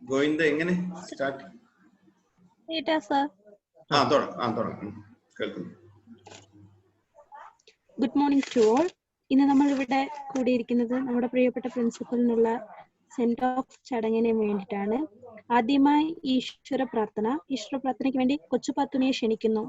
ഗോവിന്ദ എങ്ങനെ start? Good morning to all. ഇന്ന് നമ്മൾ ഇവിടെ കൂടിയിരിക്കുന്നത് നമ്മുടെ പ്രിയപ്പെട്ട പ്രിൻസിപ്പലിനുള്ള സെൻഡ് ഓഫ് ചടങ്ങിന് വേണ്ടിയിട്ടാണ്. ആദ്യമായി ഈശ്വര പ്രാർത്ഥനയ്ക്ക് വേണ്ടി കൊച്ചുപാത്തുനിയെ ക്ഷണിക്കുന്നു.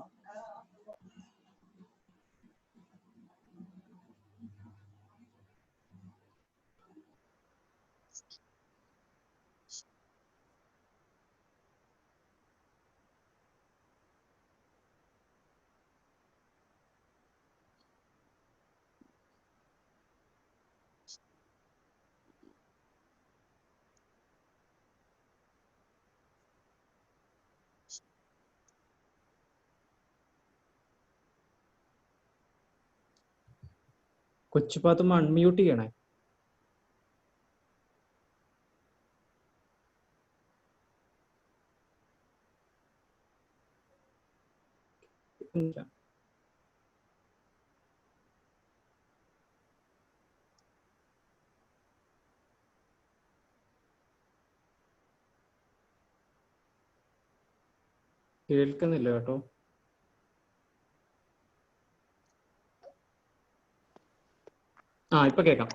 കൊച്ചുപാത്തുമ്മ അൺമ്യൂട്ട് ചെയ്യണേ. കേൾക്കുന്നില്ല കേട്ടോ. ഇപ്പൊ കേൾക്കാം.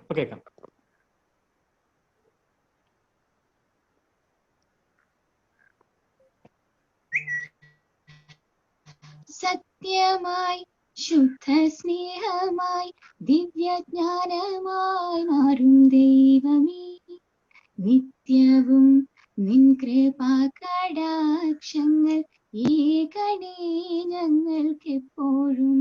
സത്യമായി ശുദ്ധ സ്നേഹമായി ദിവ്യജ്ഞാനമായി മാറും ദൈവമേ, നിത്യവും നിൻ കൃപാ കടാക്ഷങ്ങൾ ഏകണേ ഞങ്ങൾക്കെപ്പോഴും.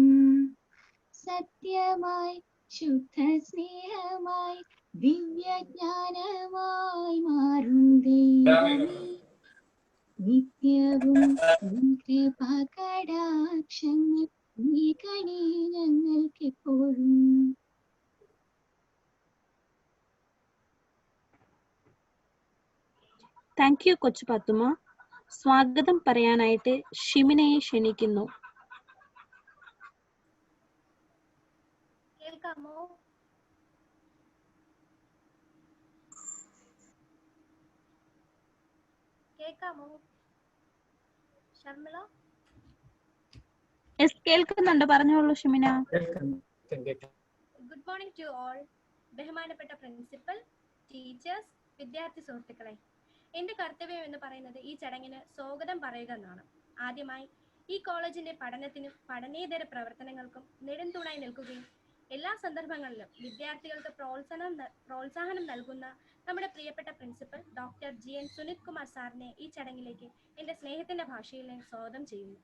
സത്യമായി ശുദ്ധ സ്നേഹമായി ദിവ്യജ്ഞാനമായി മാറും ദൈവമേ, നിത്യവും നിൻ കൃപാ കടാക്ഷങ്ങൾ ഏകണേ ഞങ്ങൾക്കെപ്പോഴും. Thank you കൊച്ചുപാത്തുമ്മ. സ്വാഗതം പറയാനായിട്ട് ഷിമിനയെ ക്ഷണിക്കുന്നു. കേൾക്കാമോ? ശർമിള? കേൾക്കുന്നുണ്ട്, പറഞ്ഞോളൂ Shimina. Good morning to all. ബഹുമാനപ്പെട്ട പ്രിൻസിപ്പൽ, ടീച്ചേഴ്സ്, വിദ്യാർത്ഥി സുഹൃത്തുക്കളെ, എന്റെ കർത്തവ്യം എന്ന് പറയുന്നത് ഈ ചടങ്ങിന് സ്വാഗതം പറയുക എന്നാണ്. ആദ്യമായി ഈ കോളേജിന്റെ പഠനത്തിനും പഠനേതര പ്രവർത്തനങ്ങൾക്കും നെടുംതൂണായി നിൽക്കുകയും എല്ലാ സന്ദർഭങ്ങളിലും വിദ്യാർത്ഥികൾക്ക് പ്രോത്സാഹനം നൽകുന്ന നമ്മുടെ പ്രിയപ്പെട്ട principal doctor GN Sunith Kumar സാറിനെ ഈ ചടങ്ങിലേക്ക് എന്റെ സ്നേഹത്തിന്റെ ഭാഷയിൽ സ്വാഗതം ചെയ്യുന്നു.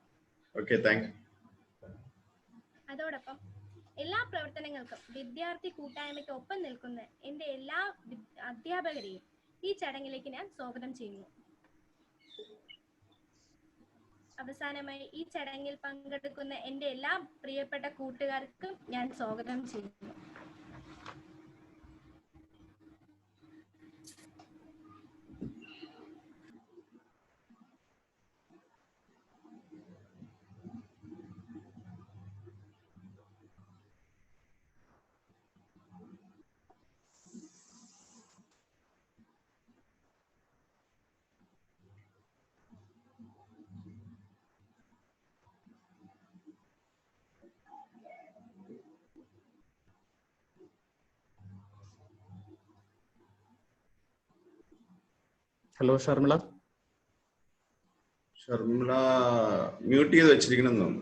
അതോടൊപ്പം എല്ലാ പ്രവർത്തനങ്ങൾക്കും വിദ്യാർത്ഥി കൂട്ടായ്മയ്ക്ക് ഒപ്പം നിൽക്കുന്ന എന്റെ എല്ലാ അധ്യാപകരെയും ഈ ചടങ്ങിലേക്ക് ഞാൻ സ്വാഗതം ചെയ്യുന്നു. അവസാനമായി ഈ ചടങ്ങിൽ പങ്കെടുക്കുന്ന എന്റെ എല്ലാ പ്രിയപ്പെട്ട കൂട്ടുകാർക്കും ഞാൻ സ്വാഗതം ചെയ്യുന്നു. ഹലോ ഷർമിള. മ്യൂട്ട് ചെയ്ത് വെച്ചിരിക്കണം.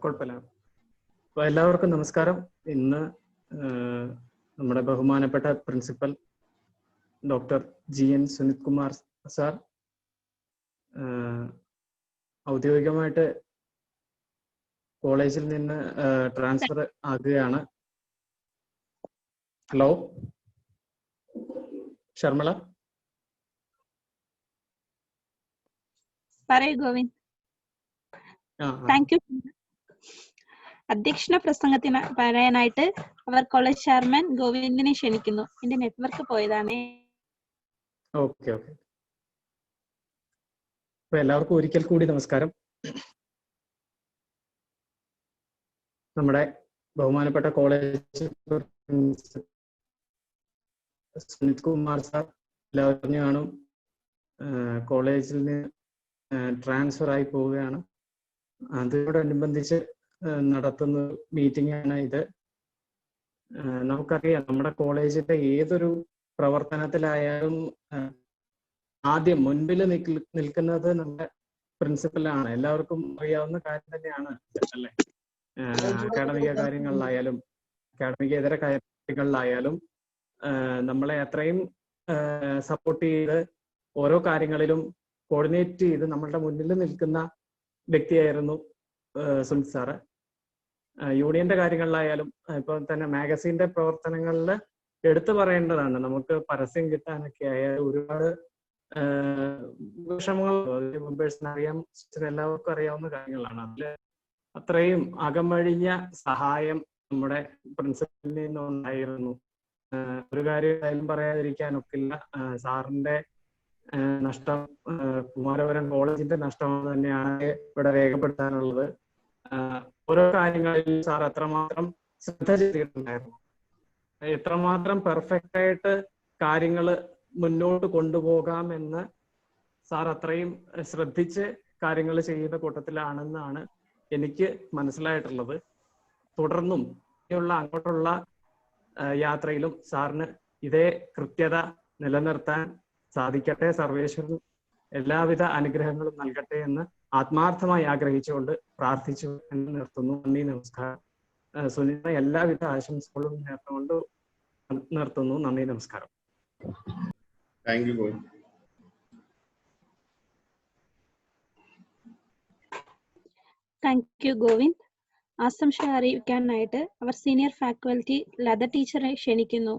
കുഴപ്പമില്ല. അപ്പൊ എല്ലാവർക്കും നമസ്കാരം. ഇന്ന് നമ്മുടെ ബഹുമാനപ്പെട്ട principal doctor GN Sunith Kumar sir ഔദ്യോഗികമായിട്ട് കോളേജിൽ നിന്ന് ട്രാൻസ്ഫർ ആകുകയാണ്. ഹലോ ഷർമിള. പറയൂ ഗോവിന്ദ്. ആ, താങ്ക് യു. അധ്യക്ഷന പ്രസംഗത്തിന് പറയാനായിട്ട് അവർ കോളേജ് ചെയർമാൻ ഗോവിന്ദിനെ ക്ഷണിക്കുന്നു. എന്റെ നെറ്റ്വർക്ക് പോയതാണേ. ഓക്കെ. അപ്പൊ എല്ലാവർക്കും ഒരിക്കൽ കൂടി നമസ്കാരം. നമ്മുടെ ബഹുമാനപ്പെട്ട കോളേജ് സുനിത് കുമാർ സാർ എല്ലാവരും കാണും. കോളേജിൽ നിന്ന് ട്രാൻസ്ഫർ ആയി പോവുകയാണ്. അതിനോടനുബന്ധിച്ച് നടത്തുന്ന മീറ്റിംഗ് ആണ് ഇത്. നമുക്കറിയാം, നമ്മുടെ കോളേജിന്റെ ഏതൊരു പ്രവർത്തനത്തിലായാലും ആദ്യം മുൻപിൽ നിൽക്കുന്നത് നമ്മുടെ പ്രിൻസിപ്പലാണ്. എല്ലാവർക്കും അറിയാവുന്ന കാര്യം തന്നെയാണ് അല്ലേ? അക്കാഡമിക കാര്യങ്ങളിലായാലും അക്കാഡമികേതര കാര്യങ്ങളിലായാലും നമ്മളെ അത്രയും സപ്പോർട്ട് ചെയ്ത് ഓരോ കാര്യങ്ങളിലും കോർഡിനേറ്റ് ചെയ്ത് നമ്മളുടെ മുന്നിൽ നിൽക്കുന്ന വ്യക്തിയായിരുന്നു സുനിത് സാറ്. യൂണിയന്റെ കാര്യങ്ങളിലായാലും ഇപ്പൊ തന്നെ മാഗസീന്റെ പ്രവർത്തനങ്ങളിൽ എടുത്തു പറയേണ്ടതാണ്. നമുക്ക് പരസ്യം കിട്ടാനൊക്കെ ആയാലും ഒരുപാട് വിഷമങ്ങൾ മെമ്പേഴ്സിന് അറിയാം, എല്ലാവർക്കും അറിയാവുന്ന കാര്യങ്ങളാണ്. അതില് അത്രയും അകമഴിഞ്ഞ സഹായം നമ്മുടെ പ്രിൻസിപ്പലിൽ നിന്നുണ്ടായിരുന്നു. ഒരു കാര്യം പറയാതിരിക്കാനൊക്കില്ല. സാറിന്റെ നഷ്ടം കുമാരപുരം കോളേജിന്റെ നഷ്ടം തന്നെയാണ് ഇവിടെ രേഖപ്പെടുത്താനുള്ളത്. ഓരോ കാര്യങ്ങളിൽ സാർ എത്രമാത്രം ശ്രദ്ധ ചെയ്തിട്ടുണ്ടായിരുന്നു, എത്രമാത്രം പെർഫെക്റ്റ് ആയിട്ട് കാര്യങ്ങൾ മുന്നോട്ട് കൊണ്ടുപോകാമെന്ന് സാർ അത്രയും ശ്രദ്ധിച്ച് കാര്യങ്ങൾ ചെയ്യുന്ന കൂട്ടത്തിലാണെന്നാണ് എനിക്ക് മനസ്സിലായിട്ടുള്ളത്. തുടർന്നും അങ്ങോട്ടുള്ള യാത്രയിലും സാറിന് ഇതേ കൃത്യത നിലനിർത്താൻ സാധിക്കട്ടെ. സർവേശ്വരൻ എല്ലാവിധ അനുഗ്രഹങ്ങളും നൽകട്ടെ എന്ന് ആത്മാർത്ഥമായി ആഗ്രഹിച്ചുകൊണ്ട് പ്രാർത്ഥിച്ചു എന്ന് നിർത്തുന്നു. നന്ദി, നമസ്കാരം. സുനിത എല്ലാവിധ ആശംസകളും നേർന്നുകൊണ്ട് നിർത്തുന്നു. നന്ദി, നമസ്കാരം. Thank you Govind. Thank you Govind. ആശംസ അറിയിക്കാനായിട്ട് അവർ സീനിയർ ഫാക്കൽറ്റി ലത ടീച്ചറെ ക്ഷണിക്കുന്നു.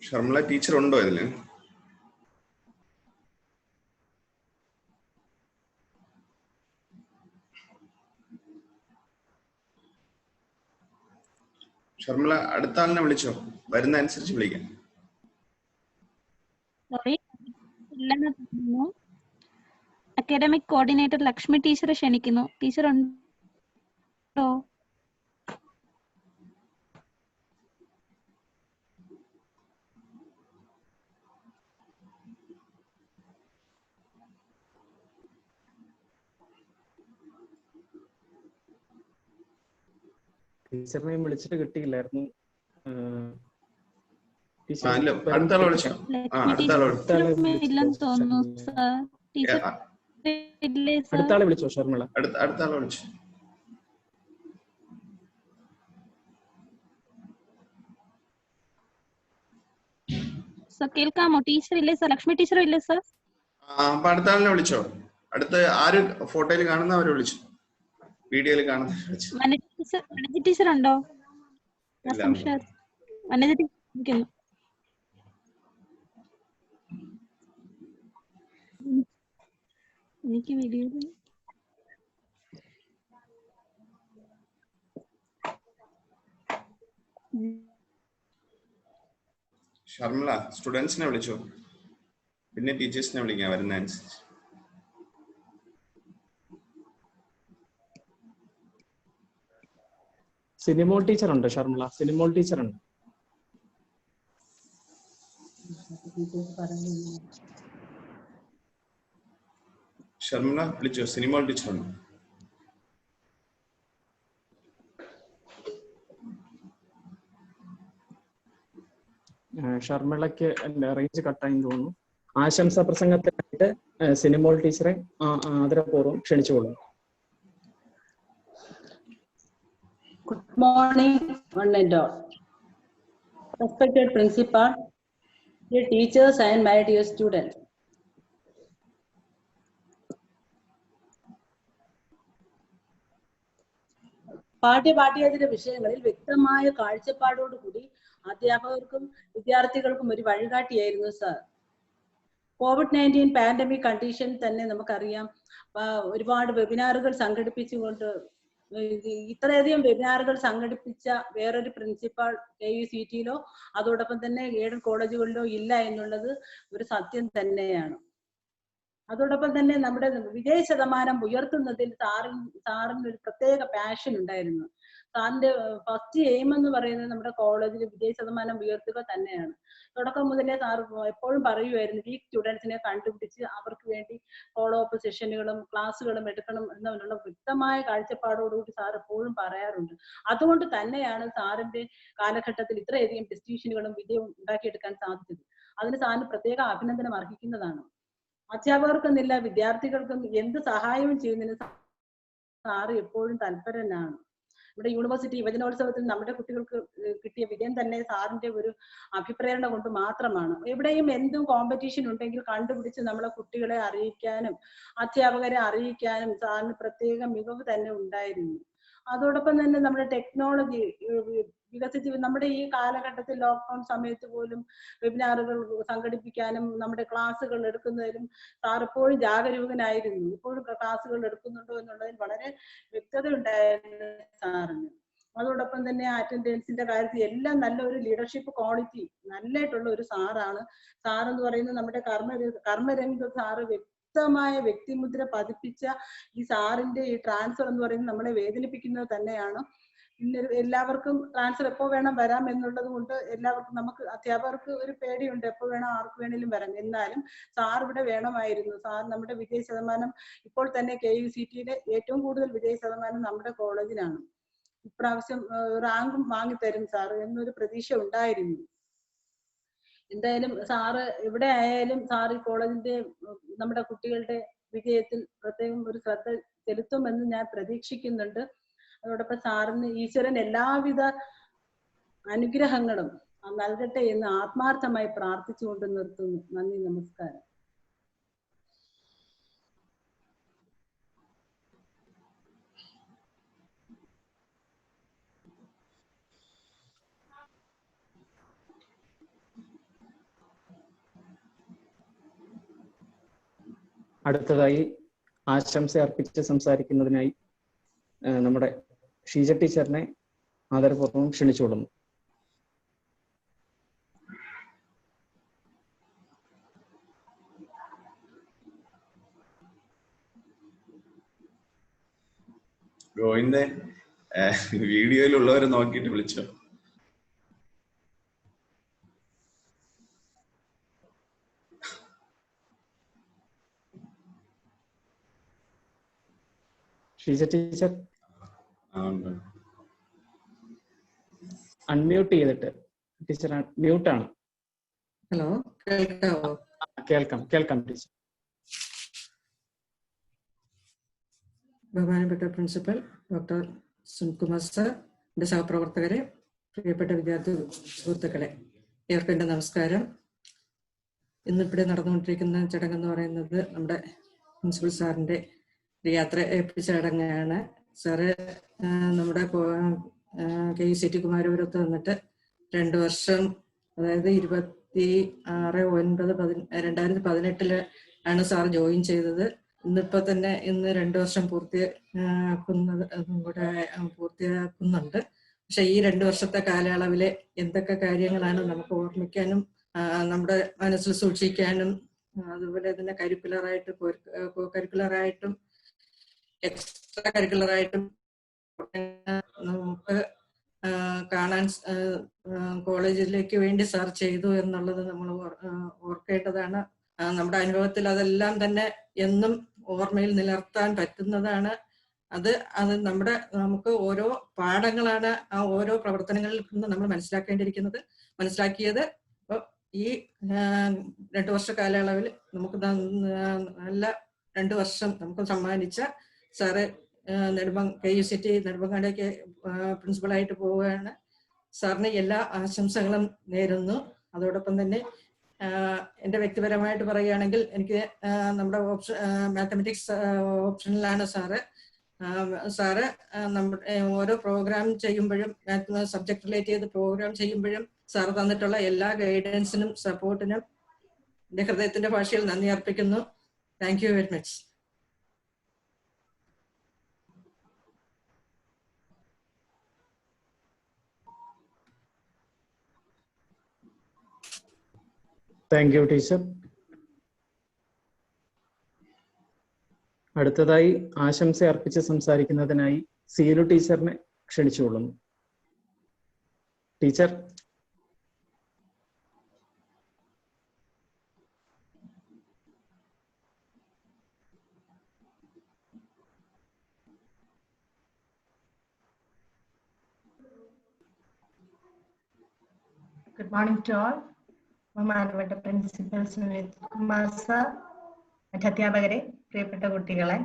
ഷർമിള ടീച്ചർ ഉണ്ടോ ഇതില്? ഷർമിള അടുത്ത ആളിനെ വിളിച്ചോ? വരുന്ന അനുസരിച്ച് വിളിക്കാം. അക്കാഡമിക് കോർഡിനേറ്റർ ലക്ഷ്മി ടീച്ചറെ ക്ഷണിക്കുന്നു. ടീച്ചർ ഉണ്ടോ? ടീച്ചറിനെയും വിളിച്ചിട്ട് കിട്ടിയില്ലായിരുന്നു. അടുത്ത ആളെ വിളിച്ചോ? അടുത്ത ആളെ വിളിച്ചോ ഷർമിള? അടുത്ത ആളെ വിളിച്ചു. കേൾക്കാമോ? ടീച്ചർ ഇല്ലേ സർ? ലക്ഷ്മി ടീച്ചർ ഇല്ലേ സർ? അപ്പൊ അടുത്ത ആളിനെ വിളിച്ചോ? അടുത്ത് ആര് ഫോട്ടോയിൽ കാണുന്ന അവരെ വിളിച്ചു, വീഡിയോയിൽ കാണുന്ന വനജ ടീച്ചർ ഉണ്ടോ? വനജ ടീച്ചർ എനിക്ക് വീഡിയോ ഷർമിള സ്റ്റുഡൻസിനെ വിളിച്ചോ? പിന്നെ ടീച്ചേഴ്സിനെ വിളിക്കാം വരുന്ന അനുസരിച്ച്. സിനിമോൾ ടീച്ചർ ഉണ്ട് ഷർമിള, സിനിമോൾ ടീച്ചർ ഉണ്ട്. ഷർമിള വിളിച്ചോ? സിനിമോൾ ടീച്ചർ ഉണ്ട്. ഷർമിളയ്ക്ക് റേഞ്ച് കട്ടായി തോന്നുന്നു. ആശംസാ പ്രസംഗത്തിനായിട്ട് സിനിമോൾ ടീച്ചറെ ആദരപൂർവ്വം ക്ഷണിച്ചുകൊള്ളുന്നു. Good morning, one and all. Respected principal, dear teachers and my dear students. പാഠ്യേതര വിഷയങ്ങളിൽ വ്യക്തമായ കാഴ്ചപ്പാടോടുകൂടി അധ്യാപകർക്കും വിദ്യാർത്ഥികൾക്കും ഒരു വഴികാട്ടിയായിരുന്നു സാർ. COVID-19 പാൻഡമിക് കണ്ടീഷൻ തന്നെ നമുക്കറിയാം. ഒരുപാട് വെബിനാറുകൾ സംഘടിപ്പിച്ചുകൊണ്ട് ഇത്രയധികം വെബിനാറുകൾ സംഘടിപ്പിച്ച വേറൊരു പ്രിൻസിപ്പാൾ KUCT-യിലോ അതോടൊപ്പം തന്നെ എയ്ഡഡ് കോളേജുകളിലോ ഇല്ല എന്നുള്ളത് ഒരു സത്യം തന്നെയാണ്. അതോടൊപ്പം തന്നെ നമ്മുടെ വിജയ ശതമാനം ഉയർത്തുന്നതിൽ സാറിന് ഒരു പ്രത്യേക പാഷൻ ഉണ്ടായിരുന്നു. സാറിന്റെ ഫസ്റ്റ് എയിം എന്ന് പറയുന്നത് നമ്മുടെ കോളേജിൽ വിജയ ശതമാനം ഉയർത്തുക തന്നെയാണ്. തുടക്കം മുതലേ സാർ എപ്പോഴും പറയുമായിരുന്നു വീക്ക് സ്റ്റുഡൻസിനെ കണ്ടുപിടിച്ച് അവർക്ക് വേണ്ടി ഫോളോ അപ്പ് സെഷനുകളും ക്ലാസ്സുകളും എടുക്കണം എന്നുള്ള വ്യക്തമായ കാഴ്ചപ്പാടോടുകൂടി സാർ എപ്പോഴും പറയാറുണ്ട്. അതുകൊണ്ട് തന്നെയാണ് സാറിന്റെ കാലഘട്ടത്തിൽ ഇത്രയധികം ഡിസ്റ്റിങ്ഷനുകളും വിജയവും ഉണ്ടാക്കിയെടുക്കാൻ സാധിച്ചത്. അതിന് സാറിന് പ്രത്യേക അഭിനന്ദനം അർഹിക്കുന്നതാണ്. അധ്യാപകർക്കെന്നില്ല വിദ്യാർത്ഥികൾക്കും എന്ത് സഹായവും ചെയ്യുന്നതിന് സാറ് എപ്പോഴും തൽപരനാണ്. ഇവിടെ യൂണിവേഴ്സിറ്റി യുവജനോത്സവത്തിൽ നമ്മുടെ കുട്ടികൾക്ക് കിട്ടിയ വിജയം തന്നെ സാറിന്റെ ഒരു അഭിപ്രേരണ കൊണ്ട് മാത്രമാണ്. എവിടെയും എന്തും കോമ്പറ്റീഷൻ ഉണ്ടെങ്കിൽ കണ്ടുപിടിച്ച് നമ്മളെ കുട്ടികളെ അറിയിക്കാനും അധ്യാപകരെ അറിയിക്കാനും സാറിന് പ്രത്യേക മികവ് തന്നെ ഉണ്ടായിരുന്നു. അതോടൊപ്പം തന്നെ നമ്മുടെ ടെക്നോളജി വികസിച്ച് നമ്മുടെ ഈ കാലഘട്ടത്തിൽ ലോക്ക്ഡൌൺ സമയത്ത് പോലും വെബിനാറുകൾ സംഘടിപ്പിക്കാനും നമ്മുടെ ക്ലാസ്സുകൾ എടുക്കുന്നതിലും സാർ എപ്പോഴും ജാഗരൂകനായിരുന്നു. ഇപ്പോഴും ക്ലാസ്സുകൾ എടുക്കുന്നുണ്ടോ എന്നുള്ളതിൽ വളരെ വ്യക്തത ഉണ്ടായിരുന്നു സാറിന്. അതോടൊപ്പം തന്നെ അറ്റൻഡൻസിന്റെ കാര്യത്തിൽ എല്ലാം നല്ലൊരു ലീഡർഷിപ്പ് ക്വാളിറ്റി നല്ലതായിട്ടുള്ള ഒരു സാറാണ്. സാറെന്ന് പറയുന്നത് നമ്മുടെ കർമ്മരംഗ സാറ് വ്യക്തമായ വ്യക്തിമുദ്ര പതിപ്പിച്ച ഈ സാറിന്റെ ഈ ട്രാൻസ്ഫർ എന്ന് പറയുന്നത് നമ്മളെ വേദനിപ്പിക്കുന്നത് തന്നെയാണ്. പിന്നെ എല്ലാവർക്കും ട്രാൻസ്ഫർ എപ്പോൾ വേണം വരാം എന്നുള്ളത് കൊണ്ട് എല്ലാവർക്കും നമുക്ക് അധ്യാപകർക്ക് ഒരു പേടിയുണ്ട്, എപ്പോൾ വേണം ആർക്ക് വേണേലും വരാം. എന്നാലും സാർ ഇവിടെ വേണമായിരുന്നു. സാർ നമ്മുടെ വിജയ ശതമാനം ഇപ്പോൾ തന്നെ KUCT-യിലെ ഏറ്റവും കൂടുതൽ വിജയ ശതമാനം നമ്മുടെ കോളേജിലാണ്. ഇപ്രാവശ്യം റാങ്കും വാങ്ങിത്തരും സാർ എന്നൊരു പ്രതീക്ഷ ഉണ്ടായിരുന്നു. എന്തായാലും സാറ് എവിടെ ആയാലും സാർ ഈ കോളേജിന്റെ നമ്മുടെ കുട്ടികളുടെ വിജയത്തിൽ പ്രത്യേകം ഒരു ശ്രദ്ധ ചെലുത്തുമെന്ന് ഞാൻ പ്രതീക്ഷിക്കുന്നുണ്ട്. അതോടൊപ്പം സാറിന് ഈശ്വരൻ എല്ലാവിധ അനുഗ്രഹങ്ങളും നൽകട്ടെ എന്ന് ആത്മാർത്ഥമായി പ്രാർത്ഥിച്ചുകൊണ്ട് നിർത്തുന്നു. നന്ദി, നമസ്കാരം. അടുത്തതായി ആശംസ അർപ്പിച്ച് സംസാരിക്കുന്നതിനായി നമ്മുടെ ഷീജ ടീച്ചറിനെ ആദരപൂർവ്വം ക്ഷണിച്ചുകൊള്ളുന്നു. ഗോവിന്ദേ, വീഡിയോയിലുള്ളവരെ നോക്കിയിട്ട് വിളിച്ചോ. ഷീജ ടീച്ചർ അൺമ്യൂട്ട് ചെയ്തിട്ട്. ടീച്ചർ മ്യൂട്ടാണ്. ഹലോ, കേൾക്കാവോ? കേൾക്കാം ടീച്ചർ. ബഹുമാനപ്പെട്ട പ്രിൻസിപ്പൽ ഡോക്ടർ സുനിൽകുമാർ സർ, എൻ്റെ സഹപ്രവർത്തകരെ, പ്രിയപ്പെട്ട വിദ്യാർത്ഥി സുഹൃത്തുക്കളെ, ഏവർക്കും എൻ്റെ നമസ്കാരം. ഇന്നിവിടെ നടന്നുകൊണ്ടിരിക്കുന്ന ചടങ്ങെന്ന് പറയുന്നത് നമ്മുടെ പ്രിൻസിപ്പൽ സാറിൻ്റെ ഒരു യാത്ര ഏൽപ്പിച്ച ചടങ്ങാണ്. സാറ് നമ്മുടെ KUCT കുമാരപുരത്ത് വന്നിട്ട് 2 വർഷം, അതായത് 26/9/2018 ആണ് സാർ ജോയിൻ ചെയ്തത്. ഇന്നിപ്പോ തന്നെ ഇന്ന് 2 വർഷം പൂർത്തിയാക്കുന്നുണ്ട്. പക്ഷെ ഈ 2 വർഷത്തെ കാലയളവിലെ എന്തൊക്കെ കാര്യങ്ങളാണ് നമുക്ക് ഓർമ്മിക്കാനും നമ്മുടെ മനസ്സിൽ സൂക്ഷിക്കാനും അതുപോലെ തന്നെ കരിക്കുലറായിട്ടും എക്സ്ട്രാ കരിക്കുലറായിട്ടും നമുക്ക് കാണാൻ കോളേജിലേക്ക് വേണ്ടി സാർ ചെയ്തു എന്നുള്ളത് നമ്മൾ ഓർക്കേണ്ടതാണ്. നമ്മുടെ അനുഭവത്തിൽ അതെല്ലാം തന്നെ എന്നും ഓർമ്മയിൽ നിലനിർത്താൻ പറ്റുന്നതാണ്. അത് നമുക്ക് ഓരോ പാഠങ്ങളാണ് ആ ഓരോ പ്രവർത്തനങ്ങളിൽ നിന്ന് നമ്മൾ മനസ്സിലാക്കിയത്. അപ്പോൾ ഈ 2 വർഷ കാലയളവിൽ നമുക്ക് നല്ല 2 വർഷം നമുക്ക് സമ്മാനിച്ച സാറ് KUCT നെടുമങ്ങാടേക്ക് പ്രിൻസിപ്പളായിട്ട് പോവുകയാണ്. സാറിന് എല്ലാ ആശംസകളും നേരുന്നു. അതോടൊപ്പം തന്നെ എൻ്റെ വ്യക്തിപരമായിട്ട് പറയുകയാണെങ്കിൽ എനിക്ക് നമ്മുടെ മാത്തമെറ്റിക്സ് ഓപ്ഷനിലാണ് സാറ് നമ്മുടെ ഓരോ പ്രോഗ്രാം ചെയ്യുമ്പോഴും സബ്ജക്ട് റിലേറ്റ് ചെയ്ത് പ്രോഗ്രാം ചെയ്യുമ്പോഴും സാറ് തന്നിട്ടുള്ള എല്ലാ ഗൈഡൻസിനും സപ്പോർട്ടിനും എൻ്റെ ഹൃദയത്തിന്റെ ഭാഷയിൽ നന്ദി അർപ്പിക്കുന്നു. Thank you very much. Thank you teacher. അടുത്തതായി ആശംസ അർപ്പിച്ച് സംസാരിക്കുന്നതിനായി സീലു ടീച്ചറിനെ ക്ഷണിച്ചുകൊള്ളുന്നു. Teacher. Good morning to all. ബഹുമാനപ്പെട്ട പ്രിൻസിപ്പൽ കുമാർ സർ, മറ്റധ്യാപകരെ, പ്രിയപ്പെട്ട കുട്ടികളെ,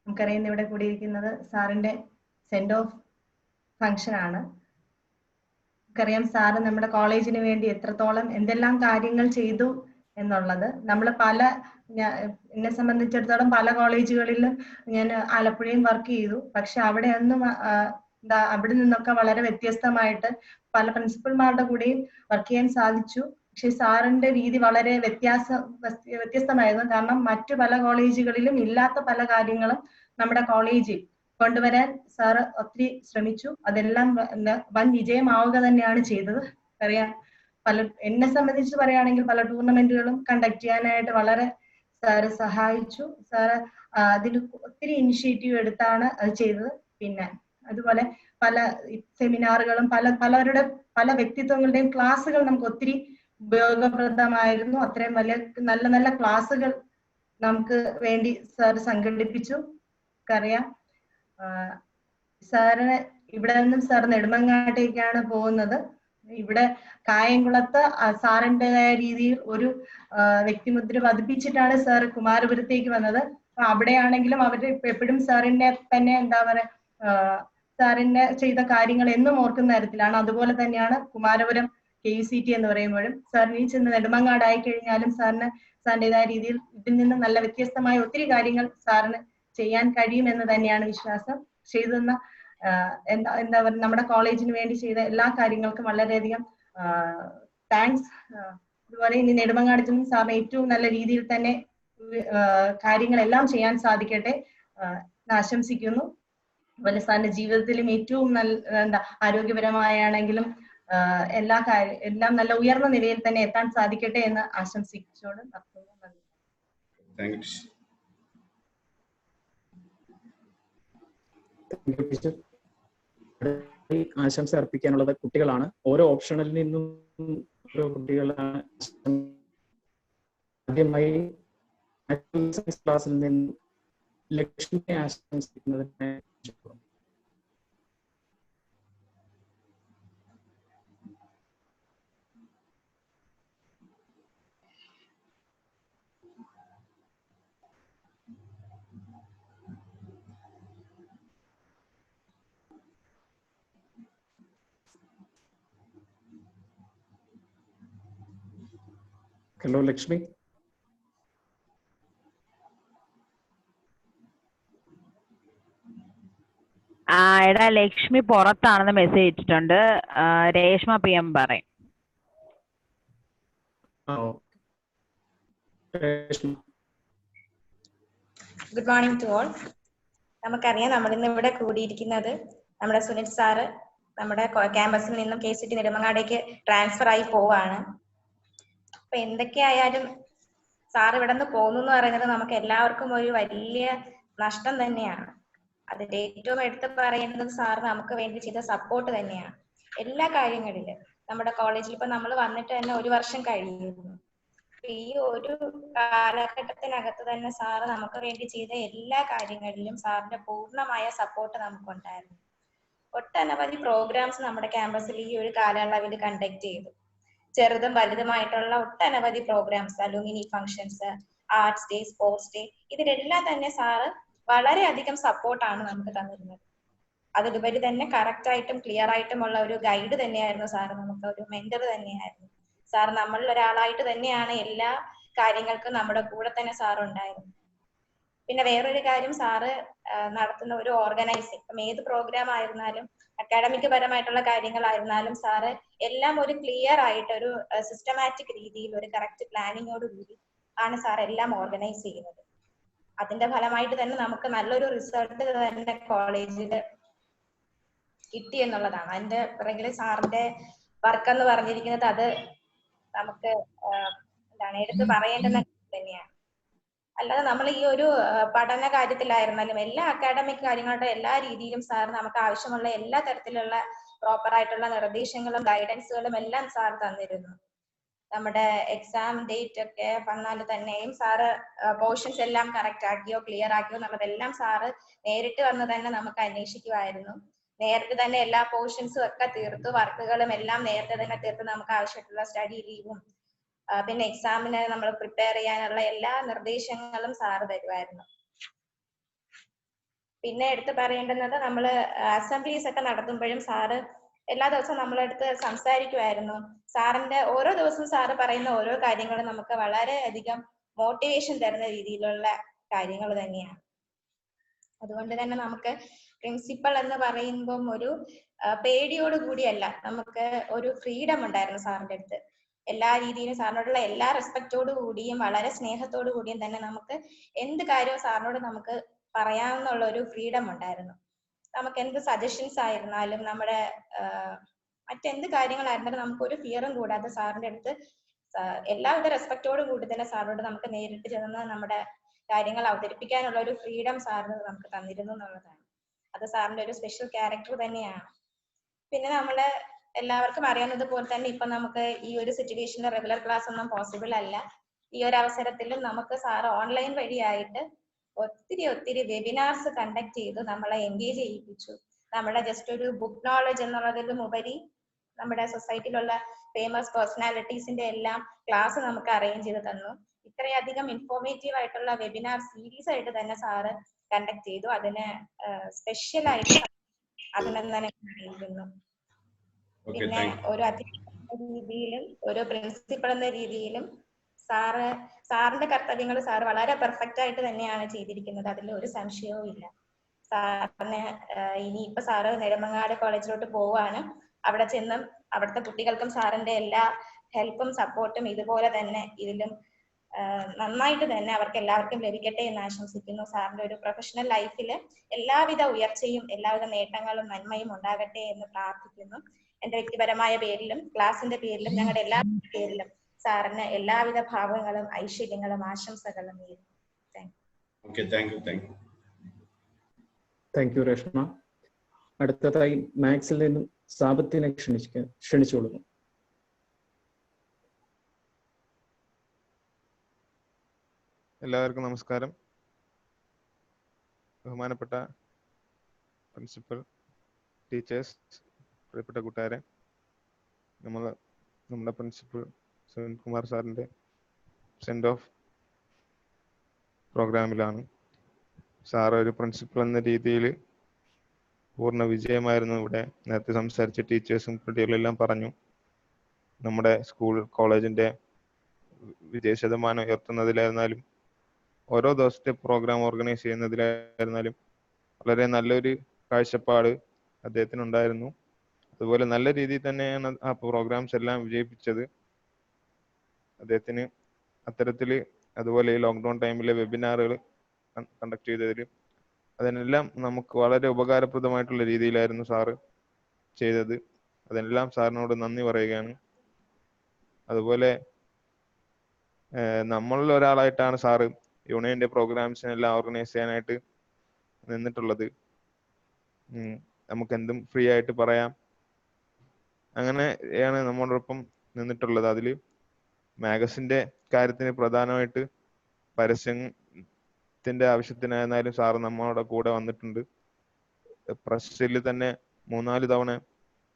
നമുക്കറിയാം ഇവിടെ കൂടിയിരിക്കുന്നത് സാറിന്റെ സെൻഡ് ഓഫ് ഫംഗ്ഷൻ ആണ്. നമുക്കറിയാം സാറ് നമ്മുടെ കോളേജിന് വേണ്ടി എത്രത്തോളം എന്തെല്ലാം കാര്യങ്ങൾ ചെയ്തു എന്നുള്ളത്. നമ്മൾ എന്നെ സംബന്ധിച്ചിടത്തോളം പല കോളേജുകളിലും ഞാൻ ആലപ്പുഴയും വർക്ക് ചെയ്തു. പക്ഷെ അവിടെ ഒന്നും അവിടെ നിന്നൊക്കെ വളരെ വ്യത്യസ്തമായിട്ട് പല പ്രിൻസിപ്പൽമാരുടെ കൂടെയും വർക്ക് ചെയ്യാൻ സാധിച്ചു. പക്ഷെ സാറിന്റെ രീതി വളരെ വ്യത്യസ്തമായിരുന്നു. കാരണം മറ്റു പല കോളേജുകളിലും ഇല്ലാത്ത പല കാര്യങ്ങളും നമ്മുടെ കോളേജിൽ കൊണ്ടുവരാൻ സാറ് ഒത്തിരി ശ്രമിച്ചു. അതെല്ലാം വൻ വിജയമാവുക തന്നെയാണ് ചെയ്തത്. അറിയാം, എന്നെ സംബന്ധിച്ച് പറയുകയാണെങ്കിൽ പല ടൂർണമെന്റുകളും കണ്ടക്ട് ചെയ്യാനായിട്ട് വളരെ സാറ് സഹായിച്ചു. സാറ് അതിൽ ഒത്തിരി ഇനിഷ്യേറ്റീവ് എടുത്താണ് അത് ചെയ്തത്. പിന്നെ അതുപോലെ പല സെമിനാറുകളും പലരുടെ പല വ്യക്തിത്വങ്ങളുടെയും ക്ലാസ്സുകൾ നമുക്ക് ഒത്തിരി ഉപയോഗപ്രദമായിരുന്നു. അത്രയും നല്ല നല്ല ക്ലാസ്സുകൾ നമുക്ക് വേണ്ടി സാർ സംഘടിപ്പിച്ചു. നമുക്കറിയാം സാറിന് ഇവിടെ നിന്നും സാർ നെടുമങ്ങാട്ടേക്കാണ് പോകുന്നത്. ഇവിടെ കായംകുളത്ത് സാറിൻ്റെതായ രീതിയിൽ ഒരു വ്യക്തിമുദ്ര പതിപ്പിച്ചിട്ടാണ് സാർ കുമാരപുരത്തേക്ക് വന്നത്. അപ്പൊ അവിടെയാണെങ്കിലും അവര് എപ്പോഴും സാറിന്റെ തന്നെ എന്താ പറയാ സാറിന്റെ ചെയ്ത കാര്യങ്ങൾ എന്നും ഓർക്കുന്ന തരത്തിലാണ്. അതുപോലെ തന്നെയാണ് കുമാരപുരം KUCT എന്ന് പറയുമ്പോഴും സാറിന് ചെന്ന് നെടുമങ്ങാടായി കഴിഞ്ഞാലും സാറിൻ്റെതായ രീതിയിൽ ഇതിൽ നിന്ന് നല്ല വ്യത്യസ്തമായ ഒത്തിരി കാര്യങ്ങൾ സാറിന് ചെയ്യാൻ കഴിയുമെന്ന് തന്നെയാണ് വിശ്വാസം. ചെയ്തെന്ന എന്താ പറയുക, നമ്മുടെ കോളേജിന് വേണ്ടി ചെയ്ത എല്ലാ കാര്യങ്ങൾക്കും വളരെയധികം താങ്ക്സ്. അതുപോലെ ഇനി നെടുമങ്ങാട് ചെന്ന് സാറിന് ഏറ്റവും നല്ല രീതിയിൽ തന്നെ കാര്യങ്ങളെല്ലാം ചെയ്യാൻ സാധിക്കട്ടെ ആശംസിക്കുന്നു. അതുപോലെ സാറിന്റെ ജീവിതത്തിലും ഏറ്റവും നല്ല ആരോഗ്യപരമായാണെങ്കിലും എല്ലാം നല്ല ഉയർന്ന നിലയിൽ തന്നെ എത്താൻ സാധിക്കട്ടെ എന്ന് ആശംസിച്ചുകൊണ്ട് ആശംസ അർപ്പിക്കാനുള്ളത് കുട്ടികളാണ്. ഓരോ ഓപ്ഷനിൽ നിന്നും ഓരോ കുട്ടികളാണ്. ആദ്യമായി ക്ലാസ്സിൽ നിന്ന് ലക്ഷ്മിയെ ആശംസിക്കുന്നതിന് ഹലോ ലക്ഷ്മി. എടാ ലക്ഷ്മി പുറത്താണെന്ന് മെസ്സേജ് ഇട്ടിട്ടുണ്ട്. രേഷ്മ PM പറയും. Good morning to all. നമുക്കറിയാം നമ്മൾ ഇന്ന് ഇവിടെ കൂടിയിരിക്കുന്നത് നമ്മുടെ സുനിൽ സാറ് നമ്മുടെ ക്യാമ്പസിൽ നിന്നും KUCT നെടുമങ്ങാടേക്ക് ട്രാൻസ്ഫർ ആയി പോവാണ്. അപ്പൊ എന്തൊക്കെയായാലും സാർ ഇവിടെ നിന്ന് പോകുന്നു എന്ന് പറയുന്നത് നമുക്ക് എല്ലാവർക്കും ഒരു വലിയ നഷ്ടം തന്നെയാണ്. അതിന്റെ ഏറ്റവും എടുത്ത് പറയുന്നത് സാർ നമുക്ക് വേണ്ടി ചെയ്ത സപ്പോർട്ട് തന്നെയാണ് എല്ലാ കാര്യങ്ങളിലും. നമ്മുടെ കോളേജിൽ ഇപ്പൊ നമ്മൾ വന്നിട്ട് തന്നെ 1 വർഷം കഴിയുന്നു. ഈ ഒരു കാലഘട്ടത്തിനകത്ത് തന്നെ സാറ് നമുക്ക് വേണ്ടി ചെയ്ത എല്ലാ കാര്യങ്ങളിലും സാറിന്റെ പൂർണ്ണമായ സപ്പോർട്ട് നമുക്കുണ്ടായിരുന്നു. ഒട്ടനവധി പ്രോഗ്രാംസ് നമ്മുടെ ക്യാമ്പസിൽ ഈ ഒരു കാലയളവിൽ കണ്ടക്ട് ചെയ്തു. ചെറുതും വലുതുമായിട്ടുള്ള ഒട്ടനവധി programmes, alumni functions, arts day, sports day, ഇതിലെല്ലാം തന്നെ സാറ് വളരെയധികം സപ്പോർട്ടാണ് നമുക്ക് തന്നിരുന്നത്. അതിലുപരി തന്നെ കറക്റ്റ് ആയിട്ടും ക്ലിയർ ആയിട്ടുമുള്ള ഒരു ഗൈഡ് തന്നെയായിരുന്നു സാറ്, നമുക്ക് ഒരു മെന്റർ തന്നെയായിരുന്നു സാർ. നമ്മളിൽ ഒരാളായിട്ട് തന്നെയാണ് എല്ലാ കാര്യങ്ങൾക്കും നമ്മുടെ കൂടെ തന്നെ സാർ ഉണ്ടായിരുന്നു. പിന്നെ വേറൊരു കാര്യം, സാറ് നടത്തുന്ന ഒരു ഓർഗനൈസിങ്, ഇപ്പം ഏത് പ്രോഗ്രാം ആയിരുന്നാലും അക്കാഡമിക് പരമായിട്ടുള്ള കാര്യങ്ങളായിരുന്നാലും സാറ് എല്ലാം ഒരു ക്ലിയർ ആയിട്ട് ഒരു സിസ്റ്റമാറ്റിക് രീതിയിൽ ഒരു കറക്റ്റ് പ്ലാനിങ്ങോട് കൂടി ആണ് സാർ എല്ലാം ഓർഗനൈസ് ചെയ്യുന്നത്. അതിന്റെ ഫലമായിട്ട് തന്നെ നമുക്ക് നല്ലൊരു റിസൾട്ട് തന്നെ കോളേജിൽ കിട്ടി എന്നുള്ളതാണ്. അതിന്റെ പിറകില് സാറിന്റെ വർക്ക് എന്ന് പറഞ്ഞിരിക്കുന്നത് അത് നമുക്ക് എന്താണ് എടുത്ത് പറയേണ്ടുന്ന തന്നെയാണ്. അല്ലാതെ നമ്മൾ ഈ ഒരു പഠന കാര്യത്തിലായിരുന്നാലും എല്ലാ അക്കാഡമിക് കാര്യങ്ങളുടെ എല്ലാ രീതിയിലും സാർ നമുക്ക് ആവശ്യമുള്ള എല്ലാ തരത്തിലുള്ള പ്രോപ്പർ ആയിട്ടുള്ള നിർദ്ദേശങ്ങളും ഗൈഡൻസുകളും എല്ലാം സാർ തന്നിരുന്നു. നമ്മുടെ എക്സാം ഡേറ്റ് ഒക്കെ വന്നാൽ തന്നെയും സാറ് പോർഷൻസ് എല്ലാം കറക്റ്റ് ആക്കിയോ ക്ലിയർ ആക്കിയോ എന്നുള്ളതെല്ലാം സാറ് നേരിട്ട് വന്ന് തന്നെ നമുക്ക് അന്വേഷിക്കുമായിരുന്നു. നേരത്തെ തന്നെ എല്ലാ പോർഷൻസും ഒക്കെ തീർത്തു, വർക്കുകളും എല്ലാം നേരത്തെ തന്നെ തീർത്ത് നമുക്ക് ആവശ്യമുള്ള സ്റ്റഡി ലീവും പിന്നെ എക്സാമിന് നമ്മൾ പ്രിപ്പയർ ചെയ്യാനുള്ള എല്ലാ നിർദ്ദേശങ്ങളും സാറ് തരുമായിരുന്നു. പിന്നെ എടുത്ത് പറയേണ്ടുന്നത്, നമ്മൾ അസംബ്ലീസ് ഒക്കെ നടത്തുമ്പോഴും സാറ് എല്ലാ ദിവസവും നമ്മളെടുത്ത് സംസാരിക്കുമായിരുന്നു. സാറിന്റെ ഓരോ ദിവസവും സാറ് പറയുന്ന ഓരോ കാര്യങ്ങളും നമുക്ക് വളരെയധികം മോട്ടിവേഷൻ തരുന്ന രീതിയിലുള്ള കാര്യങ്ങൾ തന്നെയാണ്. അതുകൊണ്ട് തന്നെ നമുക്ക് പ്രിൻസിപ്പൽ എന്ന് പറയുമ്പം ഒരു പേടിയോട് കൂടിയല്ല, നമുക്ക് ഒരു ഫ്രീഡം ഉണ്ടായിരുന്നു സാറിന്റെ അടുത്ത്. എല്ലാ രീതിയിലും സാറിനോടുള്ള എല്ലാ റെസ്പെക്റ്റോടു കൂടിയും വളരെ സ്നേഹത്തോടു കൂടിയും തന്നെ നമുക്ക് എന്ത് കാര്യവും സാറിനോട് നമുക്ക് പറയാമെന്നുള്ള ഒരു ഫ്രീഡം ഉണ്ടായിരുന്നു. നമുക്ക് എന്ത് സജഷൻസ് ആയിരുന്നാലും നമ്മുടെ മറ്റെന്ത് കാര്യങ്ങളായിരുന്നാലും നമുക്ക് ഒരു ഫിയറും കൂടാതെ സാറിന്റെ അടുത്ത് എല്ലാവിധ റെസ്പെക്റ്റോടും കൂടി തന്നെ സാറിനോട് നമുക്ക് നേരിട്ട് ചെന്ന് നമ്മുടെ കാര്യങ്ങൾ അവതരിപ്പിക്കാനുള്ള ഒരു ഫ്രീഡം സാറിന് നമുക്ക് തന്നിരുന്നു എന്നുള്ളതാണ്. അത് സാറിന്റെ ഒരു സ്പെഷ്യൽ ക്യാരക്ടർ തന്നെയാണ്. പിന്നെ നമ്മള് എല്ലാവർക്കും അറിയാവുന്നത് പോലെ തന്നെ ഇപ്പൊ നമുക്ക് ഈ ഒരു സിറ്റുവേഷനിൽ റെഗുലർ ക്ലാസ് ഒന്നും പോസിബിൾ അല്ല. ഈ ഒരു അവസരത്തിലും നമുക്ക് സാറ് ഓൺലൈൻ വഴിയായിട്ട് ഒത്തിരി വെബിനാർസ് കണ്ടക്ട് ചെയ്ത് നമ്മളെ എൻഗേജ് ചെയ്യിപ്പിച്ചു. നമ്മുടെ ജസ്റ്റ് ഒരു ബുക്ക് നോളജ് എന്നുള്ളതിലും ഉപരി നമ്മുടെ സൊസൈറ്റിയിലുള്ള ഫേമസ് പേഴ്സണാലിറ്റീസിന്റെ എല്ലാം ക്ലാസ് നമുക്ക് അറേഞ്ച് ചെയ്ത് തന്നു. ഇത്രയധികം ഇൻഫോർമേറ്റീവ് ആയിട്ടുള്ള വെബിനാർ സീരീസ് ആയിട്ട് തന്നെ സാറ് കണ്ടക്ട് ചെയ്തു. അതിന് സ്പെഷ്യൽ ആയിട്ട് അഭിനന്ദനം അറിയിക്കുന്നു. പിന്നെ ഒരു അധ്യാപക രീതിയിലും ഒരു പ്രിൻസിപ്പൾ എന്ന രീതിയിലും സാറിന്റെ കർത്തവ്യങ്ങൾ സാർ വളരെ പെർഫെക്റ്റ് ആയിട്ട് തന്നെയാണ് ചെയ്തിരിക്കുന്നത്. അതിൽ ഒരു സംശയവും ഇല്ല. സാറിന് ഇനിയിപ്പോ സാറ് നെടുമങ്ങാട് കോളേജിലോട്ട് പോവാണ്. അവിടെ ചെന്ന് അവിടുത്തെ കുട്ടികൾക്കും സാറിന്റെ എല്ലാ ഹെൽപ്പും സപ്പോർട്ടും ഇതുപോലെ തന്നെ ഇതിലും നന്നായിട്ട് തന്നെ അവർക്ക് എല്ലാവർക്കും ലഭിക്കട്ടെ എന്ന് ആശംസിക്കുന്നു. സാറിന്റെ ഒരു പ്രൊഫഷണൽ ലൈഫിൽ എല്ലാവിധ ഉയർച്ചയും എല്ലാവിധ നേട്ടങ്ങളും നന്മയും ഉണ്ടാകട്ടെ എന്ന് പ്രാർത്ഥിക്കുന്നു. എന്റെ വ്യക്തിപരമായ പേരിലും ക്ലാസിന്റെ പേരിലും ഞങ്ങളുടെ എല്ലാ പേരിലും സാറിന് എല്ലാവിധ ഭാവങ്ങളും ഐശ്വര്യങ്ങളും ആശംസകളും നേരുന്നു. Thank you Reshma. അടുത്തതായി മാത്സിൽ നിന്നും സാബത്തിനെ ക്ഷണിച്ചുകൊള്ളുന്നു. എല്ലാവർക്കും നമസ്കാരം. ബഹുമാനപ്പെട്ട പ്രിൻസിപ്പൽ, ടീച്ചേഴ്സ്, പ്രിയപ്പെട്ട കൂട്ടുകാരെ, നമ്മുടെ പ്രിൻസിപ്പൽ സുനിൽകുമാർ സാറിൻ്റെ സെൻഡ് ഓഫ് പ്രോഗ്രാമിലാണ്. സാർ ഒരു പ്രിൻസിപ്പൽ എന്ന രീതിയിൽ പൂർണ്ണ വിജയമായിരുന്നു. ഇവിടെ നേരത്തെ സംസാരിച്ച ടീച്ചേഴ്സും കുട്ടികളെല്ലാം പറഞ്ഞു. നമ്മുടെ സ്കൂൾ കോളേജിൻ്റെ വിജയ ശതമാനം ഉയർത്തുന്നതിലായിരുന്നാലും ഓരോ ദിവസത്തെ പ്രോഗ്രാം ഓർഗനൈസ് ചെയ്യുന്നതിലായിരുന്നാലും വളരെ നല്ലൊരു കാഴ്ചപ്പാട് അദ്ദേഹത്തിനുണ്ടായിരുന്നു. അതുപോലെ നല്ല രീതിയിൽ തന്നെയാണ് ആ പ്രോഗ്രാംസ് എല്ലാം വിജയിപ്പിച്ചത്. അദ്ദേഹത്തിന് അത്തരത്തിൽ അതുപോലെ ഈ ലോക്ക്ഡൗൺ ടൈമിലെ വെബിനാറുകൾ കണ്ടക്ട് ചെയ്തതിൽ അതിനെല്ലാം നമുക്ക് വളരെ ഉപകാരപ്രദമായിട്ടുള്ള രീതിയിലായിരുന്നു സാറ് ചെയ്തത്. അതിനെല്ലാം സാറിനോട് നന്ദി പറയുകയാണ്. അതുപോലെ നമ്മളിൽ ഒരാളായിട്ടാണ് സാറ് യൂണിയന്റെ പ്രോഗ്രാംസിനെല്ലാം ഓർഗനൈസ് ചെയ്യാനായിട്ട് നിന്നിട്ടുള്ളത്. നമുക്ക് എന്തും ഫ്രീ ആയിട്ട് പറയാം, അങ്ങനെയാണ് നമ്മളോടൊപ്പം നിന്നിട്ടുള്ളത്. അതിൽ മാഗസിന്റെ കാര്യത്തിന് പ്രധാനമായിട്ട് പരസ്യത്തിന്റെ ആവശ്യത്തിനായിരുന്നാലും സാറ് നമ്മളോട് കൂടെ വന്നിട്ടുണ്ട്. പ്രസ്സിൽ തന്നെ 3-4 തവണ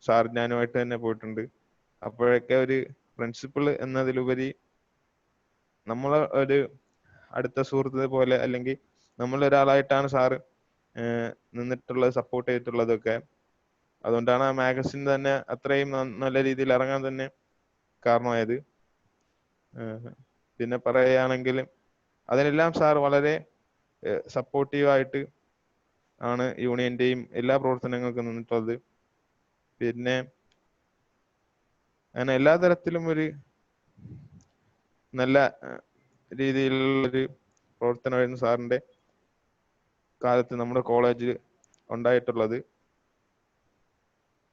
സാർ ഞാനുമായിട്ട് തന്നെ പോയിട്ടുണ്ട്. അപ്പോഴൊക്കെ ഒരു പ്രിൻസിപ്പൾ എന്നതിലുപരി നമ്മളെ ഒരു അടുത്ത സുഹൃത്ത് പോലെ അല്ലെങ്കിൽ നമ്മളൊരാളായിട്ടാണ് സാറ് നിന്നിട്ടുള്ളത്, സപ്പോർട്ട് ചെയ്തിട്ടുള്ളതൊക്കെ. അതുകൊണ്ടാണ് ആ മാഗസിൻ തന്നെ അത്രയും നല്ല രീതിയിൽ ഇറങ്ങാൻ തന്നെ കാരണമായത്. പിന്നെ പറയുകയാണെങ്കിൽ അതിനെല്ലാം സാർ വളരെ സപ്പോർട്ടീവായിട്ട് ആണ് യൂണിയന്റെയും എല്ലാ പ്രവർത്തനങ്ങൾക്കും നിന്നിട്ടുള്ളത്. പിന്നെ അങ്ങനെ എല്ലാ തരത്തിലും ഒരു നല്ല രീതിയിലുള്ളൊരു പ്രവർത്തനമായിരുന്നു സാറിന്റെ കാലത്ത് നമ്മുടെ കോളേജിൽ ഉണ്ടായിട്ടുള്ളത്.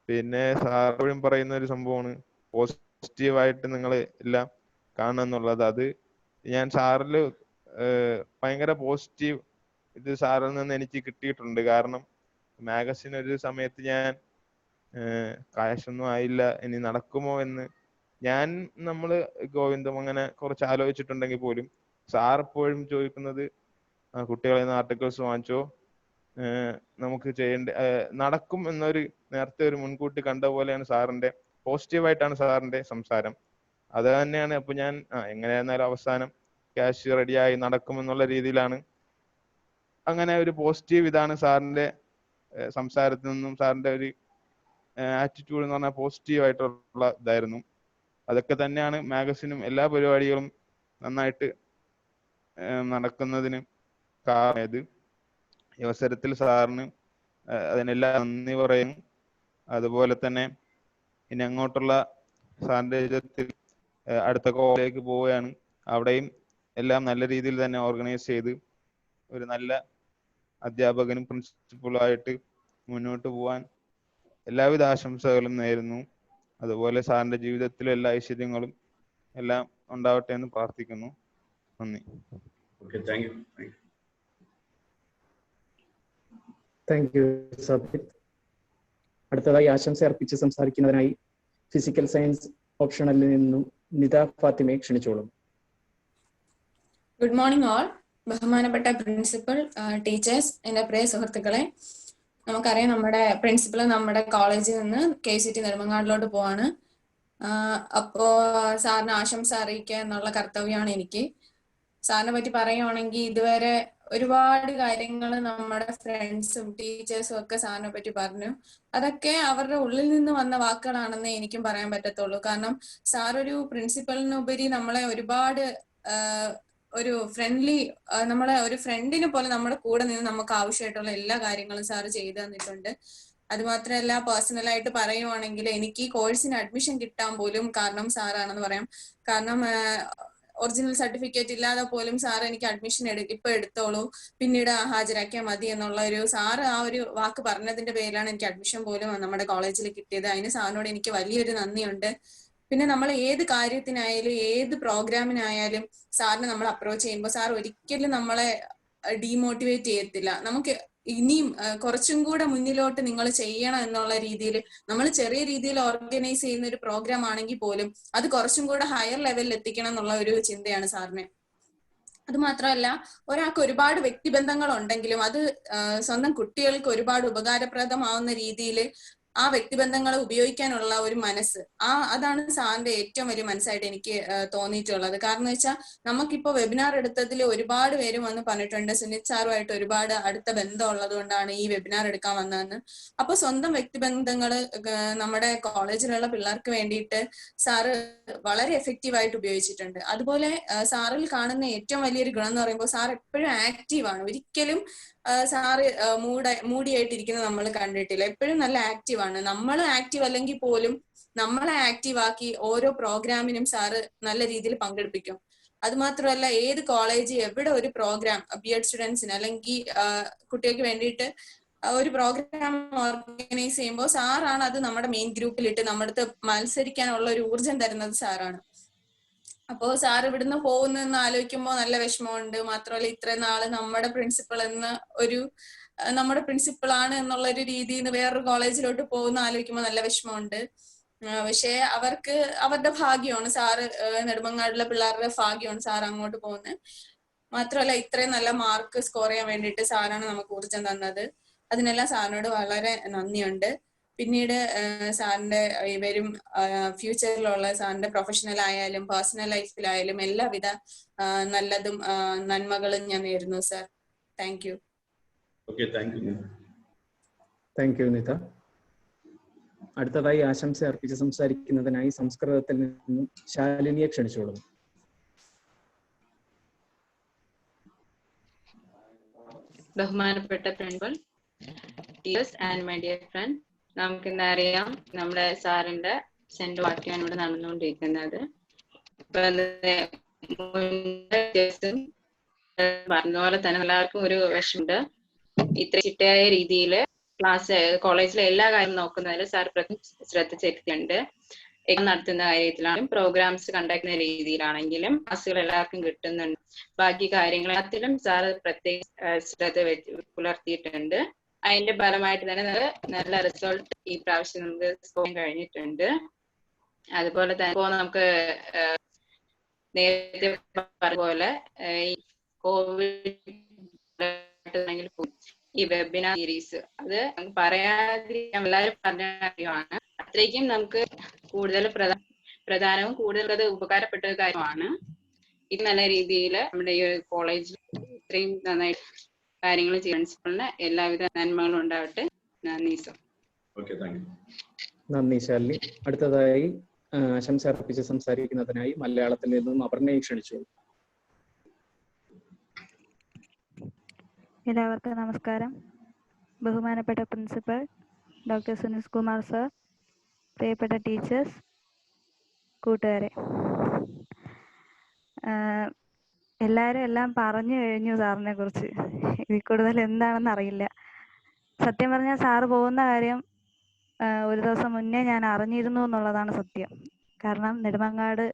പിന്നെ സാർ എപ്പോഴും പറയുന്ന ഒരു സംഭവമാണ് പോസിറ്റീവായിട്ട് നിങ്ങൾ എല്ലാം കാണുക എന്നുള്ളത്. അത് ഞാൻ സാറിൽ ഭയങ്കര പോസിറ്റീവ് ഇത് സാറിൽ നിന്ന് എനിക്ക് കിട്ടിയിട്ടുണ്ട്. കാരണം മാഗസിൻ ഒരു സമയത്ത് ഞാൻ കാശൊന്നും ആയില്ല, ഇനി നടക്കുമോ എന്ന് നമ്മള് ഗോവിന്ദം അങ്ങനെ കുറച്ച് ആലോചിച്ചിട്ടുണ്ടെങ്കിൽ പോലും സാർ എപ്പോഴും ചോദിക്കുന്നത് കുട്ടികളെ നിന്ന് ആർട്ടിക്കിൾസ് വാങ്ങിച്ചോ, നമുക്ക് നടക്കും എന്നൊരു നേരത്തെ ഒരു മുൻകൂട്ടി കണ്ട പോലെയാണ് സാറിന്റെ, പോസിറ്റീവായിട്ടാണ് സാറിന്റെ സംസാരം. അത് തന്നെയാണ്. അപ്പൊ ഞാൻ എങ്ങനെയായിരുന്നാലും അവസാനം ക്യാഷ് റെഡിയായി നടക്കുമെന്നുള്ള രീതിയിലാണ്. അങ്ങനെ ഒരു പോസിറ്റീവ് ഇതാണ് സാറിന്റെ സംസാരത്തിൽ നിന്നും, സാറിന്റെ ഒരു ആറ്റിറ്റ്യൂഡ് എന്ന് പറഞ്ഞാൽ പോസിറ്റീവ് ആയിട്ടുള്ള ഇതായിരുന്നു. അതൊക്കെ തന്നെയാണ് മാഗസിനും എല്ലാ പരിപാടികളും നന്നായിട്ട് നടക്കുന്നതിന് കാരണമായത്. ഈ അവസരത്തിൽ സാറിന് അതിനെല്ലാം നന്ദി പറയുന്നു. അതുപോലെ തന്നെ ഇനി അങ്ങോട്ടുള്ള സാറിന്റെ ജീവിതത്തിൽ അടുത്ത കോളേജിലേക്ക് പോവുകയാണ്. അവിടെയും എല്ലാം നല്ല രീതിയിൽ തന്നെ ഓർഗനൈസ് ചെയ്ത് ഒരു നല്ല അധ്യാപകനും പ്രിൻസിപ്പളുമായിട്ട് മുന്നോട്ട് പോകാൻ എല്ലാവിധ ആശംസകളും നേരുന്നു. അതുപോലെ സാറിന്റെ ജീവിതത്തിലെ എല്ലാ ഐശ്വര്യങ്ങളും എല്ലാം ഉണ്ടാവട്ടെ എന്ന് പ്രാർത്ഥിക്കുന്നു. നന്ദി. Thank you Sabith. അടുത്തതായി ആശംസ അർപ്പിച്ച് സംസാരിക്കുന്നതിനായി ഫിസിക്കൽ സയൻസ് ഓപ്ഷണലിൽ നിന്നും നിത ഫാത്തിമയെ ക്ഷണിച്ചോളും. Good morning all. ബഹുമാനപ്പെട്ട പ്രിൻസിപ്പൽ, ടീച്ചേഴ്സ്, എൻ്റെ പ്രിയ സുഹൃത്തുക്കളെ, നമുക്കറിയാം നമ്മുടെ പ്രിൻസിപ്പൽ നമ്മുടെ കോളേജിൽ നിന്ന് KCT നെടുമങ്ങാടിലോട്ട് പോവാണ്. അപ്പോ സാറിന് ആശംസ അറിയിക്കുക എന്നുള്ള കർത്തവ്യമാണ് എനിക്ക്. സാറിനെ പറ്റി പറയുവാണെങ്കിൽ ഇതുവരെ ഒരുപാട് കാര്യങ്ങൾ നമ്മുടെ ഫ്രണ്ട്സും ടീച്ചേഴ്സും ഒക്കെ സാറിനെ പറ്റി പറഞ്ഞു. അതൊക്കെ അവരുടെ ഉള്ളിൽ നിന്ന് വന്ന വാക്കുകളാണെന്ന് എനിക്കും പറയാൻ പറ്റത്തുള്ളൂ. കാരണം സാർ ഒരു പ്രിൻസിപ്പലിനുപരി നമ്മളെ ഒരുപാട് ഒരു ഫ്രണ്ട്ലി, നമ്മളെ ഒരു ഫ്രണ്ടിനെ പോലെ നമ്മുടെ കൂടെ നിന്ന് നമുക്ക് ആവശ്യമായിട്ടുള്ള എല്ലാ കാര്യങ്ങളും സാർ ചെയ്തു തന്നിട്ടുണ്ട്. അതുമാത്രമല്ല, പേഴ്സണലായിട്ട് പറയുവാണെങ്കിൽ എനിക്ക് കോഴ്സിന് അഡ്മിഷൻ കിട്ടാൻ പോലും കാരണം സാറാണെന്ന് പറയാം. കാരണം ഒറിജിനൽ സർട്ടിഫിക്കറ്റ് ഇല്ലാതെ പോലും സാർ എനിക്ക് അഡ്മിഷൻ ഇപ്പൊ എടുത്തോളൂ, പിന്നീട് ഹാജരാക്കിയാൽ മതി എന്നുള്ള ഒരു സാറ് ആ ഒരു വാക്ക് പറഞ്ഞതിന്റെ പേരിലാണ് എനിക്ക് അഡ്മിഷൻ പോലും നമ്മുടെ കോളേജിൽ കിട്ടിയത്. അതിന് സാറിനോട് എനിക്ക് വലിയൊരു നന്ദിയുണ്ട്. പിന്നെ നമ്മൾ ഏത് കാര്യത്തിനായാലും ഏത് പ്രോഗ്രാമിനായാലും സാറിനെ നമ്മൾ അപ്രോച്ച് ചെയ്യുമ്പോൾ സാർ ഒരിക്കലും നമ്മളെ ഡീമോട്ടിവേറ്റ് ചെയ്യത്തില്ല. നമുക്ക് ഇനിയും കുറച്ചും കൂടെ മുന്നിലോട്ട് നിങ്ങൾ ചെയ്യണം എന്നുള്ള രീതിയിൽ നമ്മൾ ചെറിയ രീതിയിൽ ഓർഗനൈസ് ചെയ്യുന്ന ഒരു പ്രോഗ്രാം ആണെങ്കിൽ പോലും അത് കുറച്ചും കൂടെ ഹയർ ലെവലിൽ എത്തിക്കണം എന്നുള്ള ഒരു ചിന്തയാണ് സാറിന്. അത് മാത്രമല്ല, ഒരാൾക്ക് ഒരുപാട് വ്യക്തിബന്ധങ്ങൾ ഉണ്ടെങ്കിലും അത് സ്വന്തം കുട്ടികൾക്ക് ഒരുപാട് ഉപകാരപ്രദമാവുന്ന രീതിയിൽ ആ വ്യക്തിബന്ധങ്ങളെ ഉപയോഗിക്കാനുള്ള ഒരു മനസ്സ്, അതാണ് സാറിന്റെ ഏറ്റവും വലിയ മനസ്സായിട്ട് എനിക്ക് തോന്നിയിട്ടുള്ളത്. കാരണം എന്ന് വെച്ചാൽ നമുക്കിപ്പോ വെബിനാർ എടുത്തതിൽ ഒരുപാട് പേര് വന്ന് പറഞ്ഞിട്ടുണ്ട് സുനിത് സാറുമായിട്ട് ഒരുപാട് അടുത്ത ബന്ധം ഉള്ളത് കൊണ്ടാണ് ഈ വെബിനാർ എടുക്കാൻ വന്നതെന്ന്. അപ്പൊ സ്വന്തം വ്യക്തിബന്ധങ്ങള് നമ്മുടെ കോളേജിലുള്ള പിള്ളേർക്ക് വേണ്ടിയിട്ട് സാറ് വളരെ എഫക്റ്റീവായിട്ട് ഉപയോഗിച്ചിട്ടുണ്ട്. അതുപോലെ സാറിൽ കാണുന്ന ഏറ്റവും വലിയൊരു ഗുണം എന്ന് പറയുമ്പോൾ സാർ എപ്പോഴും ആക്റ്റീവാണ്. ഒരിക്കലും സാറ് മൂടിയായിട്ടിരിക്കുന്നത് നമ്മൾ കണ്ടിട്ടില്ല. എപ്പോഴും നല്ല ആക്റ്റീവാണ്. നമ്മൾ ആക്റ്റീവ് അല്ലെങ്കിൽ പോലും നമ്മളെ ആക്റ്റീവാക്കി ഓരോ പ്രോഗ്രാമിനും സാറ് നല്ല രീതിയിൽ പങ്കെടുപ്പിക്കും. അത് മാത്രമല്ല, ഏത് കോളേജ് എവിടെ ഒരു പ്രോഗ്രാം BEd സ്റ്റുഡൻസിന് അല്ലെങ്കിൽ കുട്ടികൾക്ക് വേണ്ടിയിട്ട് ഒരു പ്രോഗ്രാം ഓർഗനൈസ് ചെയ്യുമ്പോൾ സാറാണ് അത് നമ്മുടെ മെയിൻ ഗ്രൂപ്പിലിട്ട് നമ്മുടെ അടുത്ത് മത്സരിക്കാനുള്ള ഒരു ഊർജം തരുന്നത് സാറാണ്. അപ്പോ സാർ ഇവിടുന്ന് പോകുന്നെന്ന് ആലോചിക്കുമ്പോൾ നല്ല വിഷമമുണ്ട്. മാത്രമല്ല, ഇത്രയും നാള് നമ്മുടെ പ്രിൻസിപ്പൾ നമ്മുടെ പ്രിൻസിപ്പൾ ആണ് എന്നുള്ള ഒരു രീതിയിൽ നിന്ന് വേറൊരു കോളേജിലോട്ട് പോകുന്ന ആലോചിക്കുമ്പോൾ നല്ല വിഷമമുണ്ട്. പക്ഷെ അവരുടെ ഭാഗ്യമാണ്, സാറ് നെടുമങ്ങാടിലെ പിള്ളേരുടെ ഭാഗ്യമാണ് സാർ അങ്ങോട്ട് പോകുന്നത്. മാത്രമല്ല, ഇത്രയും നല്ല മാർക്ക് സ്കോർ ചെയ്യാൻ വേണ്ടിയിട്ട് സാറാണ് നമുക്ക് ഊർജം തന്നത്. അതിനെല്ലാം സാറിനോട് വളരെ നന്ദിയുണ്ട്. പിന്നീട് സാറിന്റെ വരും ഫ്യൂച്ചറിലുള്ള സാറിന്റെ പ്രൊഫഷണൽ ആയാലും പേഴ്സണൽ ലൈഫിലായാലും എല്ലാവിധ നല്ലതും നന്മകളും ഞാൻ നേരുന്നു sir. Thank you. Okay, thank you. Thank you Nita. അടുത്തതായി ആശംസ അർപ്പിച്ച് സംസാരിക്കുന്നതിനായി സംസ്കൃതത്തിൽ നിന്നും ശാലിനിയെ ക്ഷണിച്ചോളും. ബഹുമാനപ്പെട്ട principal, teachers and my dear friend, നമുക്കിന്ന് അറിയാം നമ്മുടെ സാറിന്റെ സെന്റ് വാക്യാണ് ഇവിടെ നടന്നുകൊണ്ടിരിക്കുന്നത്. പറഞ്ഞ പോലെ തന്നെ എല്ലാവർക്കും ഒരു വിഷമുണ്ട്. ഇത്ര ചിട്ടയായ രീതിയിൽ ക്ലാസ് കോളേജിലെ എല്ലാ കാര്യം നോക്കുന്നതിൽ സാർ ശ്രദ്ധ ചെലുത്തിയിട്ടുണ്ട്. എക്സാം നടത്തുന്ന കാര്യത്തിലാണെങ്കിലും പ്രോഗ്രാംസ് കണ്ടക്ട് ചെയ്യുന്ന രീതിയിലാണെങ്കിലും ക്ലാസ്സുകൾ എല്ലാവർക്കും കിട്ടുന്നുണ്ട്. ബാക്കി കാര്യങ്ങളെല്ലാത്തിലും സാർ പ്രത്യേക ശ്രദ്ധ പുലർത്തിയിട്ടുണ്ട്. അതിന്റെ ഫലമായിട്ട് തന്നെ നല്ല റിസൾട്ട് ഈ പ്രാവശ്യം നമുക്ക് സ്കോർ ചെയ്യാൻ കഴിഞ്ഞിട്ടുണ്ട്. അതുപോലെ തന്നെ ഇപ്പോൾ നമുക്ക് നേരത്തെ പറഞ്ഞ പോലെ ഈ കോവിഡ് ഈ വെബിനാർ സീരീസ് അത് പറയാതിരിക്കാൻ എല്ലാവരും പറഞ്ഞ കാര്യമാണ്. അത്രയ്ക്കും നമുക്ക് കൂടുതൽ പ്രധാനവും കൂടുതൽ അത് ഉപകാരപ്പെട്ട ഒരു കാര്യമാണ്. ഇത് നല്ല രീതിയിൽ നമ്മുടെ ഈ കോളേജിൽ ഇത്രയും നന്നായി കാര്യങ്ങൾ ചെയ്യാൻ പ്രിൻസിപ്പളിന് എല്ലാവിധ നന്മകളും ഉണ്ടാവട്ടെ. നന്ദി സർ. നന്ദി ശാലിനി. അടുത്തതായി ആശംസ അർപ്പിച്ച് സംസാരിക്കുന്നതിനായി മലയാളത്തിൽ നിന്നും അപർണയെ ക്ഷണിച്ചോളൂ. എല്ലാവർക്കും നമസ്കാരം. ബഹുമാനപ്പെട്ട principal doctor Sunil Kumar sir, പ്രിയപ്പെട്ട ടീച്ചേഴ്സ്, കൂട്ടുകാരെ, എല്ലാവരും എല്ലാം പറഞ്ഞു കഴിഞ്ഞു സാറിനെ കുറിച്ച്. ഇതിൽ കൂടുതൽ എന്താണെന്ന് അറിയില്ല. സത്യം പറഞ്ഞാൽ സാറ് പോകുന്ന കാര്യം ഒരു ദിവസം മുന്നേ ഞാൻ അറിഞ്ഞിരുന്നു എന്നുള്ളതാണ് സത്യം. കാരണം നെടുമങ്ങാട്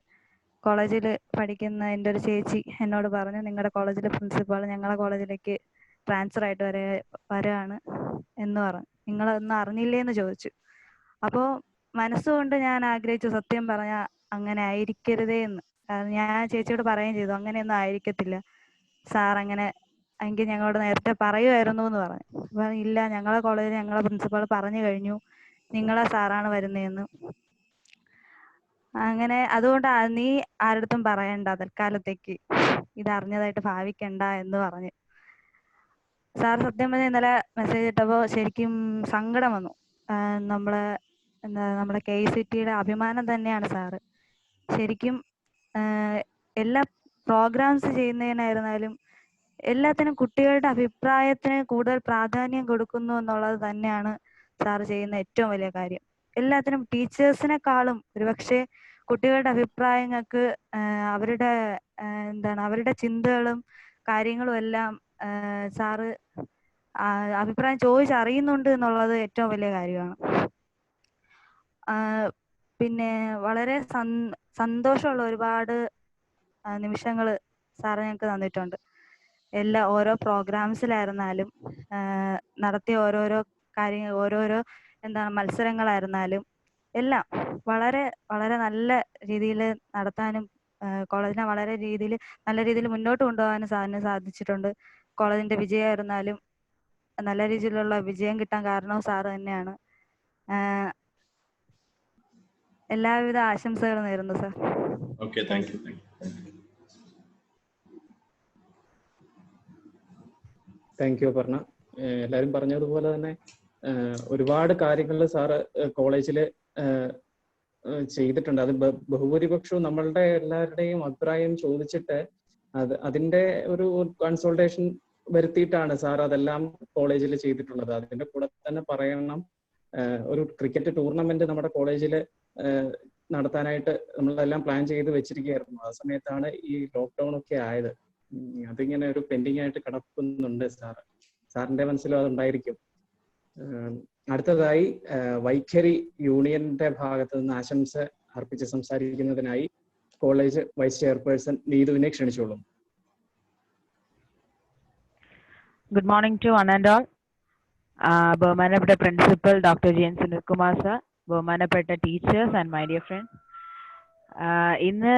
കോളേജിൽ പഠിക്കുന്ന എൻ്റെ ഒരു ചേച്ചി എന്നോട് പറഞ്ഞു, നിങ്ങളുടെ കോളേജിലെ പ്രിൻസിപ്പാൾ ഞങ്ങളെ കോളേജിലേക്ക് ട്രാൻസ്ഫർ ആയിട്ട് വരികയാണ് എന്ന് പറഞ്ഞു. നിങ്ങളൊന്നും അറിഞ്ഞില്ലേന്ന് ചോദിച്ചു. അപ്പോൾ മനസ്സുകൊണ്ട് ഞാൻ ആഗ്രഹിച്ചു, സത്യം പറഞ്ഞാൽ അങ്ങനെ ആയിരിക്കരുതേ എന്ന്. ഞാൻ ചേച്ചിയോട് പറയുകയും ചെയ്തു, അങ്ങനെയൊന്നും ആയിരിക്കത്തില്ല സാർ, അങ്ങനെ എങ്കിൽ ഞങ്ങളോട് നേരത്തെ പറയുമായിരുന്നു എന്ന് പറഞ്ഞു. അപ്പം ഇല്ല, ഞങ്ങളെ കോളേജിൽ ഞങ്ങളെ പ്രിൻസിപ്പാൾ പറഞ്ഞു കഴിഞ്ഞു നിങ്ങളെ സാറാണ് വരുന്നതെന്ന്. അങ്ങനെ അതുകൊണ്ട് നീ ആരടുത്തും പറയണ്ട, തൽക്കാലത്തേക്ക് ഇത് അറിഞ്ഞതായിട്ട് ഭാവിക്കണ്ട എന്ന് പറഞ്ഞു. സാർ സത്യം പറഞ്ഞാൽ ഇന്നലെ മെസ്സേജ് ഇട്ടപ്പോൾ ശരിക്കും സങ്കടം വന്നു. നമ്മുടെ KCTയുടെ അഭിമാനം തന്നെയാണ് സാറ്. ശരിക്കും എല്ലാ പ്രോഗ്രാംസ് ചെയ്യുന്നതിനായിരുന്നാലും എല്ലാത്തിനും കുട്ടികളുടെ അഭിപ്രായത്തിന് കൂടുതൽ പ്രാധാന്യം കൊടുക്കുന്നു എന്നുള്ളത് തന്നെയാണ് സാറ് ചെയ്യുന്ന ഏറ്റവും വലിയ കാര്യം. എല്ലാത്തിനും ടീച്ചേഴ്സിനെക്കാളും ഒരുപക്ഷെ കുട്ടികളുടെ അഭിപ്രായങ്ങൾക്ക് അവരുടെ ചിന്തകളും കാര്യങ്ങളും എല്ലാം സാറ് അഭിപ്രായം ചോദിച്ചറിയുന്നുണ്ട് എന്നുള്ളത് ഏറ്റവും വലിയ കാര്യമാണ്. പിന്നെ വളരെ സന്തോഷമുള്ള ഒരുപാട് നിമിഷങ്ങൾ സാറ് ഞങ്ങൾക്ക് തന്നിട്ടുണ്ട്. ഓരോ പ്രോഗ്രാംസിലായിരുന്നാലും നടത്തിയ ഓരോരോ കാര്യങ്ങൾ, ഓരോരോ മത്സരങ്ങളായിരുന്നാലും എല്ലാം വളരെ വളരെ നല്ല രീതിയിൽ നടത്താനും കോളേജിനെ വളരെ നല്ല രീതിയിൽ മുന്നോട്ട് കൊണ്ടുപോകാനും സാറിന് സാധിച്ചിട്ടുണ്ട്. കോളേജിന്റെ വിജയമായിരുന്നാലും നല്ല രീതിയിലുള്ള വിജയം കിട്ടാൻ കാരണവും സാറ് തന്നെയാണ്. എല്ലാവിധ ആശംസകളും നേരുന്നു സാർ. Thank U Aparna. എല്ലാവരും പറഞ്ഞതുപോലെ തന്നെ ഒരുപാട് കാര്യങ്ങൾ സാറ് കോളേജിൽ ചെയ്തിട്ടുണ്ട്. അത് ബഹുഭൂരിപക്ഷവും നമ്മളുടെ എല്ലാവരുടെയും അഭിപ്രായം ചോദിച്ചിട്ട് അതിന്റെ ഒരു കൺസൾട്ടേഷൻ വരുത്തിയിട്ടാണ് സാർ അതെല്ലാം കോളേജിൽ ചെയ്തിട്ടുള്ളത്. അതിന്റെ കൂടെ തന്നെ പറയണം, ഒരു ക്രിക്കറ്റ് ടൂർണമെന്റ് നമ്മുടെ കോളേജിൽ നടത്താനായിട്ട് നമ്മളെല്ലാം പ്ലാൻ ചെയ്ത് വെച്ചിരിക്കുകയായിരുന്നു. ആ സമയത്താണ് ഈ ലോക്ക്ഡൌൺ ഒക്കെ ആയത്. അതിങ്ങനെ ഒരു പെൻഡിങ് ആയിട്ട് കിടക്കുന്നുണ്ട് സാറിന്റെ മനസ്സിലും അതുണ്ടായിരിക്കും. അടുത്തതായി വൈഖരി യൂണിയന്റെ ഭാഗത്ത് നിന്ന് ആശംസ അർപ്പിച്ച് സംസാരിക്കുന്നതിനായി കോളേജ് വൈസ് ചെയർപേഴ്സൺ നീതുവിനെ ക്ഷണിച്ചോളും. Good morning to one and all. ബഹുമാനപ്പെട്ട principal doctor G N Sunilkumar sir, ബഹുമാനപ്പെട്ട teachers and my dear friends, ഇന്ന്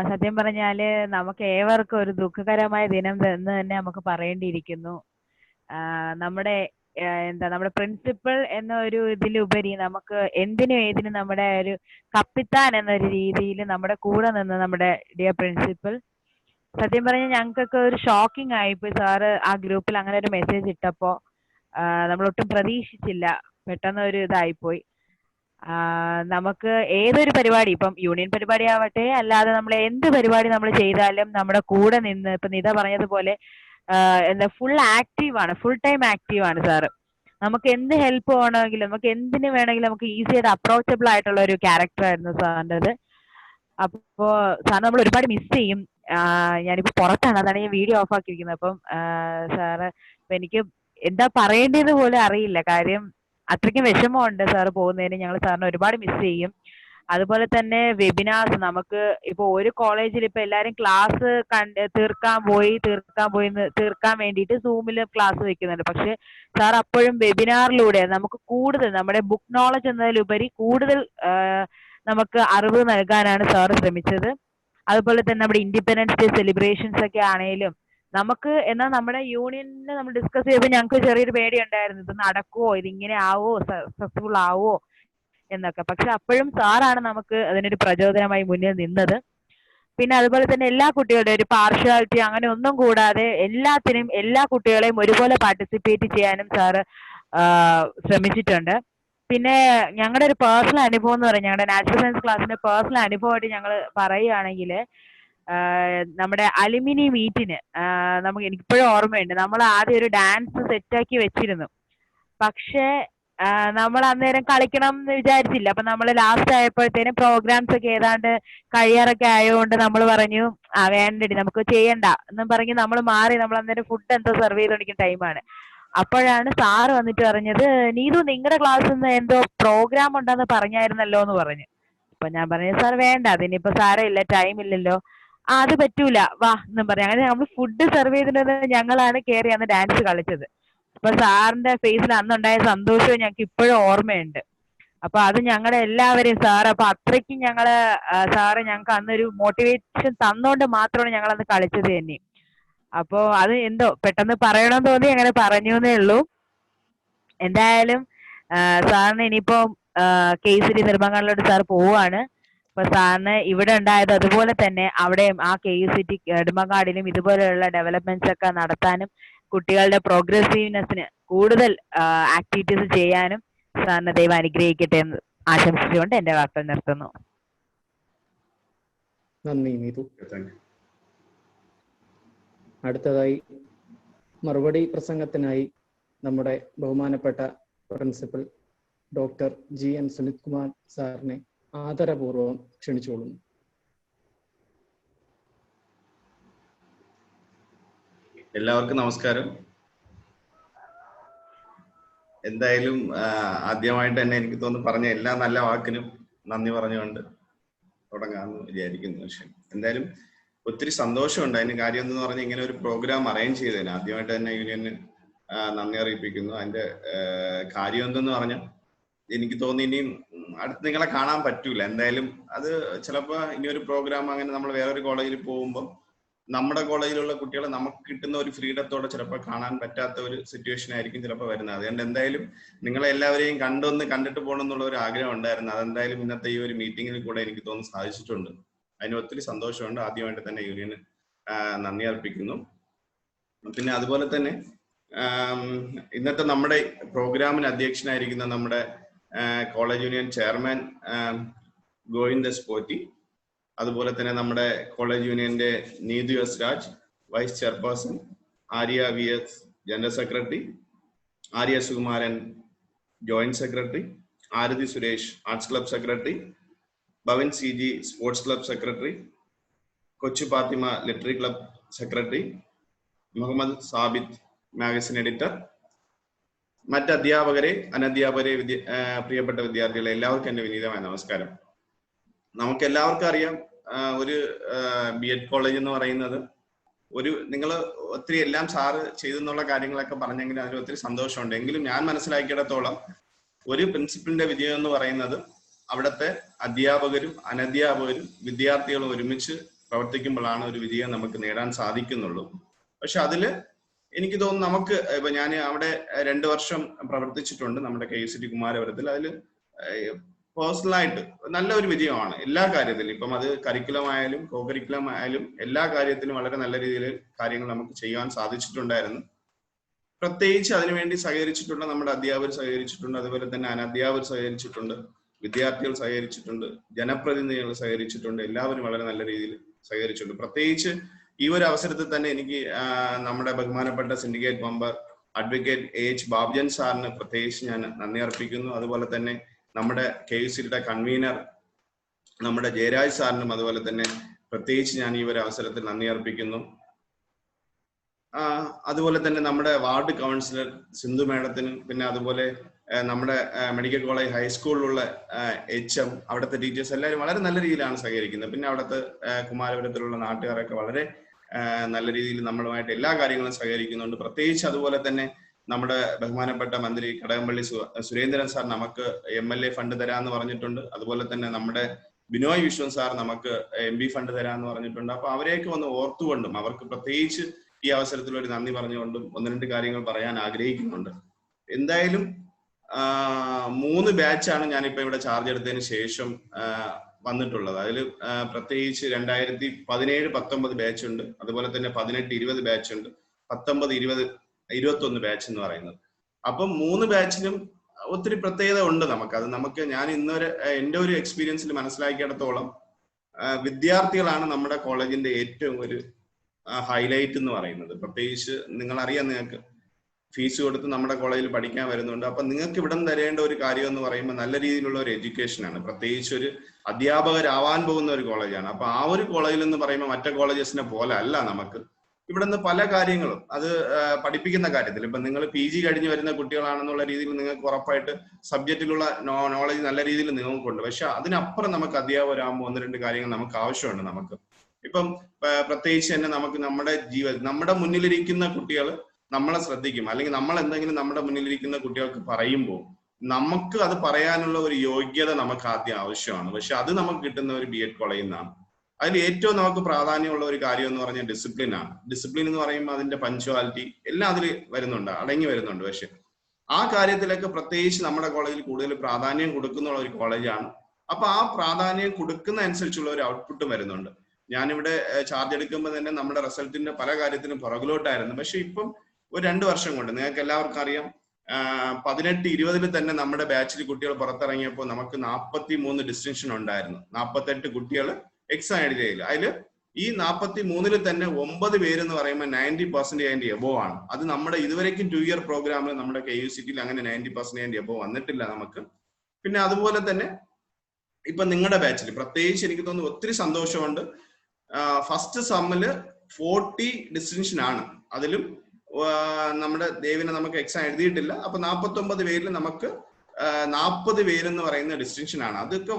സത്യം പറഞ്ഞാല് നമുക്ക് ഏവർക്കും ഒരു ദുഃഖകരമായ ദിനം എന്ന് തന്നെ നമുക്ക് പറയേണ്ടിയിരിക്കുന്നു. നമ്മുടെ പ്രിൻസിപ്പൽ എന്ന ഒരു ഇതിലുപരി നമുക്ക് എന്തിനും ഏതിനും നമ്മുടെ ഒരു കപ്പിത്താൻ എന്നൊരു രീതിയിൽ നമ്മുടെ കൂടെ നിന്ന് നമ്മുടെ ഡിയർ പ്രിൻസിപ്പൽ സത്യം പറഞ്ഞാൽ ഞങ്ങൾക്കൊക്കെ ഒരു ഷോക്കിംഗ് ആയിപ്പോയി സാറ് ആ ഗ്രൂപ്പിൽ അങ്ങനെ ഒരു മെസ്സേജ് ഇട്ടപ്പോൾ. നമ്മളൊട്ടും പ്രതീക്ഷിച്ചില്ല, പെട്ടെന്ന് ഒരു ഇതായിപ്പോയി. നമുക്ക് ഏതൊരു പരിപാടി, ഇപ്പം യൂണിയൻ പരിപാടി ആവട്ടെ അല്ലാതെ നമ്മൾ എന്ത് പരിപാടി നമ്മൾ ചെയ്താലും നമ്മുടെ കൂടെ നിന്ന്, ഇപ്പം നിത പറഞ്ഞതുപോലെ എന്താ ഫുൾ ആക്റ്റീവാണ്, ഫുൾ ടൈം ആക്റ്റീവാണ് സാറ്. നമുക്ക് എന്ത് ഹെൽപ്പ് വേണമെങ്കിലും, നമുക്ക് എന്തിനു വേണമെങ്കിലും നമുക്ക് ഈസി ആയിട്ട് അപ്രോച്ചബിൾ ആയിട്ടുള്ള ഒരു ക്യാരക്ടർ ആയിരുന്നു സാറിൻ്റെത്. അപ്പോൾ സാർ നമ്മൾ ഒരുപാട് മിസ് ചെയ്യും. ഞാനിപ്പോൾ പുറത്താണ്, അതാണ് ഞാൻ വീഡിയോ ഓഫ് ആക്കിയിരിക്കുന്നത്. അപ്പം സാറ് ഇപ്പം എനിക്ക് എന്താ പറയേണ്ടത് പോലും അറിയില്ല. കാര്യം അത്രയ്ക്കും വിഷമമുണ്ട് സാറ് പോകുന്നതിന്. ഞങ്ങൾ സാറിനെ ഒരുപാട് മിസ് ചെയ്യും. അതുപോലെ തന്നെ വെബിനാർസ്, നമുക്ക് ഇപ്പോൾ ഒരു കോളേജിൽ ഇപ്പോൾ എല്ലാവരും ക്ലാസ് തീർക്കാൻ വേണ്ടിയിട്ട് സൂമിൽ ക്ലാസ് വെക്കുന്നുണ്ട്. പക്ഷെ സാർ അപ്പോഴും വെബിനാറിലൂടെ നമുക്ക് കൂടുതൽ നമ്മുടെ ബുക്ക് നോളജ് എന്നതിലുപരി കൂടുതൽ നമുക്ക് അറിവ് നൽകാനാണ് സാർ ശ്രമിച്ചത്. അതുപോലെ തന്നെ നമ്മുടെ ഇൻഡിപെൻഡൻസ് ഡേ സെലിബ്രേഷൻസ് ഒക്കെ ആണെങ്കിലും നമുക്ക് എന്നാൽ നമ്മുടെ യൂണിയനിൽ നമ്മൾ ഡിസ്കസ് ചെയ്തപ്പോൾ ഞങ്ങൾക്ക് ചെറിയൊരു പേടി ഉണ്ടായിരുന്നു, ഇത് നടക്കുമോ, ഇതിങ്ങനെ ആവോ, സക്സസ്ഫുൾ ആവോ എന്നൊക്കെ. പക്ഷെ അപ്പോഴും സാറാണ് നമുക്ക് അതിനൊരു പ്രചോദനമായി മുന്നിൽ നിന്നത്. പിന്നെ അതുപോലെ തന്നെ എല്ലാ കുട്ടികളുടെയും ഒരു പാർഷ്യാലിറ്റി അങ്ങനെ ഒന്നും കൂടാതെ എല്ലാത്തിനും എല്ലാ കുട്ടികളെയും ഒരുപോലെ പാർട്ടിസിപ്പേറ്റ് ചെയ്യാനും സാറ് ശ്രമിച്ചിട്ടുണ്ട്. പിന്നെ ഞങ്ങളുടെ ഒരു പേഴ്സണൽ അനുഭവം എന്ന് പറഞ്ഞാൽ, ഞങ്ങളുടെ നാച്ചുറൽ സയൻസ് ക്ലാസ്സിന്റെ പേഴ്സണൽ അനുഭവമായിട്ട് ഞങ്ങൾ പറയുകയാണെങ്കിൽ, നമ്മുടെ അലുമിനി മീറ്റിന് എനിക്കിപ്പോഴും ഓർമ്മയുണ്ട്, നമ്മൾ ആദ്യം ഒരു ഡാൻസ് സെറ്റാക്കി വെച്ചിരുന്നു. പക്ഷേ നമ്മൾ അന്നേരം കളിക്കണം എന്ന് വിചാരിച്ചില്ല. അപ്പൊ നമ്മൾ ലാസ്റ്റ് ആയപ്പോഴത്തേനും പ്രോഗ്രാംസ് ഒക്കെ ഏതാണ്ട് കഴിയാറൊക്കെ ആയതുകൊണ്ട് നമ്മൾ പറഞ്ഞു വേണ്ടടി നമുക്ക് ചെയ്യണ്ട എന്നും പറഞ്ഞ് നമ്മൾ മാറി. നമ്മൾ അന്നേരം ഫുഡ് എന്തോ സെർവ് ചെയ്തുകൊണ്ടിരിക്കുന്ന ടൈമാണ്. അപ്പോഴാണ് സാറ് വന്നിട്ട് പറഞ്ഞത്, നീതു നിങ്ങളുടെ ക്ലാസ്സിൽ നിന്ന് എന്തോ പ്രോഗ്രാം ഉണ്ടെന്ന് പറഞ്ഞായിരുന്നല്ലോ എന്ന് പറഞ്ഞു. അപ്പൊ ഞാൻ പറഞ്ഞു സാർ വേണ്ട, അതിനിപ്പോ സാരമില്ല, ടൈം ഇല്ലല്ലോ. അത് പറ്റൂല, വാ എന്നും പറഞ്ഞു. അങ്ങനെ നമ്മൾ ഫുഡ് സെർവ് ചെയ്തിട്ട് ഞങ്ങളാണ് കയറി അന്ന് ഡാൻസ് കളിച്ചത്. അപ്പൊ സാറിന്റെ ഫേസിൽ അന്നുണ്ടായ സന്തോഷവും ഞങ്ങൾക്ക് ഇപ്പോഴും ഓർമ്മയുണ്ട്. അപ്പൊ അത് ഞങ്ങളെ എല്ലാവരെയും സാറ്, അപ്പൊ അത്രയ്ക്കും സാറ് ഞങ്ങൾക്ക് അന്നൊരു മോട്ടിവേഷൻ തന്നോണ്ട് മാത്രമാണ് ഞങ്ങൾ അന്ന് കളിച്ചത് തന്നെ. അപ്പോ അത് എന്തോ പെട്ടെന്ന് പറയണമെന്ന് തോന്നി, അങ്ങനെ പറഞ്ഞു എന്നേ ഉള്ളൂ. എന്തായാലും സാറിന് ഇനിയിപ്പോ KCD നെടുമങ്ങാടിലോട്ട് സാർ പോവാണ്. അപ്പൊ സാറിന് ഇവിടെ ഉണ്ടായത് അതുപോലെ തന്നെ അവിടെയും ആ KCD നെടുമങ്ങാടിലും ഇതുപോലെയുള്ള ഡെവലപ്മെന്റ്സ് ഒക്കെ നടത്താനും കുട്ടികളുടെ പ്രോഗ്രസീവ്നെസ്സിന് കൂടുതൽ ആക്ടിവിറ്റീസ് ചെയ്യാനും സാറിന് ദൈവം അനുഗ്രഹിക്കട്ടെ എന്ന് ആശംസിച്ചുകൊണ്ട് എന്റെ വാക്കുകൾ നിർത്തുന്നു. നന്ദി നീതു. അടുത്തതായി മറുപടി പ്രസംഗത്തിനായി നമ്മുടെ ബഹുമാനപ്പെട്ട principal doctor GN Sunith Kumar സാറിനെ ആദരപൂർവ്വം ക്ഷണിച്ചുകൊള്ളുന്നു. എല്ലാവർക്കും നമസ്കാരം. എന്തായാലും ആദ്യമായിട്ട് തന്നെ എനിക്ക് തോന്നുന്നു പറഞ്ഞ എല്ലാ നല്ല വാക്കിനും നന്ദി പറഞ്ഞുകൊണ്ട് തുടങ്ങാമെന്ന് വിചാരിക്കുന്നു. പക്ഷെ എന്തായാലും ഒത്തിരി സന്തോഷമുണ്ട്. അതിന് കാര്യം എന്ന് പറഞ്ഞാൽ ഇങ്ങനെ ഒരു പ്രോഗ്രാം അറേഞ്ച് ചെയ്തതിന് ആദ്യമായിട്ട് തന്നെ യൂണിയന് നന്ദി അറിയിപ്പിക്കുന്നു. അതിന്റെ കാര്യം എന്തെന്ന് പറഞ്ഞാൽ എനിക്ക് തോന്നി ഇനിയും അടുത്ത് നിങ്ങളെ കാണാൻ പറ്റൂല. എന്തായാലും അത് ചിലപ്പോൾ ഇനിയൊരു പ്രോഗ്രാം അങ്ങനെ നമ്മൾ വേറൊരു കോളേജിൽ പോകുമ്പോൾ നമ്മുടെ കോളേജിലുള്ള കുട്ടികളെ നമുക്ക് കിട്ടുന്ന ഒരു ഫ്രീഡത്തോടെ ചിലപ്പോൾ കാണാൻ പറ്റാത്ത ഒരു സിറ്റുവേഷൻ ആയിരിക്കും ചിലപ്പോൾ വരുന്നത്. അതുകൊണ്ട് എന്തായാലും നിങ്ങളെ എല്ലാവരെയും കണ്ടിട്ട് പോകണം എന്നുള്ള ഒരു ആഗ്രഹം ഉണ്ടായിരുന്നു. അതെന്തായാലും ഇന്നത്തെ ഈ ഒരു മീറ്റിങ്ങിൽ കൂടെ എനിക്ക് തോന്നുന്നു സാധിച്ചിട്ടുണ്ട്. അതിന് ഒത്തിരി സന്തോഷമുണ്ട്. ആദ്യമായിട്ട് തന്നെ യൂണിയന് നന്ദി അർപ്പിക്കുന്നു. പിന്നെ അതുപോലെ തന്നെ ഇന്നത്തെ നമ്മുടെ പ്രോഗ്രാമിന് അധ്യക്ഷനായിരിക്കുന്ന നമ്മുടെ college union chairman Govind S Potti, അതുപോലെ തന്നെ നമ്മുടെ കോളേജ് യൂണിയന്റെ Neethu S Raj vice chairperson, Arya VS general secretary, Arya Sukumaran joint secretary, Arathi Suresh arts club secretary, Bhavan CG sports club secretary, Kochu Fathima literary club secretary, Muhammad Sabith magazine editor, മറ്റ് അധ്യാപകരെ, അനധ്യാപകരെ, പ്രിയപ്പെട്ട വിദ്യാർത്ഥികളെ, എല്ലാവർക്കും എൻ്റെ വിനീതമായ നമസ്കാരം. നമുക്ക് എല്ലാവർക്കും അറിയാം, ഒരു B.Ed കോളേജ് എന്ന് പറയുന്നത് നിങ്ങൾ ഒത്തിരി എല്ലാം സാറ് ചെയ്തെന്നുള്ള കാര്യങ്ങളൊക്കെ പറഞ്ഞെങ്കിലും അതിൽ ഒത്തിരി സന്തോഷമുണ്ട്. എങ്കിലും ഞാൻ മനസ്സിലാക്കിയിടത്തോളം ഒരു പ്രിൻസിപ്പലിന്റെ വിജയം എന്ന് പറയുന്നത് അവിടുത്തെ അധ്യാപകരും അനധ്യാപകരും വിദ്യാർത്ഥികളും ഒരുമിച്ച് പ്രവർത്തിക്കുമ്പോഴാണ് ഒരു വിജയം നമുക്ക് നേടാൻ സാധിക്കുന്നുള്ളൂ. പക്ഷെ അതില് എനിക്ക് തോന്നുന്നു നമുക്ക് ഇപ്പൊ ഞാൻ അവിടെ 2 വർഷം പ്രവർത്തിച്ചിട്ടുണ്ട് നമ്മുടെ KCD കുമാരപുരത്തിൽ. അതിൽ പേഴ്സണലായിട്ട് നല്ലൊരു വിജയമാണ് എല്ലാ കാര്യത്തിലും. ഇപ്പം അത് കരിക്കുലം ആയാലും കോ കരിക്കുലം ആയാലും എല്ലാ കാര്യത്തിലും വളരെ നല്ല രീതിയിൽ കാര്യങ്ങൾ നമുക്ക് ചെയ്യാൻ സാധിച്ചിട്ടുണ്ടായിരുന്നു. പ്രത്യേകിച്ച് അതിനുവേണ്ടി സഹകരിച്ചിട്ടുള്ള നമ്മുടെ അധ്യാപകർ സഹകരിച്ചിട്ടുണ്ട്, അതുപോലെ തന്നെ അനധ്യാപകർ സഹകരിച്ചിട്ടുണ്ട്, വിദ്യാർത്ഥികൾ സഹകരിച്ചിട്ടുണ്ട്, ജനപ്രതിനിധികൾ സഹകരിച്ചിട്ടുണ്ട്. എല്ലാവരും വളരെ നല്ല രീതിയിൽ സഹകരിച്ചിട്ടുണ്ട്. പ്രത്യേകിച്ച് ഈ ഒരു അവസരത്തിൽ തന്നെ എനിക്ക് നമ്മുടെ ബഹുമാനപ്പെട്ട syndicate member advocate H Babujan സാറിന് പ്രത്യേകിച്ച് ഞാൻ നന്ദി അർപ്പിക്കുന്നു. അതുപോലെ തന്നെ നമ്മുടെ KUCയുടെ കൺവീനർ നമ്മുടെ ജയരാജ് സാറിനും അതുപോലെ തന്നെ പ്രത്യേകിച്ച് ഞാൻ ഈ ഒരു അവസരത്തിൽ നന്ദി അർപ്പിക്കുന്നു. അതുപോലെ തന്നെ നമ്മുടെ വാർഡ് കൗൺസിലർ സിന്ധു മേഡത്തിനും, പിന്നെ അതുപോലെ നമ്മുടെ മെഡിക്കൽ കോളേജ് ഹൈസ്കൂളിലുള്ള HM, അവിടുത്തെ ടീച്ചേഴ്സ് എല്ലാവരും വളരെ നല്ല രീതിയിലാണ് സഹകരിക്കുന്നത്. പിന്നെ അവിടുത്തെ കുമാരപുരത്തിലുള്ള നാട്ടുകാരൊക്കെ വളരെ നല്ല രീതിയിൽ നമ്മളുമായിട്ട് എല്ലാ കാര്യങ്ങളും സഹകരിക്കുന്നുണ്ട്. പ്രത്യേകിച്ച് അതുപോലെ തന്നെ നമ്മുടെ ബഹുമാനപ്പെട്ട മന്ത്രി കടകംപള്ളി സുരേന്ദ്രൻ സാർ നമുക്ക് MLA ഫണ്ട് തരാമെന്ന് പറഞ്ഞിട്ടുണ്ട്. അതുപോലെ തന്നെ നമ്മുടെ ബിനോയ് വിശ്വൻ സാർ നമുക്ക് MP ഫണ്ട് തരാമെന്ന് പറഞ്ഞിട്ടുണ്ട്. അപ്പൊ അവരെയൊക്കെ ഒന്ന് ഓർത്തുകൊണ്ടും അവർക്ക് പ്രത്യേകിച്ച് ഈ അവസരത്തിൽ ഒരു നന്ദി പറഞ്ഞുകൊണ്ടും 1-2 കാര്യങ്ങൾ പറയാൻ ആഗ്രഹിക്കുന്നുണ്ട്. എന്തായാലും 3 ബാച്ചാണ് ഞാനിപ്പോ ഇവിടെ ചാർജ് എടുത്തതിന് ശേഷം വന്നിട്ടുള്ളത്. അതിൽ പ്രത്യേകിച്ച് 2017-19 ബാച്ച് ഉണ്ട്, അതുപോലെ തന്നെ 18-20 ബാച്ച് ഉണ്ട്, 19-20-21 ബാച്ച് എന്ന് പറയുന്നത്. അപ്പം 3 ബാച്ചിനും ഒത്തിരി പ്രത്യേകത ഉണ്ട് നമുക്ക്. ഞാൻ ഇന്നുവരെ എൻ്റെ ഒരു എക്സ്പീരിയൻസിൽ മനസ്സിലാക്കിയിടത്തോളം വിദ്യാർത്ഥികളാണ് നമ്മുടെ കോളേജിന്റെ ഏറ്റവും ഒരു ഹൈലൈറ്റ് എന്ന് പറയുന്നത്. പ്രത്യേകിച്ച് നിങ്ങൾക്ക് ഫീസ് കൊടുത്ത് നമ്മുടെ കോളേജിൽ പഠിക്കാൻ വരുന്നുണ്ട്. അപ്പൊ നിങ്ങൾക്ക് ഇവിടെ തരേണ്ട ഒരു കാര്യം എന്ന് പറയുമ്പോൾ നല്ല രീതിയിലുള്ള ഒരു എഡ്യൂക്കേഷനാണ്. പ്രത്യേകിച്ച് ഒരു അധ്യാപകരാവാൻ പോകുന്ന ഒരു കോളേജാണ്. അപ്പൊ ആ ഒരു കോളേജിൽ എന്ന് പറയുമ്പോൾ മറ്റേ കോളേജസിനെ പോലെ അല്ല നമുക്ക് ഇവിടെ നിന്ന് പല കാര്യങ്ങളും അത് പഠിപ്പിക്കുന്ന കാര്യത്തിൽ. ഇപ്പൊ നിങ്ങൾ PG കഴിഞ്ഞ് വരുന്ന കുട്ടികളാണെന്നുള്ള രീതിയിൽ നിങ്ങൾക്ക് ഉറപ്പായിട്ട് സബ്ജക്റ്റിലുള്ള നോളജ് നല്ല രീതിയിൽ നിങ്ങൾക്കുണ്ട്. പക്ഷെ അതിനപ്പുറം നമുക്ക് അധ്യാപകരാകുമ്പോൾ 1-2 കാര്യങ്ങൾ നമുക്ക് ആവശ്യമുണ്ട്. ഇപ്പം പ്രത്യേകിച്ച് തന്നെ നമുക്ക് നമ്മുടെ മുന്നിലിരിക്കുന്ന കുട്ടികൾ നമ്മളെ ശ്രദ്ധിക്കും, അല്ലെങ്കിൽ നമ്മൾ എന്തെങ്കിലും നമ്മുടെ മുന്നിലിരിക്കുന്ന കുട്ടികൾക്ക് പറയുമ്പോൾ നമുക്ക് അത് പറയാനുള്ള ഒരു യോഗ്യത നമുക്ക് ആദ്യം ആവശ്യമാണ്. പക്ഷെ അത് നമുക്ക് കിട്ടുന്ന ഒരു B.Ed കോളേജിൽ നിന്നാണ്. അതിൽ ഏറ്റവും നമുക്ക് പ്രാധാന്യമുള്ള ഒരു കാര്യം എന്ന് പറഞ്ഞാൽ ഡിസിപ്ലിൻ ആണ്. ഡിസിപ്ലിൻ എന്ന് പറയുമ്പോൾ അതിന്റെ പഞ്ച്വാലിറ്റി എല്ലാം അതിൽ വരുന്നുണ്ട്, അടങ്ങി വരുന്നുണ്ട്. പക്ഷെ ആ കാര്യത്തിലൊക്കെ പ്രത്യേകിച്ച് നമ്മുടെ കോളേജിൽ കൂടുതൽ പ്രാധാന്യം കൊടുക്കുന്ന ഒരു കോളേജാണ്. അപ്പൊ ആ പ്രാധാന്യം കൊടുക്കുന്ന അനുസരിച്ചുള്ള ഒരു ഔട്ട്പുട്ട് വരുന്നുണ്ട്. ഞാനിവിടെ ചാർജ് എടുക്കുമ്പോൾ തന്നെ നമ്മുടെ റിസൾട്ടിന്റെ പല കാര്യത്തിനും പുറകിലോട്ടായിരുന്നു. പക്ഷെ ഇപ്പം ഒരു 2 വർഷം കൊണ്ട് നിങ്ങൾക്ക് എല്ലാവർക്കും അറിയാം, 18-20 തന്നെ നമ്മുടെ ബാച്ചിൽ കുട്ടികൾ പുറത്തിറങ്ങിയപ്പോൾ നമുക്ക് 43 ഡിസ്റ്റിങ്ഷൻ ഉണ്ടായിരുന്നു. 48 കുട്ടികൾ എക്സാം എഴുതിയതിൽ. അതിൽ ഈ 43 തന്നെ 9 പേരെന്ന് പറയുമ്പോൾ 90% എബോവ് ആണ്. അത് നമ്മുടെ ഇതുവരേക്കും 2 ഇയർ പ്രോഗ്രാമിൽ നമ്മുടെ KUCയിൽ അങ്ങനെ 90% എബോവ് വന്നിട്ടില്ല നമുക്ക്. പിന്നെ അതുപോലെ തന്നെ ഇപ്പൊ നിങ്ങളുടെ ബാച്ചിൽ പ്രത്യേകിച്ച് എനിക്ക് തോന്നുന്നു ഒത്തിരി സന്തോഷമുണ്ട്. ഫസ്റ്റ് സമ്മില് 40 ഡിസ്റ്റിങ്ഷൻ ആണ്. അതിലും നമ്മുടെ ദേവിനെ നമുക്ക് എക്സാം എഴുതിയിട്ടില്ല. അപ്പൊ 49 പേരിൽ നമുക്ക് 40 പേരെന്ന് പറയുന്ന ഡിസ്റ്റിങ്ഷൻ ആണ്. അതൊക്കെ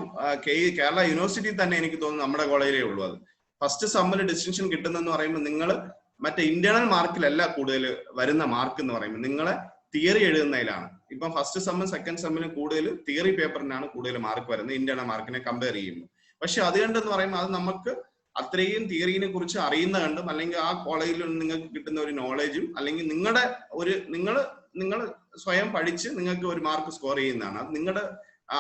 കേരള യൂണിവേഴ്സിറ്റി തന്നെ എനിക്ക് തോന്നുന്നു നമ്മുടെ കോളേജിലേ ഉള്ളൂ. അത് ഫസ്റ്റ് സമ്മിൽ ഡിസ്റ്റിങ്ഷൻ കിട്ടുന്നെന്ന് പറയുമ്പോൾ നിങ്ങൾ മറ്റേ ഇന്റേണൽ മാർക്കിലല്ല കൂടുതൽ വരുന്ന മാർക്ക് എന്ന് പറയുമ്പോൾ നിങ്ങളെ തിയറി എഴുതുന്നതിലാണ്. ഇപ്പം ഫസ്റ്റ് സെമ്മും സെക്കൻഡ് സെമ്മിനും കൂടുതൽ തിയറി പേപ്പറിനാണ് കൂടുതൽ മാർക്ക് വരുന്നത് ഇന്റേണൽ മാർക്കിനെ കമ്പയർ ചെയ്യുമ്പോൾ. പക്ഷെ അത് കണ്ടെന്ന് പറയുമ്പോൾ അത് നമുക്ക് അത്രയും തിയറിനെ കുറിച്ച് അറിയുന്ന കണ്ടും, അല്ലെങ്കിൽ ആ കോളേജിൽ നിങ്ങൾക്ക് കിട്ടുന്ന ഒരു നോളജും, അല്ലെങ്കിൽ നിങ്ങൾ സ്വയം പഠിച്ച് നിങ്ങൾക്ക് ഒരു മാർക്ക് സ്കോർ ചെയ്യുന്നതാണ്. അത് നിങ്ങളുടെ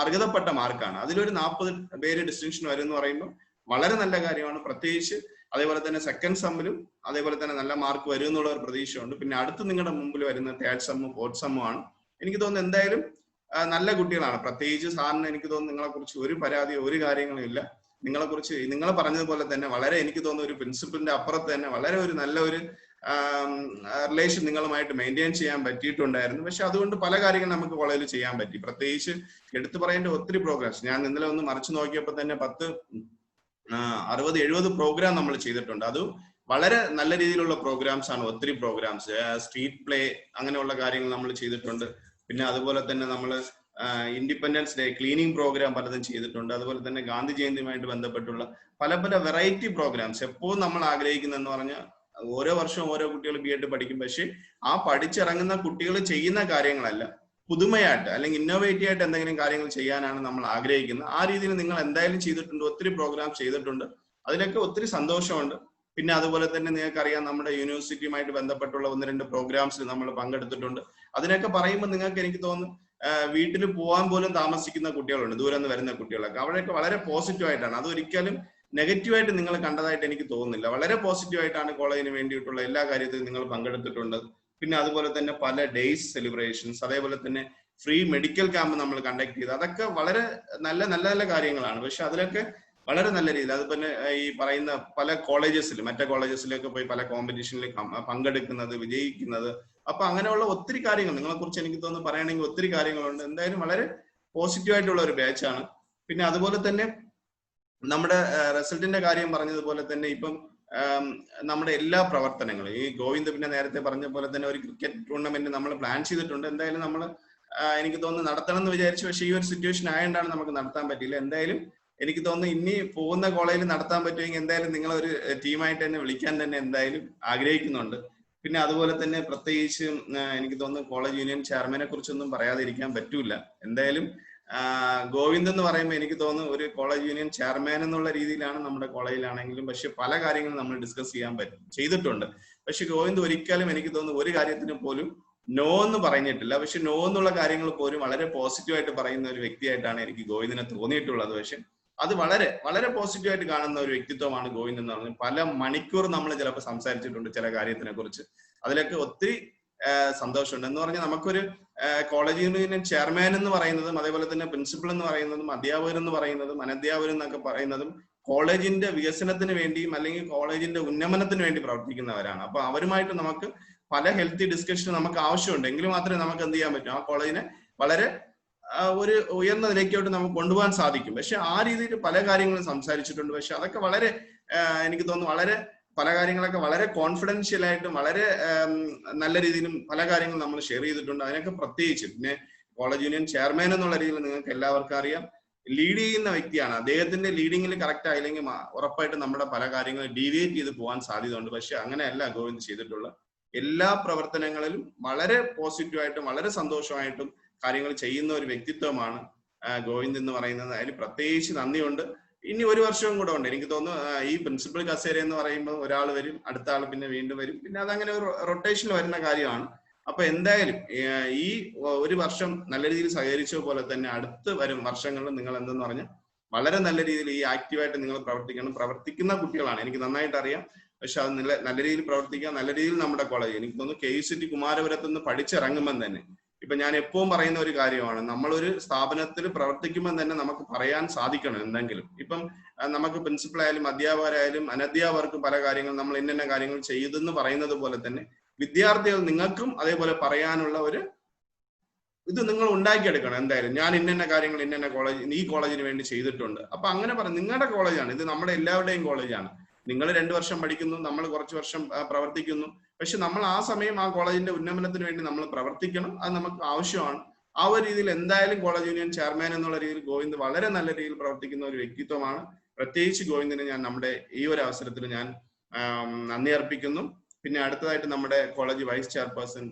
അർഹതപ്പെട്ട മാർക്കാണ്. അതിലൊരു 40 പേര് ഡിസ്റ്റിങ്ഷൻ വരും എന്ന് പറയുമ്പോൾ വളരെ നല്ല കാര്യമാണ്. പ്രത്യേകിച്ച് അതേപോലെ തന്നെ സെക്കൻഡ് സെമ്മിലും അതേപോലെ തന്നെ നല്ല മാർക്ക് വരും എന്നുള്ള ഒരു പ്രതീക്ഷയുണ്ട്. പിന്നെ അടുത്ത് നിങ്ങളുടെ മുമ്പിൽ വരുന്ന തേർഡ് സെമ്മും ഫോർത്ത് സെമ്മും ആണ്. എനിക്ക് തോന്നുന്നു എന്തായാലും നല്ല കുട്ടികളാണ്. പ്രത്യേകിച്ച് സാറിന് എനിക്ക് തോന്നുന്നു നിങ്ങളെ കുറിച്ച് ഒരു പരാതിയോ ഒരു കാര്യങ്ങളും ഇല്ല. നിങ്ങളെ കുറിച്ച് നിങ്ങൾ പറഞ്ഞതുപോലെ തന്നെ വളരെ എനിക്ക് തോന്നുന്നു ഒരു പ്രിൻസിപ്പലിന്റെ അപ്പുറത്ത് തന്നെ വളരെ ഒരു നല്ല ഒരു റിലേഷൻ നിങ്ങളുമായിട്ട് മെയിൻറ്റെയിൻ ചെയ്യാൻ പറ്റിയിട്ടുണ്ടായിരുന്നു. പക്ഷെ അതുകൊണ്ട് പല കാര്യങ്ങളും നമുക്ക് കോളേജിൽ ചെയ്യാൻ പറ്റി. പ്രത്യേകിച്ച് എടുത്തു പറയേണ്ട ഒത്തിരി പ്രോഗ്രാംസ് ഞാൻ ഇന്നലെ ഒന്ന് മറിച്ചു നോക്കിയപ്പോൾ തന്നെ 60-70 പ്രോഗ്രാം നമ്മൾ ചെയ്തിട്ടുണ്ട്. അത് വളരെ നല്ല രീതിയിലുള്ള പ്രോഗ്രാംസ് ആണ്. ഒത്തിരി പ്രോഗ്രാംസ്, സ്ട്രീറ്റ് പ്ലേ അങ്ങനെയുള്ള കാര്യങ്ങൾ നമ്മൾ ചെയ്തിട്ടുണ്ട്. പിന്നെ അതുപോലെ തന്നെ നമ്മൾ ഇൻഡിപെൻഡൻസ് ഡേ ക്ലീനിങ് പ്രോഗ്രാം പലതും ചെയ്തിട്ടുണ്ട്. അതുപോലെ തന്നെ ഗാന്ധി ജയന്തിയുമായിട്ട് ബന്ധപ്പെട്ടുള്ള പല വെറൈറ്റി പ്രോഗ്രാംസ്. എപ്പോഴും നമ്മൾ ആഗ്രഹിക്കുന്നതെന്ന് പറഞ്ഞാൽ ഓരോ വർഷവും ഓരോ കുട്ടികൾ B.Ed പഠിക്കും. പക്ഷെ ആ പഠിച്ചിറങ്ങുന്ന കുട്ടികൾ ചെയ്യുന്ന കാര്യങ്ങളല്ല, പുതുമയായിട്ട് അല്ലെങ്കിൽ ഇന്നോവേറ്റീവ് ആയിട്ട് എന്തെങ്കിലും കാര്യങ്ങൾ ചെയ്യാനാണ് നമ്മൾ ആഗ്രഹിക്കുന്നത്. ആ രീതിയിൽ നിങ്ങൾ എന്തായാലും ചെയ്തിട്ടുണ്ട്, ഒത്തിരി പ്രോഗ്രാം ചെയ്തിട്ടുണ്ട്. അതിലൊക്കെ ഒത്തിരി സന്തോഷമുണ്ട്. പിന്നെ അതുപോലെ തന്നെ നിങ്ങൾക്കറിയാം നമ്മുടെ യൂണിവേഴ്സിറ്റിയുമായിട്ട് ബന്ധപ്പെട്ടുള്ള 1-2 പ്രോഗ്രാംസിൽ നമ്മൾ പങ്കെടുത്തിട്ടുണ്ട്. അതിനൊക്കെ പറയുമ്പോൾ നിങ്ങൾക്ക് എനിക്ക് തോന്നുന്നു വീട്ടിൽ പോകാൻ പോലും താമസിക്കുന്ന കുട്ടികളുണ്ട്, ദൂരെ നിന്ന് വരുന്ന കുട്ടികളൊക്കെ. അവിടെയൊക്കെ വളരെ പോസിറ്റീവായിട്ടാണ്, അതൊരിക്കലും നെഗറ്റീവായിട്ട് നിങ്ങൾ കണ്ടതായിട്ട് എനിക്ക് തോന്നുന്നില്ല. വളരെ പോസിറ്റീവായിട്ടാണ് കോളേജിന് വേണ്ടിയിട്ടുള്ള എല്ലാ കാര്യത്തിലും നിങ്ങൾ പങ്കെടുത്തിട്ടുണ്ട്. പിന്നെ അതുപോലെ തന്നെ പല ഡേയ്സ് സെലിബ്രേഷൻസ്, അതേപോലെ തന്നെ ഫ്രീ മെഡിക്കൽ ക്യാമ്പ് നമ്മൾ കണ്ടക്ട് ചെയ്ത്, അതൊക്കെ വളരെ നല്ല നല്ല നല്ല കാര്യങ്ങളാണ്. പക്ഷെ അതിലൊക്കെ വളരെ നല്ല രീതിയിൽ അതുപോലെ ഈ പറയുന്ന പല കോളേജസിൽ, മറ്റേ കോളേജസിലൊക്കെ പോയി പല കോമ്പറ്റീഷനിൽ പങ്കെടുക്കുന്നത്, വിജയിക്കുന്നത്, അപ്പൊ അങ്ങനെയുള്ള ഒത്തിരി കാര്യങ്ങൾ നിങ്ങളെ കുറിച്ച് എനിക്ക് തോന്നുന്നു പറയുകയാണെങ്കിൽ ഒത്തിരി കാര്യങ്ങളുണ്ട്. എന്തായാലും വളരെ പോസിറ്റീവായിട്ടുള്ള ഒരു ബാച്ചാണ്. പിന്നെ അതുപോലെ തന്നെ നമ്മുടെ റിസൾട്ടിന്റെ കാര്യം പറഞ്ഞതുപോലെ തന്നെ ഇപ്പം നമ്മുടെ എല്ലാ പ്രവർത്തനങ്ങളും ഈ ഗോവിന്ദ് പിന്നെ നേരത്തെ പറഞ്ഞ പോലെ തന്നെ ഒരു ക്രിക്കറ്റ് ടൂർണമെന്റ് നമ്മൾ പ്ലാൻ ചെയ്തിട്ടുണ്ട്. എന്തായാലും നമ്മൾ എനിക്ക് തോന്നുന്നു നടത്തണം എന്ന് വിചാരിച്ചു, പക്ഷേ ഈ ഒരു സിറ്റുവേഷൻ ആയതുകൊണ്ടാണ് നമുക്ക് നടത്താൻ പറ്റിയില്ല. എന്തായാലും എനിക്ക് തോന്നുന്നു ഇനി പോകുന്ന കോളേജിൽ നടത്താൻ പറ്റുമെങ്കിൽ എന്തായാലും നിങ്ങളൊരു ടീമായിട്ട് തന്നെ വിളിക്കാൻ തന്നെ എന്തായാലും ആഗ്രഹിക്കുന്നുണ്ട്. പിന്നെ അതുപോലെ തന്നെ പ്രത്യേകിച്ച് എനിക്ക് തോന്നുന്നു കോളേജ് യൂണിയൻ ചെയർമാനെ കുറിച്ചൊന്നും പറയാതിരിക്കാൻ പറ്റൂല. എന്തായാലും ഗോവിന്ദ് എന്ന് പറയുമ്പോൾ എനിക്ക് തോന്നുന്നു ഒരു കോളേജ് യൂണിയൻ ചെയർമാൻ എന്നുള്ള രീതിയിലാണ് നമ്മുടെ കോളേജിലാണെങ്കിലും, പക്ഷെ പല കാര്യങ്ങളും നമ്മൾ ഡിസ്കസ് ചെയ്തിട്ടുണ്ട്. പക്ഷെ ഗോവിന്ദ് ഒരിക്കലും എനിക്ക് തോന്നുന്നു ഒരു കാര്യത്തിന് പോലും നോ എന്ന് പറഞ്ഞിട്ടില്ല. പക്ഷെ നോ എന്നുള്ള കാര്യങ്ങൾ പോലും വളരെ പോസിറ്റീവായിട്ട് പറയുന്ന ഒരു വ്യക്തിയായിട്ടാണ് എനിക്ക് ഗോവിന്ദിനെ തോന്നിയിട്ടുള്ളത്. പക്ഷെ അത് വളരെ വളരെ പോസിറ്റീവായിട്ട് കാണുന്ന ഒരു വ്യക്തിത്വമാണ് ഗോവിന്ദ് എന്ന് പറഞ്ഞത്. പല മണിക്കൂർ നമ്മൾ ചിലപ്പോൾ സംസാരിച്ചിട്ടുണ്ട് ചില കാര്യത്തിനെ കുറിച്ച്. അതിലൊക്കെ ഒത്തിരി സന്തോഷമുണ്ട്. എന്ന് പറഞ്ഞാൽ നമുക്കൊരു കോളേജ് യൂണിയൻ ചെയർമാൻ എന്ന് പറയുന്നതും അതേപോലെ തന്നെ പ്രിൻസിപ്പൽ എന്ന് പറയുന്നതും അധ്യാപകരെന്ന് പറയുന്നതും അനധ്യാപകരെന്നൊക്കെ പറയുന്നതും കോളേജിന്റെ വികസനത്തിന് വേണ്ടിയും അല്ലെങ്കിൽ കോളേജിന്റെ ഉന്നമനത്തിന് വേണ്ടി പ്രവർത്തിക്കുന്നവരാണ്. അപ്പൊ അവരുമായിട്ട് നമുക്ക് പല ഹെൽത്തി ഡിസ്കഷൻ നമുക്ക് ആവശ്യമുണ്ട്. എങ്കിലും മാത്രമേ നമുക്ക് എന്ത് ചെയ്യാൻ പറ്റും, ആ കോളേജിനെ വളരെ ഒരു ഉയർന്ന നിലയ്ക്കോട്ട് നമുക്ക് കൊണ്ടുപോകാൻ സാധിക്കും. പക്ഷെ ആ രീതിയിൽ പല കാര്യങ്ങളും സംസാരിച്ചിട്ടുണ്ട്. പക്ഷെ അതൊക്കെ വളരെ എനിക്ക് തോന്നുന്നു വളരെ പല കാര്യങ്ങളൊക്കെ വളരെ കോൺഫിഡൻഷ്യൽ ആയിട്ടും വളരെ നല്ല രീതിയിലും പല കാര്യങ്ങളും നമ്മൾ ഷെയർ ചെയ്തിട്ടുണ്ട്. അതിനൊക്കെ പ്രത്യേകിച്ച് പിന്നെ കോളേജ് യൂണിയൻ ചെയർമാൻ എന്നുള്ള രീതിയിൽ നിങ്ങൾക്ക് എല്ലാവർക്കും അറിയാം, ലീഡ് ചെയ്യുന്ന വ്യക്തിയാണ്. അദ്ദേഹത്തിന്റെ ലീഡിങ്ങിൽ കറക്റ്റ് ആയില്ലെങ്കിൽ ഉറപ്പായിട്ട് നമ്മുടെ പല കാര്യങ്ങളും ഡീവിയേറ്റ് ചെയ്ത് പോകാൻ സാധ്യതയുണ്ട്. പക്ഷെ അങ്ങനെയല്ല ഗോവിന്ദ് ചെയ്തിട്ടുള്ള എല്ലാ പ്രവർത്തനങ്ങളിലും വളരെ പോസിറ്റീവായിട്ടും വളരെ സന്തോഷമായിട്ടും കാര്യങ്ങൾ ചെയ്യുന്ന ഒരു വ്യക്തിത്വമാണ് ഗോവിന്ദ് എന്ന് പറയുന്നത്. അതിൽ പ്രത്യേകിച്ച് നന്ദിയുണ്ട്. ഇനി ഒരു വർഷവും കൂടെ ഉണ്ട്. എനിക്ക് തോന്നുന്നു ഈ പ്രിൻസിപ്പൽ കസേര എന്ന് പറയുമ്പോൾ ഒരാൾ വരും, അടുത്ത ആൾ പിന്നെ വീണ്ടും വരും, പിന്നെ അതങ്ങനെ ഒരു റൊട്ടേഷനിൽ വരുന്ന കാര്യമാണ്. അപ്പൊ എന്തായാലും ഈ ഒരു വർഷം നല്ല രീതിയിൽ സഹകരിച്ച പോലെ തന്നെ അടുത്ത് വരും വർഷങ്ങളിൽ നിങ്ങൾ എന്തെന്ന് പറഞ്ഞാൽ വളരെ നല്ല രീതിയിൽ ഈ ആക്റ്റീവായിട്ട് നിങ്ങൾ പ്രവർത്തിക്കുന്ന കുട്ടികളാണ്, എനിക്ക് നന്നായിട്ട് അറിയാം. പക്ഷെ അത് നല്ല രീതിയിൽ പ്രവർത്തിക്കുക, നല്ല രീതിയിൽ നമ്മുടെ കോളേജ് എനിക്ക് തോന്നുന്നു KUCT കുമാരപുരത്ത് നിന്ന് പഠിച്ചിറങ്ങുമ്പോൾ തന്നെ ഇപ്പൊ ഞാൻ എപ്പോഴും പറയുന്ന ഒരു കാര്യമാണ്, നമ്മളൊരു സ്ഥാപനത്തിൽ പ്രവർത്തിക്കുമ്പോൾ തന്നെ നമുക്ക് പറയാൻ സാധിക്കണം എന്തെങ്കിലും. ഇപ്പം നമുക്ക് പ്രിൻസിപ്പൽ ആയാലും അധ്യാപകരായാലും അനധ്യാപകർക്കും പല കാര്യങ്ങളും നമ്മൾ ഇന്ന കാര്യങ്ങൾ ചെയ്തെന്ന് പറയുന്നത് പോലെ തന്നെ വിദ്യാർത്ഥികൾ നിങ്ങൾക്കും അതേപോലെ പറയാനുള്ള ഒരു ഇത് നിങ്ങൾ ഉണ്ടാക്കിയെടുക്കണം. എന്തായാലും ഞാൻ ഇന്ന കാര്യങ്ങൾ ഇന്ന കോളേജ് ഈ കോളേജിന് വേണ്ടി ചെയ്തിട്ടുണ്ട്. അപ്പൊ അങ്ങനെ നിങ്ങളുടെ കോളേജാണ് ഇത്, നമ്മുടെ എല്ലാവരുടെയും കോളേജാണ്. നിങ്ങൾ 2 വർഷം പഠിക്കുന്നു, നമ്മൾ കുറച്ച് വർഷം പ്രവർത്തിക്കുന്നു. പക്ഷെ നമ്മൾ ആ സമയം ആ കോളേജിന്റെ ഉന്നമനത്തിന് വേണ്ടി നമ്മൾ പ്രവർത്തിക്കണം, അത് നമുക്ക് ആവശ്യമാണ്. ആ ഒരു രീതിയിൽ എന്തായാലും കോളേജ് യൂണിയൻ ചെയർമാൻ എന്നുള്ള രീതിയിൽ ഗോവിന്ദ് വളരെ നല്ല രീതിയിൽ പ്രവർത്തിക്കുന്ന ഒരു വ്യക്തിത്വമാണ്. പ്രത്യേകിച്ച് ഗോവിന്ദിന് ഞാൻ നമ്മുടെ ഈ ഒരു അവസരത്തിൽ ഞാൻ നന്ദി അർപ്പിക്കുന്നു. പിന്നെ അടുത്തതായിട്ട് നമ്മുടെ കോളേജ് വൈസ് ചെയർപേഴ്സൺ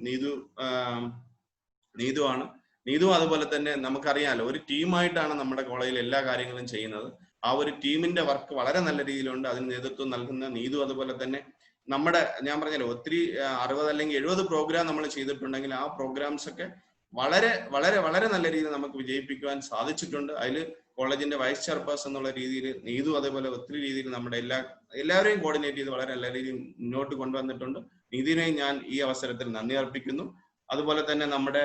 നീതു ആണ്. നീതു അതുപോലെ തന്നെ നമുക്കറിയാലോ ഒരു ടീമായിട്ടാണ് നമ്മുടെ കോളേജിൽ എല്ലാ കാര്യങ്ങളും ചെയ്യുന്നത്. ആ ഒരു ടീമിന്റെ വർക്ക് വളരെ നല്ല രീതിയിലുണ്ട്. അതിന് നേതൃത്വം നൽകുന്ന നീതു അതുപോലെ തന്നെ നമ്മുടെ ഞാൻ പറഞ്ഞല്ലോ ഒത്തിരി 60 അല്ലെങ്കിൽ 70 പ്രോഗ്രാം നമ്മൾ ചെയ്തിട്ടുണ്ടെങ്കിൽ ആ പ്രോഗ്രാംസ് ഒക്കെ വളരെ വളരെ വളരെ നല്ല രീതിയിൽ നമുക്ക് വിജയിപ്പിക്കുവാൻ സാധിച്ചിട്ടുണ്ട്. അതിൽ കോളേജിന്റെ വൈസ് ചെയർപേഴ്സൺ എന്നുള്ള രീതിയിൽ നീതു അതേപോലെ ഒത്തിരി രീതിയിൽ നമ്മുടെ എല്ലാവരെയും കോർഡിനേറ്റ് ചെയ്ത് വളരെ നല്ല രീതിയിൽ മുന്നോട്ട് കൊണ്ടുവന്നിട്ടുണ്ട്. നീതിനെയും ഞാൻ ഈ അവസരത്തിൽ നന്ദി അർപ്പിക്കുന്നു. അതുപോലെ തന്നെ നമ്മുടെ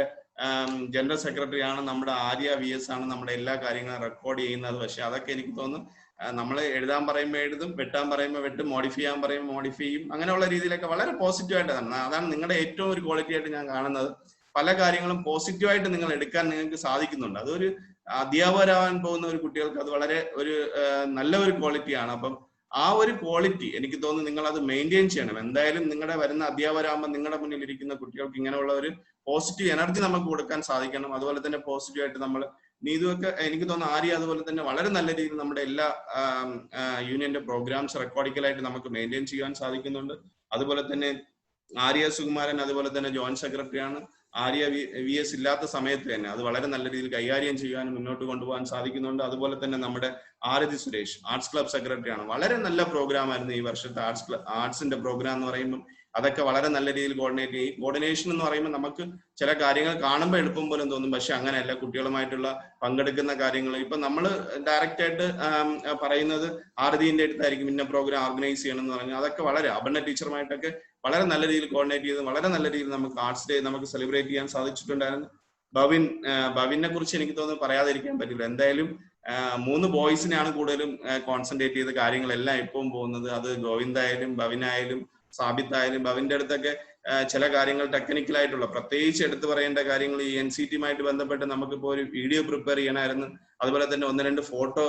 ജനറൽ സെക്രട്ടറി ആണ് നമ്മുടെ ആര്യ VS ആണ് നമ്മുടെ എല്ലാ കാര്യങ്ങളും റെക്കോർഡ് ചെയ്യുന്നത്. പക്ഷെ അതൊക്കെ എനിക്ക് തോന്നുന്നു നമ്മൾ എഴുതാൻ പറയുമ്പോൾ എഴുതും, വെട്ടാൻ പറയുമ്പോൾ വെട്ടും, മോഡിഫൈ ചെയ്യാൻ പറയുമ്പോൾ മോഡിഫൈ ചെയ്യും. അങ്ങനെയുള്ള രീതിയിലൊക്കെ വളരെ പോസിറ്റീവായിട്ടാണ്. അതാണ് നിങ്ങളുടെ ഏറ്റവും ഒരു ക്വാളിറ്റി ആയിട്ട് ഞാൻ കാണുന്നത്. പല കാര്യങ്ങളും പോസിറ്റീവായിട്ട് നിങ്ങൾ എടുക്കാൻ നിങ്ങൾക്ക് സാധിക്കുന്നുണ്ട്. അതൊരു അധ്യാപകരാവാൻ പോകുന്ന ഒരു കുട്ടികൾക്ക് അത് വളരെ ഒരു നല്ല ഒരു ക്വാളിറ്റിയാണ്. അപ്പം ആ ഒരു ക്വാളിറ്റി എനിക്ക് തോന്നുന്നു നിങ്ങൾ അത് മെയിൻറ്റെയിൻ ചെയ്യണം. എന്തായാലും നിങ്ങളുടെ വരുന്ന അധ്യാപകരാകുമ്പോൾ നിങ്ങളുടെ മുന്നിൽ ഇരിക്കുന്ന കുട്ടികൾക്ക് ഇങ്ങനെയുള്ള ഒരു പോസിറ്റീവ് എനർജി നമുക്ക് കൊടുക്കാൻ സാധിക്കണം. അതുപോലെ തന്നെ പോസിറ്റീവായിട്ട് നമ്മൾ നീതുവൊക്കെ എനിക്ക് തോന്നുന്നു ആര്യ അതുപോലെ തന്നെ വളരെ നല്ല രീതിയിൽ നമ്മുടെ എല്ലാ യൂണിയന്റെ പ്രോഗ്രാംസ് റെക്കോർഡിക്കലായിട്ട് നമുക്ക് മെയിൻറ്റെയിൻ ചെയ്യാൻ സാധിക്കുന്നുണ്ട്. അതുപോലെ തന്നെ ആര്യ സുകുമാരൻ അതുപോലെ തന്നെ ജോയിന്റ് സെക്രട്ടറിയാണ്. ആര്യ VS ഇല്ലാത്ത സമയത്ത് തന്നെ അത് വളരെ നല്ല രീതിയിൽ കൈകാര്യം ചെയ്യാനും മുന്നോട്ട് കൊണ്ടുപോകാൻ സാധിക്കുന്നുണ്ട്. അതുപോലെ തന്നെ നമ്മുടെ ആരതി സുരേഷ് ആർട്സ് ക്ലബ് സെക്രട്ടറിയാണ്. വളരെ നല്ല പ്രോഗ്രാം ആയിരുന്നു ഈ വർഷത്തെ ആർട്സിന്റെ പ്രോഗ്രാം എന്ന് പറയുമ്പോൾ അതൊക്കെ വളരെ നല്ല രീതിയിൽ കോർഡിനേറ്റ് ചെയ്യും. കോർഡിനേഷൻ എന്ന് പറയുമ്പോൾ നമുക്ക് ചില കാര്യങ്ങൾ കാണുമ്പോൾ എളുപ്പം പോലും തോന്നും, പക്ഷെ അങ്ങനെയല്ല. കുട്ടികളുമായിട്ടുള്ള പങ്കെടുക്കുന്ന കാര്യങ്ങൾ ഇപ്പൊ നമ്മൾ ഡയറക്റ്റ് ആയിട്ട് പറയുന്നത് ആർതിന്റെ അടുത്തായിരിക്കും ഇന്ന പ്രോഗ്രാം ഓർഗനൈസ് ചെയ്യണം എന്ന് പറഞ്ഞു. അതൊക്കെ വളരെ അപർണ ടീച്ചറുമായിട്ടൊക്കെ വളരെ നല്ല രീതിയിൽ കോർഡിനേറ്റ് ചെയ്ത് വളരെ നല്ല രീതിയിൽ നമുക്ക് ആർട്സ് ഡേ നമുക്ക് സെലിബ്രേറ്റ് ചെയ്യാൻ സാധിച്ചിട്ടുണ്ടായിരുന്നു. ബവിനെ കുറിച്ച് എനിക്ക് തോന്നുന്നു പറയാതിരിക്കാൻ പറ്റില്ല. എന്തായാലും 3 ബോയ്സിനെയാണ് കൂടുതലും കോൺസെൻട്രേറ്റ് ചെയ്ത കാര്യങ്ങളെല്ലാം ഇപ്പം പോകുന്നത്. അത് ഗോവിന്ദായാലും ബവിനായാലും സാബിത്തായാലും ബവിന്റെ അടുത്തൊക്കെ ചില കാര്യങ്ങൾ ടെക്നിക്കലായിട്ടുള്ള പ്രത്യേകിച്ച് എടുത്തു പറയേണ്ട കാര്യങ്ങൾ ഈ NCT-യുമായിട്ട് ബന്ധപ്പെട്ട് നമുക്കിപ്പോൾ ഒരു വീഡിയോ പ്രിപ്പയർ ചെയ്യണമായിരുന്നു. അതുപോലെ തന്നെ 1-2 ഫോട്ടോ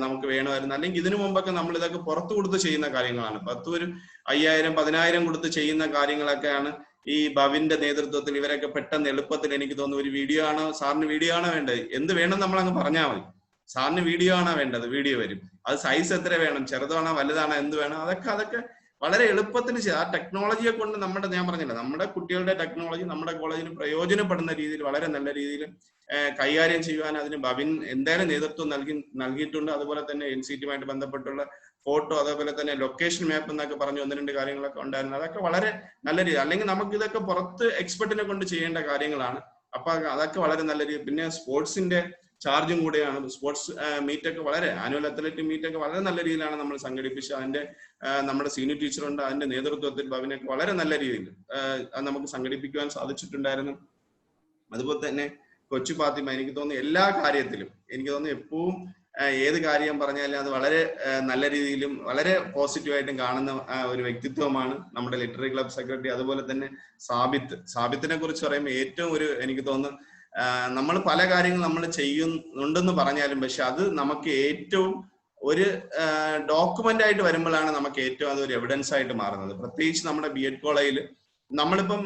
നമുക്ക് വേണമായിരുന്നു. അല്ലെങ്കിൽ ഇതിനു മുമ്പൊക്കെ നമ്മൾ ഇതൊക്കെ പുറത്തു കൊടുത്ത് ചെയ്യുന്ന കാര്യങ്ങളാണ്. 10 5,000 10,000 കൊടുത്ത് ചെയ്യുന്ന കാര്യങ്ങളൊക്കെയാണ് ഈ ബവിന്റെ നേതൃത്വത്തിൽ ഇവരൊക്കെ പെട്ടെന്ന് എളുപ്പത്തിൽ എനിക്ക് തോന്നുന്നു ഒരു വീഡിയോ ആണോ സാറിന് വീഡിയോ ആണോ വേണ്ടത്, എന്ത് വേണം നമ്മൾ അങ്ങ് പറഞ്ഞാൽ മതി. സാറിന് വീഡിയോ ആണോ വേണ്ടത്, വീഡിയോ വരും. അത് സൈസ് എത്ര വേണം, ചെറുതാണോ വലുതാണോ, എന്ത് വേണം, അതൊക്കെ വളരെ എളുപ്പത്തിൽ ആ ടെക്നോളജിയെ കൊണ്ട് ഞാൻ പറഞ്ഞില്ല, നമ്മുടെ കുട്ടികളുടെ ടെക്നോളജി നമ്മുടെ കോളേജിന് പ്രയോജനപ്പെടുന്ന രീതിയിൽ വളരെ നല്ല രീതിയിൽ കൈകാര്യം ചെയ്യുവാൻ അതിന് ബവിൻ എന്തായാലും നേതൃത്വം നൽകിയിട്ടുണ്ട്. അതുപോലെ തന്നെ NCT-യുമായിട്ട് ബന്ധപ്പെട്ടുള്ള ഫോട്ടോ, അതേപോലെ തന്നെ ലൊക്കേഷൻ മാപ്പ് എന്നൊക്കെ പറഞ്ഞ് 1-2 കാര്യങ്ങളൊക്കെ ഉണ്ടായിരുന്നു. അതൊക്കെ വളരെ നല്ല രീതി. അല്ലെങ്കിൽ നമുക്ക് ഇതൊക്കെ പുറത്ത് എക്സ്പെർട്ടിനെ കൊണ്ട് ചെയ്യേണ്ട കാര്യങ്ങളാണ്. അപ്പൊ അതൊക്കെ വളരെ നല്ല രീതി. പിന്നെ സ്പോർട്സിന്റെ ചാർജും കൂടെയാണ്. സ്പോർട്സ് മീറ്റൊക്കെ വളരെ ആനുവൽ അത്ലറ്റിക് മീറ്റൊക്കെ വളരെ നല്ല രീതിയിലാണ് നമ്മൾ സംഘടിപ്പിച്ചത്. അതിന്റെ നമ്മുടെ സീനിയർ ടീച്ചറുണ്ട്, അതിന്റെ നേതൃത്വത്തിൽ ബവിനൊക്കെ വളരെ നല്ല രീതിയിൽ അത് നമുക്ക് സംഘടിപ്പിക്കുവാൻ സാധിച്ചിട്ടുണ്ടായിരുന്നു. അതുപോലെ തന്നെ കൊച്ചു ഫാത്തിമ എനിക്ക് തോന്നുന്നു എല്ലാ കാര്യത്തിലും എനിക്ക് തോന്നുന്നു എപ്പോഴും ഏത് കാര്യം പറഞ്ഞാലും അത് വളരെ നല്ല രീതിയിലും വളരെ പോസിറ്റീവായിട്ടും കാണുന്ന ഒരു വ്യക്തിത്വമാണ് നമ്മുടെ ലിറ്റററി ക്ലബ് സെക്രട്ടറി. അതുപോലെ തന്നെ സാബിത്തിനെ കുറിച്ച് പറയുമ്പോൾ ഏറ്റവും എനിക്ക് തോന്നുന്നു നമ്മൾ പല കാര്യങ്ങൾ നമ്മൾ ചെയ്യുന്നുണ്ടെന്ന് പറഞ്ഞാലും പക്ഷെ അത് നമുക്ക് ഏറ്റവും ഒരു ഡോക്യുമെന്റ് ആയിട്ട് വരുമ്പോഴാണ് നമുക്ക് ഏറ്റവും അതൊരു എവിഡൻസ് ആയിട്ട് മാറുന്നത്. പ്രത്യേകിച്ച് നമ്മുടെ BEd കോളേജിൽ നമ്മളിപ്പം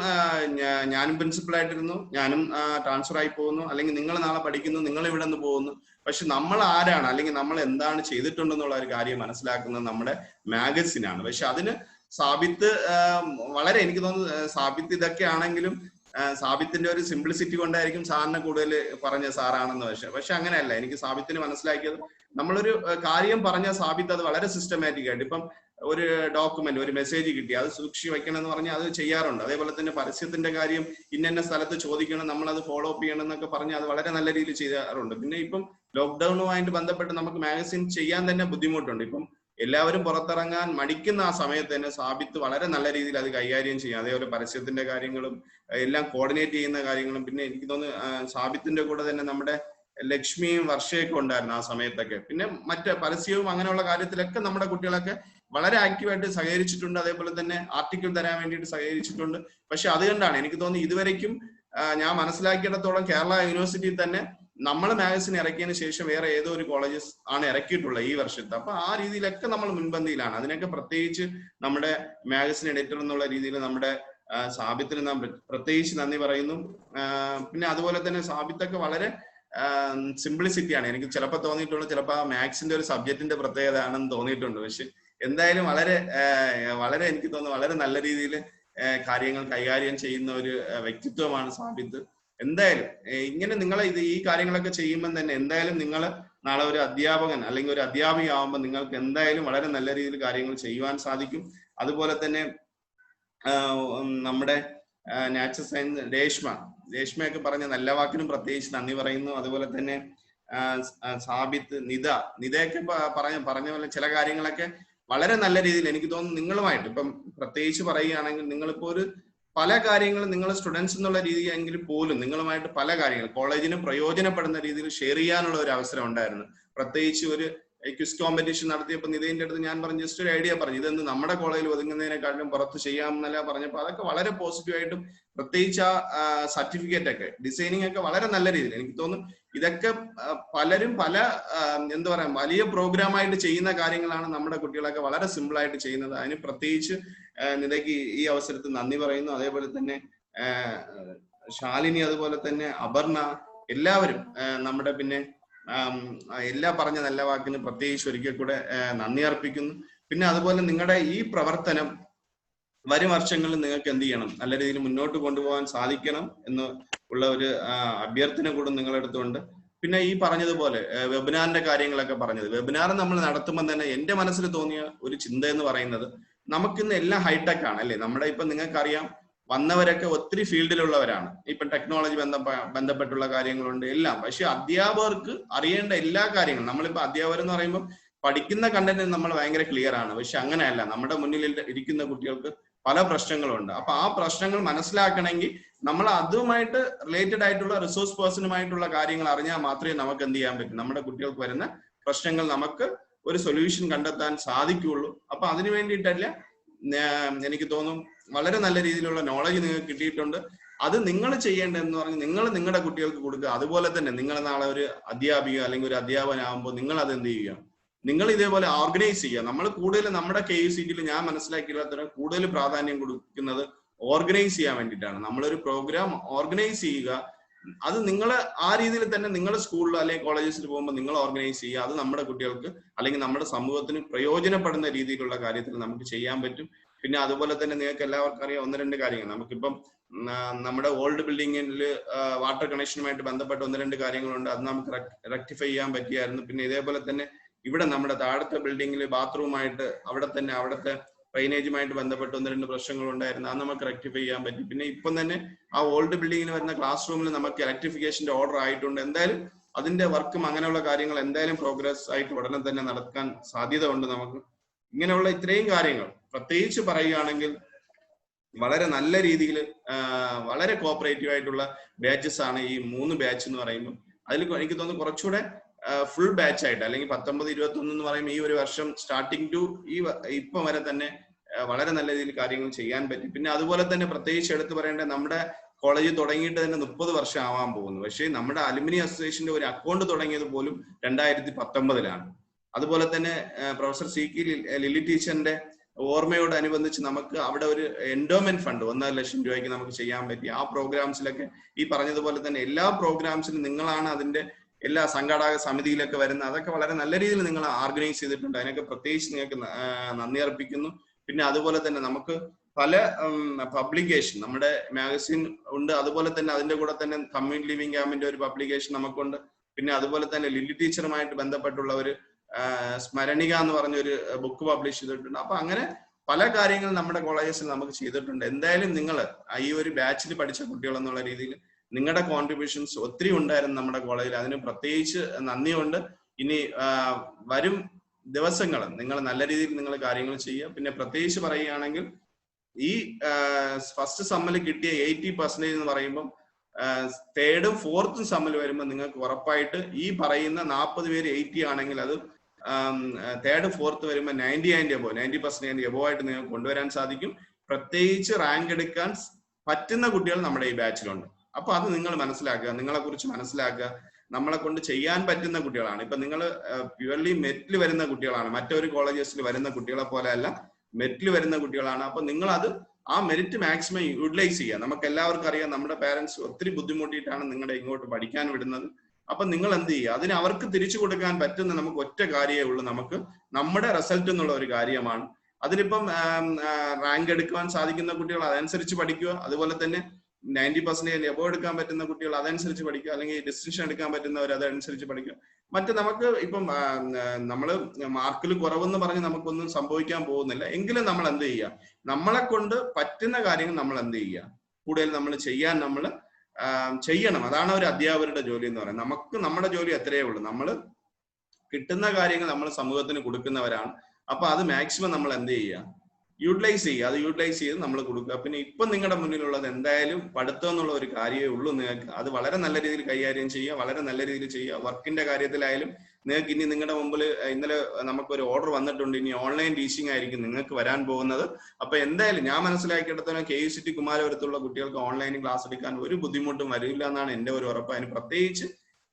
ഞാനും പ്രിൻസിപ്പൽ ആയിട്ടിരുന്നു, ഞാനും ട്രാൻസ്ഫർ ആയി പോകുന്നു, അല്ലെങ്കിൽ നിങ്ങൾ നാളെ പഠിക്കുന്നു, നിങ്ങൾ ഇവിടെ നിന്ന് പോകുന്നു. പക്ഷെ നമ്മൾ ആരാണ് അല്ലെങ്കിൽ നമ്മൾ എന്താണ് ചെയ്തിട്ടുണ്ടെന്നുള്ള ഒരു കാര്യം മനസ്സിലാക്കുന്നത് നമ്മുടെ മാഗസിനാണ്. പക്ഷെ അതിന് സാബിത്ത് വളരെ എനിക്ക് തോന്നുന്നു സാബിത്ത് ഇതൊക്കെ ആണെങ്കിലും സാബിത്തിന്റെ ഒരു സിംപ്ലിസിറ്റി കൊണ്ടായിരിക്കും സാറിനെ കൂടുതൽ പറഞ്ഞ സാറാണെന്ന്. പക്ഷെ അങ്ങനെയല്ല. എനിക്ക് സാബിത്തിന് മനസ്സിലാക്കിയത് നമ്മളൊരു കാര്യം പറഞ്ഞ സാബിത്ത് അത് വളരെ സിസ്റ്റമാറ്റിക് ആയിട്ട് ഇപ്പം ഒരു ഡോക്യുമെന്റ് ഒരു മെസ്സേജ് കിട്ടി അത് സൂക്ഷിച്ച് വെക്കണം എന്ന് പറഞ്ഞാൽ അത് ചെയ്യാറുണ്ട്. അതേപോലെ തന്നെ പരസ്യത്തിന്റെ കാര്യം ഇന്ന സ്ഥലത്ത് ചോദിക്കണം, നമ്മൾ അത് ഫോളോ അപ്പ് ചെയ്യണം എന്നൊക്കെ പറഞ്ഞ് അത് വളരെ നല്ല രീതിയിൽ ചെയ്യാറുണ്ട്. പിന്നെ ഇപ്പം ലോക്ക്ഡൌണുമായിട്ട് ബന്ധപ്പെട്ട് നമുക്ക് മാഗസിൻ ചെയ്യാൻ തന്നെ ബുദ്ധിമുട്ടുണ്ട്. ഇപ്പം എല്ലാവരും പുറത്തിറങ്ങാൻ മടിക്കുന്ന ആ സമയത്ത് തന്നെ സാബിത്ത് വളരെ നല്ല രീതിയിൽ അത് കൈകാര്യം ചെയ്യും. അതേപോലെ പരസ്യത്തിന്റെ കാര്യങ്ങളും എല്ലാം കോർഡിനേറ്റ് ചെയ്യുന്ന കാര്യങ്ങളും. പിന്നെ എനിക്ക് തോന്നുന്നു സാബിത്തിന്റെ കൂടെ തന്നെ നമ്മുടെ ലക്ഷ്മിയും വർഷയൊക്കെ ഉണ്ടായിരുന്നു ആ സമയത്തൊക്കെ. പിന്നെ മറ്റ് പരസ്യവും അങ്ങനെയുള്ള കാര്യത്തിലൊക്കെ നമ്മുടെ കുട്ടികളൊക്കെ വളരെ ആക്റ്റീവായിട്ട് സഹകരിച്ചിട്ടുണ്ട്. അതേപോലെ തന്നെ ആർട്ടിക്കിൾ തരാൻ വേണ്ടിയിട്ട് സഹകരിച്ചിട്ടുണ്ട്. പക്ഷെ അതുകൊണ്ടാണ് എനിക്ക് തോന്നുന്നു ഇതുവരയ്ക്കും ഞാൻ മനസ്സിലാക്കിയിടത്തോളം കേരള യൂണിവേഴ്സിറ്റിയിൽ തന്നെ നമ്മൾ മാഗസിൻ ഇറക്കിയതിന് ശേഷം വേറെ ഏതോ ഒരു കോളേജസ് ആണ് ഇറക്കിയിട്ടുള്ളത് ഈ വർഷത്തെ. അപ്പൊ ആ രീതിയിലൊക്കെ നമ്മൾ മുൻപന്തിയിലാണ്. അതിനൊക്കെ പ്രത്യേകിച്ച് നമ്മുടെ മാഗസിൻ എഡിറ്റർ എന്നുള്ള രീതിയിൽ നമ്മുടെ സാബിത്തിന് നാം പ്രത്യേകിച്ച് നന്ദി പറയുന്നു. പിന്നെ അതുപോലെ തന്നെ സാബിത്തൊക്കെ വളരെ സിംപ്ലിസിറ്റിയാണ് എനിക്ക് ചിലപ്പോൾ തോന്നിയിട്ടുള്ളത്. ചിലപ്പോൾ ആ മാത്സിന്റെ ഒരു സബ്ജക്റ്റിന്റെ പ്രത്യേകത ആണെന്ന് തോന്നിയിട്ടുണ്ട്. പക്ഷെ എന്തായാലും വളരെ എനിക്ക് തോന്നുന്നു വളരെ നല്ല രീതിയിൽ കാര്യങ്ങൾ കൈകാര്യം ചെയ്യുന്ന ഒരു വ്യക്തിത്വമാണ് സാബിത്ത്. എന്തായാലും ഇങ്ങനെ നിങ്ങൾ ഈ കാര്യങ്ങളൊക്കെ ചെയ്യുമ്പോൾ തന്നെ എന്തായാലും നിങ്ങൾ നാളെ ഒരു അധ്യാപകൻ അല്ലെങ്കിൽ ഒരു അധ്യാപിക ആവുമ്പോൾ നിങ്ങൾക്ക് എന്തായാലും വളരെ നല്ല രീതിയിൽ കാര്യങ്ങൾ ചെയ്യുവാൻ സാധിക്കും. അതുപോലെ തന്നെ നമ്മുടെ നാച്ചുറൽ സയൻസ് രേഷ്മയൊക്കെ പറഞ്ഞ നല്ല വാക്കിനും പ്രത്യേകിച്ച് നന്ദി പറയുന്നു. അതുപോലെ തന്നെ സാബിത്ത് നിതയൊക്കെ പറഞ്ഞ പോലെ ചില കാര്യങ്ങളൊക്കെ വളരെ നല്ല രീതിയിൽ എനിക്ക് തോന്നുന്നു നിങ്ങളുമായിട്ട് ഇപ്പം പ്രത്യേകിച്ച് പറയുകയാണെങ്കിൽ നിങ്ങളിപ്പോ ഒരു പല കാര്യങ്ങളും നിങ്ങൾ സ്റ്റുഡൻസ് എന്നുള്ള രീതിയെങ്കിൽ പോലും നിങ്ങളുമായിട്ട് പല കാര്യങ്ങൾ കോളേജിന് പ്രയോജനപ്പെടുന്ന രീതിയിൽ ഷെയർ ചെയ്യാനുള്ള ഒരു അവസരം ഉണ്ടായിരുന്നു. പ്രത്യേകിച്ച് ഒരു ക്വിസ് കോമ്പറ്റീഷൻ നടത്തിയപ്പോൾ നിതേന്റെ അടുത്ത് ഞാൻ പറഞ്ഞു ജസ്റ്റ് ഒരു ഐഡിയ പറഞ്ഞു ഇതെന്ന് നമ്മുടെ കോളേജിൽ ഒതുങ്ങുന്നതിനെക്കാളും പുറത്ത് ചെയ്യാമെന്നല്ല പറഞ്ഞപ്പോൾ അതൊക്കെ വളരെ പോസിറ്റീവായിട്ടും പ്രത്യേകിച്ച് ആ സർട്ടിഫിക്കറ്റ് ഒക്കെ ഡിസൈനിങ് ഒക്കെ വളരെ നല്ല രീതിയിൽ എനിക്ക് തോന്നുന്നു ഇതൊക്കെ പലരും പല എന്താ പറയാ വലിയ പ്രോഗ്രാമായിട്ട് ചെയ്യുന്ന കാര്യങ്ങളാണ് നമ്മുടെ കുട്ടികളൊക്കെ വളരെ സിമ്പിൾ ആയിട്ട് ചെയ്യുന്നത്. അതിന് പ്രത്യേകിച്ച് നിതയ്ക്ക് ഈ അവസരത്തിൽ നന്ദി പറയുന്നു. അതേപോലെ തന്നെ ശാലിനി അതുപോലെ തന്നെ അപർണ എല്ലാവരും നമ്മുടെ പിന്നെ എല്ലാ പറഞ്ഞ നല്ല വാക്കിന് പ്രത്യേകിച്ച് ഒരിക്കൽ കൂടെ നന്ദി അർപ്പിക്കുന്നു. പിന്നെ അതുപോലെ നിങ്ങളുടെ ഈ പ്രവർത്തനം വരും വർഷങ്ങളിൽ നിങ്ങൾക്ക് എന്ത് ചെയ്യണം നല്ല രീതിയിൽ മുന്നോട്ട് കൊണ്ടുപോകാൻ സാധിക്കണം എന്ന് ഉള്ള ഒരു അഭ്യർത്ഥന കൂടെ നിങ്ങളെടുത്തുകൊണ്ട് പിന്നെ ഈ പറഞ്ഞതുപോലെ വെബിനാറിന്റെ കാര്യങ്ങളൊക്കെ പറഞ്ഞത് വെബിനാർ നമ്മൾ നടത്തുമ്പോൾ തന്നെ എന്റെ മനസ്സിൽ തോന്നിയ ഒരു ചിന്ത എന്ന് പറയുന്നത് നമുക്കിന്ന് എല്ലാം ഹൈടെക് ആണ് അല്ലേ. നമ്മുടെ ഇപ്പൊ നിങ്ങൾക്കറിയാം വന്നവരൊക്കെ ഒത്തിരി ഫീൽഡിലുള്ളവരാണ്. ഇപ്പൊ ടെക്നോളജി ബന്ധപ്പെട്ടുള്ള കാര്യങ്ങളുണ്ട് എല്ലാം. പക്ഷെ അധ്യാപകർക്ക് അറിയേണ്ട എല്ലാ കാര്യങ്ങളും, നമ്മളിപ്പോ അധ്യാപകർ എന്ന് പറയുമ്പോൾ പഠിക്കുന്ന കണ്ടന്റ് നമ്മൾ ഭയങ്കര ക്ലിയർ ആണ്. പക്ഷെ അങ്ങനെയല്ല, നമ്മുടെ മുന്നിൽ ഇരിക്കുന്ന കുട്ടികൾക്ക് പല പ്രശ്നങ്ങളുണ്ട്. അപ്പൊ ആ പ്രശ്നങ്ങൾ മനസ്സിലാക്കണമെങ്കിൽ നമ്മൾ അതുമായിട്ട് റിലേറ്റഡ് ആയിട്ടുള്ള റിസോഴ്സ് പേഴ്സണുമായിട്ടുള്ള കാര്യങ്ങൾ അറിഞ്ഞാൽ മാത്രമേ നമുക്ക് എന്ത് ചെയ്യാൻ പറ്റൂ, നമ്മുടെ കുട്ടികൾക്ക് വരുന്ന പ്രശ്നങ്ങൾ നമുക്ക് ഒരു സൊല്യൂഷൻ കണ്ടെത്താൻ സാധിക്കുകയുള്ളൂ. അപ്പൊ അതിനു വേണ്ടിയിട്ടല്ല, എനിക്ക് തോന്നും വളരെ നല്ല രീതിയിലുള്ള നോളജ് നിങ്ങൾക്ക് കിട്ടിയിട്ടുണ്ട്. അത് നിങ്ങൾ ചെയ്യേണ്ടതെന്ന് പറഞ്ഞ് നിങ്ങൾ നിങ്ങളുടെ കുട്ടികൾക്ക് കൊടുക്കുക. അതുപോലെ തന്നെ നിങ്ങൾ നാളെ ഒരു അധ്യാപിക അല്ലെങ്കിൽ ഒരു അധ്യാപകനാകുമ്പോൾ നിങ്ങൾ അത് എന്ത് ചെയ്യുക, നിങ്ങൾ ഇതേപോലെ ഓർഗനൈസ് ചെയ്യുക. നമ്മൾ കൂടുതൽ നമ്മുടെ KUCT ഞാൻ മനസ്സിലാക്കിയിട്ടുള്ള കൂടുതൽ പ്രാധാന്യം കൊടുക്കുന്നത് ഓർഗനൈസ് ചെയ്യാൻ വേണ്ടിയിട്ടാണ്. നമ്മളൊരു പ്രോഗ്രാം ഓർഗനൈസ് ചെയ്യുക. അത് നിങ്ങൾ ആ രീതിയിൽ തന്നെ നിങ്ങളുടെ സ്കൂളിൽ അല്ലെങ്കിൽ കോളേജസിൽ പോകുമ്പോൾ നിങ്ങൾ ഓർഗനൈസ് ചെയ്യുക. അത് നമ്മുടെ കുട്ടികൾക്ക് അല്ലെങ്കിൽ നമ്മുടെ സമൂഹത്തിന് പ്രയോജനപ്പെടുന്ന രീതിയിലുള്ള കാര്യത്തിൽ നമുക്ക് ചെയ്യാൻ പറ്റും. പിന്നെ അതുപോലെ തന്നെ നിങ്ങൾക്ക് എല്ലാവർക്കും അറിയാം 1-2 കാര്യങ്ങൾ. നമുക്കിപ്പം നമ്മുടെ ഓൾഡ് ബിൽഡിങ്ങിൽ വാട്ടർ കണക്ഷനുമായിട്ട് ബന്ധപ്പെട്ട 1-2 കാര്യങ്ങളുണ്ട്. അത് നമുക്ക് റെക്ടിഫൈ ചെയ്യാൻ പറ്റിയായിരുന്നു. പിന്നെ ഇതേപോലെ തന്നെ ഇവിടെ നമ്മുടെ താഴത്തെ ബിൽഡിങ്ങിൽ ബാത്റൂമായിട്ട് അവിടുത്തെ ഡ്രെയിനേജുമായിട്ട് ബന്ധപ്പെട്ട് 1-2 പ്രശ്നങ്ങൾ ഉണ്ടായിരുന്നു. അത് നമുക്ക് റെക്ടിഫൈ ചെയ്യാൻ പറ്റി. പിന്നെ ഇപ്പം തന്നെ ആ ഓൾഡ് ബിൽഡിങ്ങിൽ വരുന്ന ക്ലാസ് റൂമിൽ നമുക്ക് ഇലക്ട്രിഫിക്കേഷന്റെ ഓർഡർ ആയിട്ടുണ്ട്. എന്തായാലും അതിന്റെ വർക്കും അങ്ങനെയുള്ള കാര്യങ്ങൾ എന്തായാലും പ്രോഗ്രസ് ആയിട്ട് ഉടനെ തന്നെ നടക്കാൻ സാധ്യത ഉണ്ട്. നമുക്ക് ഇങ്ങനെയുള്ള ഇത്രയും കാര്യങ്ങൾ പ്രത്യേകിച്ച് പറയുകയാണെങ്കിൽ വളരെ നല്ല രീതിയിൽ വളരെ കോപ്പറേറ്റീവ് ആയിട്ടുള്ള ബാച്ചസ് ആണ് ഈ 3 ബാച്ച് എന്ന് പറയുമ്പോൾ. അതിൽ എനിക്ക് തോന്നുന്നു കുറച്ചുകൂടെ ഫുൾ ബാച്ച് ആയിട്ട് അല്ലെങ്കിൽ 19-21 എന്ന് പറയുമ്പോൾ ഈ ഒരു വർഷം സ്റ്റാർട്ടിങ് ടു ഇപ്പം വരെ തന്നെ വളരെ നല്ല രീതിയിൽ കാര്യങ്ങൾ ചെയ്യാൻ പറ്റി. പിന്നെ അതുപോലെ തന്നെ പ്രത്യേകിച്ച് എടുത്തു പറയേണ്ടത്, നമ്മുടെ കോളേജ് തുടങ്ങിയിട്ട് തന്നെ 30 വർഷം ആവാൻ പോകുന്നു. പക്ഷേ നമ്മുടെ അലുമിനി അസോസിയേഷന്റെ ഒരു അക്കൗണ്ട് തുടങ്ങിയത് പോലും 2019 അതുപോലെ തന്നെ പ്രൊഫസർ CK ലില്ലി ടീച്ചറിന്റെ ഓർമ്മയോടനുബന്ധിച്ച് നമുക്ക് അവിടെ ഒരു എൻഡോമെന്റ് ഫണ്ട് 1.5 ലക്ഷം രൂപയ്ക്ക് നമുക്ക് ചെയ്യാൻ പറ്റി. ആ പ്രോഗ്രാംസിലൊക്കെ ഈ പറഞ്ഞതുപോലെ തന്നെ എല്ലാ പ്രോഗ്രാംസിലും നിങ്ങളാണ് അതിന്റെ എല്ലാ സംഘാടക സമിതിയിലൊക്കെ വരുന്ന, അതൊക്കെ വളരെ നല്ല രീതിയിൽ നിങ്ങൾ ഓർഗനൈസ് ചെയ്തിട്ടുണ്ട്. അതിനൊക്കെ പ്രത്യേകിച്ച് നിങ്ങൾക്ക് നന്ദി അർപ്പിക്കുന്നു. പിന്നെ അതുപോലെ തന്നെ നമുക്ക് പല പബ്ലിക്കേഷൻ, നമ്മുടെ മാഗസിൻ ഉണ്ട്. അതുപോലെ തന്നെ അതിന്റെ കൂടെ തന്നെ കമ്മ്യൂണിറ്റി ലിവിംഗ് ക്യാമ്പിന്റെ ഒരു പബ്ലിക്കേഷൻ നമുക്കുണ്ട്. പിന്നെ അതുപോലെ തന്നെ ലില്ലി ടീച്ചറുമായിട്ട് ബന്ധപ്പെട്ടുള്ള ഒരു സ്മരണിക എന്ന് പറഞ്ഞൊരു ബുക്ക് പബ്ലിഷ് ചെയ്തിട്ടുണ്ട്. അപ്പൊ അങ്ങനെ പല കാര്യങ്ങളും നമ്മുടെ കോളേജസിൽ നമുക്ക് ചെയ്തിട്ടുണ്ട്. എന്തായാലും നിങ്ങൾ ഈ ഒരു ബാച്ചിൽ പഠിച്ച കുട്ടികൾ എന്നുള്ള രീതിയിൽ നിങ്ങളുടെ കോൺട്രിബ്യൂഷൻസ് ഒത്തിരി ഉണ്ടായിരുന്നു നമ്മുടെ കോളേജിൽ. അതിന് പ്രത്യേകിച്ച് നന്ദിയുണ്ട്. ഇനി വരും ദിവസങ്ങൾ നിങ്ങൾ നല്ല രീതിയിൽ നിങ്ങൾ കാര്യങ്ങൾ ചെയ്യുക. പിന്നെ പ്രത്യേകിച്ച് പറയുകയാണെങ്കിൽ ഈ ഫസ്റ്റ് സമ്മൽ കിട്ടിയ 80% എന്ന് പറയുമ്പോൾ 3rd ഉം 4th ഉം സമ്മൽ വരുമ്പോൾ നിങ്ങൾക്ക് ഉറപ്പായിട്ട് ഈ പറയുന്ന 40 പേര് 80 ആണെങ്കിൽ അത് 3rd 4th വരുമ്പോൾ 90% എബോ ആയിട്ട് നിങ്ങൾക്ക് കൊണ്ടുവരാൻ സാധിക്കും. പ്രത്യേകിച്ച് റാങ്ക് എടുക്കാൻ പറ്റുന്ന കുട്ടികൾ നമ്മുടെ ഈ ബാച്ചിലുണ്ട്. അപ്പൊ അത് നിങ്ങൾ മനസ്സിലാക്കുക, നിങ്ങളെ കുറിച്ച് മനസ്സിലാക്കുക. നമ്മളെ കൊണ്ട് ചെയ്യാൻ പറ്റുന്ന കുട്ടികളാണ്. ഇപ്പൊ നിങ്ങൾ പ്യുവർലി മെറിറ്റിൽ വരുന്ന കുട്ടികളാണ്, മറ്റൊരു കോളേജസിൽ വരുന്ന കുട്ടികളെ പോലെ അല്ല, മെറിറ്റിൽ വരുന്ന കുട്ടികളാണ്. അപ്പൊ നിങ്ങൾ അത് ആ മെറിറ്റ് മാക്സിമം യൂട്ടിലൈസ് ചെയ്യുക. നമുക്ക് എല്ലാവർക്കും അറിയാം, നമ്മുടെ പേരൻസ് ഒത്തിരി ബുദ്ധിമുട്ടിയിട്ടാണ് നിങ്ങളെ ഇങ്ങോട്ട് പഠിക്കാൻ വിടുന്നത്. അപ്പൊ നിങ്ങൾ എന്ത് ചെയ്യുക, അതിന് അവർക്ക് തിരിച്ചു കൊടുക്കാൻ പറ്റുന്ന നമുക്ക് ഒറ്റ കാര്യമേ ഉള്ളൂ, നമുക്ക് നമ്മുടെ റിസൾട്ട് എന്നുള്ള ഒരു കാര്യമാണ്. അതിനിപ്പം റാങ്ക് എടുക്കുവാൻ സാധിക്കുന്ന കുട്ടികൾ അതനുസരിച്ച് പഠിക്കുക. അതുപോലെ തന്നെ 90% എബോ എടുക്കാൻ പറ്റുന്ന കുട്ടികൾ അതനുസരിച്ച് പഠിക്കുക, അല്ലെങ്കിൽ ഡിസ്റ്റിങ്ഷൻ എടുക്കാൻ പറ്റുന്നവർ അതനുസരിച്ച് പഠിക്കുക. മറ്റു നമുക്ക് ഇപ്പം നമ്മൾ മാർക്കിൽ കുറവെന്ന് പറഞ്ഞ് നമുക്കൊന്നും സംഭവിക്കാൻ പോകുന്നില്ല. എങ്കിലും നമ്മൾ എന്ത് ചെയ്യുക, നമ്മളെ കൊണ്ട് പറ്റുന്ന കാര്യങ്ങൾ നമ്മൾ എന്ത് ചെയ്യുക, കൂടുതൽ നമ്മൾ ചെയ്യാൻ നമ്മൾ ചെയ്യണം. അതാണ് ഒരു അധ്യാപകരുടെ ജോലി എന്ന് പറയുന്നത്. നമുക്ക് നമ്മുടെ ജോലി അത്രയേ ഉള്ളൂ. നമ്മൾ കിട്ടുന്ന കാര്യങ്ങൾ നമ്മൾ സമൂഹത്തിന് കൊടുക്കുന്നവരാണ്. അപ്പൊ അത് മാക്സിമം നമ്മൾ എന്ത് ചെയ്യുക, യൂട്ടിലൈസ് ചെയ്യുക. അത് യൂട്ടിലൈസ് ചെയ്ത് നമ്മൾ കൊടുക്കുക. പിന്നെ ഇപ്പം നിങ്ങളുടെ മുന്നിലുള്ളത് എന്തായാലും പഠിത്തം എന്നുള്ള ഒരു കാര്യമേ ഉള്ളൂ. നിങ്ങൾക്ക് അത് വളരെ നല്ല രീതിയിൽ കൈകാര്യം ചെയ്യുക, വളരെ നല്ല രീതിയിൽ ചെയ്യുക. വർക്കിന്റെ കാര്യത്തിലായാലും നിങ്ങൾക്ക് ഇനി നിങ്ങളുടെ മുമ്പിൽ ഇന്നലെ നമുക്കൊരു ഓർഡർ വന്നിട്ടുണ്ട്, ഇനി ഓൺലൈൻ ടീച്ചിങ് ആയിരിക്കും നിങ്ങൾക്ക് വരാൻ പോകുന്നത്. അപ്പൊ എന്തായാലും ഞാൻ മനസ്സിലാക്കിയെടുത്തോളം KUCT കുമാരപുരത്തുള്ള കുട്ടികൾക്ക് ഓൺലൈൻ ക്ലാസ് എടുക്കാൻ ഒരു ബുദ്ധിമുട്ടും വരില്ല എന്നാണ് എൻ്റെ ഒരു ഉറപ്പ്. അതിന് പ്രത്യേകിച്ച്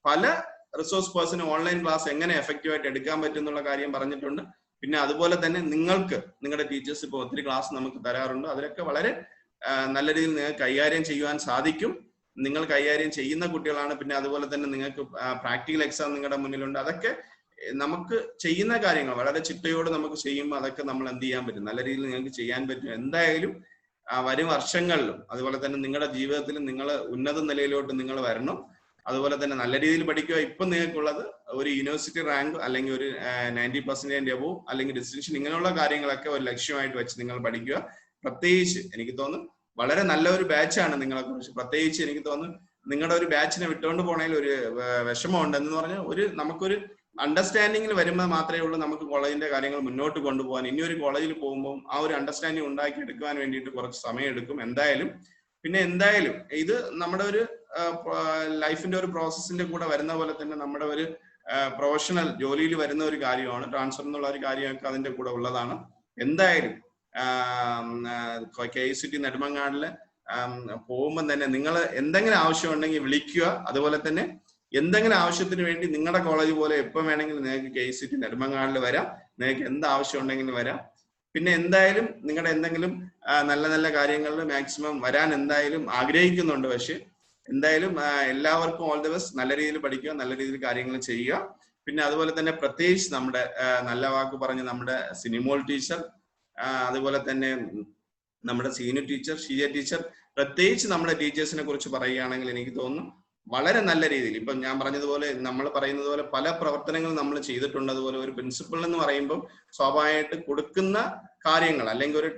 പല റിസോഴ്സ് പേഴ്സണും ഓൺലൈൻ ക്ലാസ് എങ്ങനെ എഫക്റ്റീവായിട്ട് എടുക്കാൻ പറ്റും എന്നുള്ള കാര്യം പറഞ്ഞിട്ടുണ്ട്. പിന്നെ അതുപോലെ തന്നെ നിങ്ങൾക്ക് നിങ്ങളുടെ ടീച്ചേഴ്സ് ഇപ്പോൾ ഒത്തിരി ക്ലാസ് നമുക്ക് തരാറുണ്ട്. അതിലൊക്കെ വളരെ നല്ല രീതിയിൽ നിങ്ങൾക്ക് കൈകാര്യം ചെയ്യുവാൻ സാധിക്കും. നിങ്ങൾ കൈകാര്യം ചെയ്യുന്ന കുട്ടികളാണ്. പിന്നെ അതുപോലെ തന്നെ നിങ്ങൾക്ക് പ്രാക്ടിക്കൽ എക്സാം നിങ്ങളുടെ മുന്നിലുണ്ട്. അതൊക്കെ നമുക്ക് ചെയ്യുന്ന കാര്യങ്ങൾ വളരെ ചിട്ടയോട് നമുക്ക് ചെയ്യുമ്പോൾ അതൊക്കെ നമ്മൾ എന്ത് ചെയ്യാൻ പറ്റും, നല്ല രീതിയിൽ നിങ്ങൾക്ക് ചെയ്യാൻ പറ്റും. എന്തായാലും വരും വർഷങ്ങളിലും അതുപോലെ തന്നെ നിങ്ങളുടെ ജീവിതത്തിലും നിങ്ങൾ ഉന്നത നിലയിലോട്ട് നിങ്ങൾ വരണം. അതുപോലെ തന്നെ നല്ല രീതിയിൽ പഠിക്കുക. ഇപ്പം നിങ്ങൾക്കുള്ളത് ഒരു യൂണിവേഴ്സിറ്റി റാങ്ക് അല്ലെങ്കിൽ ഒരു 90% എബോവ് അല്ലെങ്കിൽ ഡിസ്റ്റിങ്ഷൻ, ഇങ്ങനെയുള്ള കാര്യങ്ങളൊക്കെ ഒരു ലക്ഷ്യമായിട്ട് വെച്ച് നിങ്ങൾ പഠിക്കുക. പ്രത്യേകിച്ച് എനിക്ക് തോന്നുന്നു വളരെ നല്ല ഒരു ബാച്ചാണ് നിങ്ങളെ കുറിച്ച്. പ്രത്യേകിച്ച് എനിക്ക് തോന്നുന്നു നിങ്ങളുടെ ഒരു ബാച്ചിനെ വിട്ടുകൊണ്ട് പോണതിൽ ഒരു വിഷമമുണ്ട്. എന്ന് പറഞ്ഞാൽ നമുക്കൊരു അണ്ടർസ്റ്റാൻഡിങ്ങിൽ വരുമ്പോൾ മാത്രമേ ഉള്ളൂ നമുക്ക് കോളേജിന്റെ കാര്യങ്ങൾ മുന്നോട്ട് കൊണ്ടുപോകാൻ. ഇനി ഒരു കോളേജിൽ പോകുമ്പോൾ ആ ഒരു അണ്ടർസ്റ്റാൻഡിങ് ഉണ്ടാക്കി എടുക്കുവാൻ വേണ്ടിയിട്ട് കുറച്ച് സമയം എടുക്കും എന്തായാലും. പിന്നെ എന്തായാലും ഇത് നമ്മുടെ ഒരു ലൈഫിന്റെ ഒരു പ്രോസസ്സിന്റെ കൂടെ വരുന്ന പോലെ തന്നെ നമ്മുടെ ഒരു പ്രൊഫഷണൽ ജോലിയിൽ വരുന്ന ഒരു കാര്യമാണ്. ട്രാൻസ്ഫർ എന്നുള്ള ഒരു കാര്യമൊക്കെ അതിന്റെ കൂടെ ഉള്ളതാണ്. എന്തായാലും KICT നെടുമങ്ങാടില് പോകുമ്പോൾ തന്നെ നിങ്ങൾ എന്തെങ്കിലും ആവശ്യം ഉണ്ടെങ്കിൽ വിളിക്കുക. അതുപോലെ തന്നെ എന്തെങ്കിലും ആവശ്യത്തിന് വേണ്ടി നിങ്ങളുടെ കോളേജ് പോലെ എപ്പോൾ വേണമെങ്കിലും നിങ്ങൾക്ക് KICT നെടുമങ്ങാടിൽ വരാം. നിങ്ങൾക്ക് എന്ത് ആവശ്യം ഉണ്ടെങ്കിലും വരാം. പിന്നെ എന്തായാലും നിങ്ങളുടെ എന്തെങ്കിലും നല്ല നല്ല കാര്യങ്ങളിൽ മാക്സിമം വരാൻ എന്തായാലും ആഗ്രഹിക്കുന്നുണ്ട്. പക്ഷെ എന്തായാലും എല്ലാവർക്കും ഓൾ ദി ബെസ്റ്റ്. നല്ല രീതിയിൽ പഠിക്കുക, നല്ല രീതിയിൽ കാര്യങ്ങൾ ചെയ്യുക. പിന്നെ അതുപോലെ തന്നെ പ്രത്യേകിച്ച് നമ്മുടെ നല്ല വാക്ക് പറഞ്ഞ് നമ്മുടെ സിനിമോൾ ടീച്ചർ, അതുപോലെ തന്നെ നമ്മുടെ സീനിയർ ടീച്ചർ ഷീജ ടീച്ചർ, പ്രത്യേകിച്ച് നമ്മുടെ ടീച്ചേഴ്സിനെ കുറിച്ച് പറയുകയാണെങ്കിൽ എനിക്ക് തോന്നുന്നു വളരെ നല്ല രീതിയിൽ ഇപ്പം ഞാൻ പറഞ്ഞതുപോലെ നമ്മൾ പറയുന്നത് പോലെ പല പ്രവർത്തനങ്ങളും നമ്മൾ ചെയ്തിട്ടുണ്ട്. അതുപോലെ ഒരു പ്രിൻസിപ്പൽ എന്ന് പറയുമ്പോൾ സ്വാഭാവികമായിട്ട് കൊടുക്കുന്ന കാര്യങ്ങൾ അല്ലെങ്കിൽ ഒരു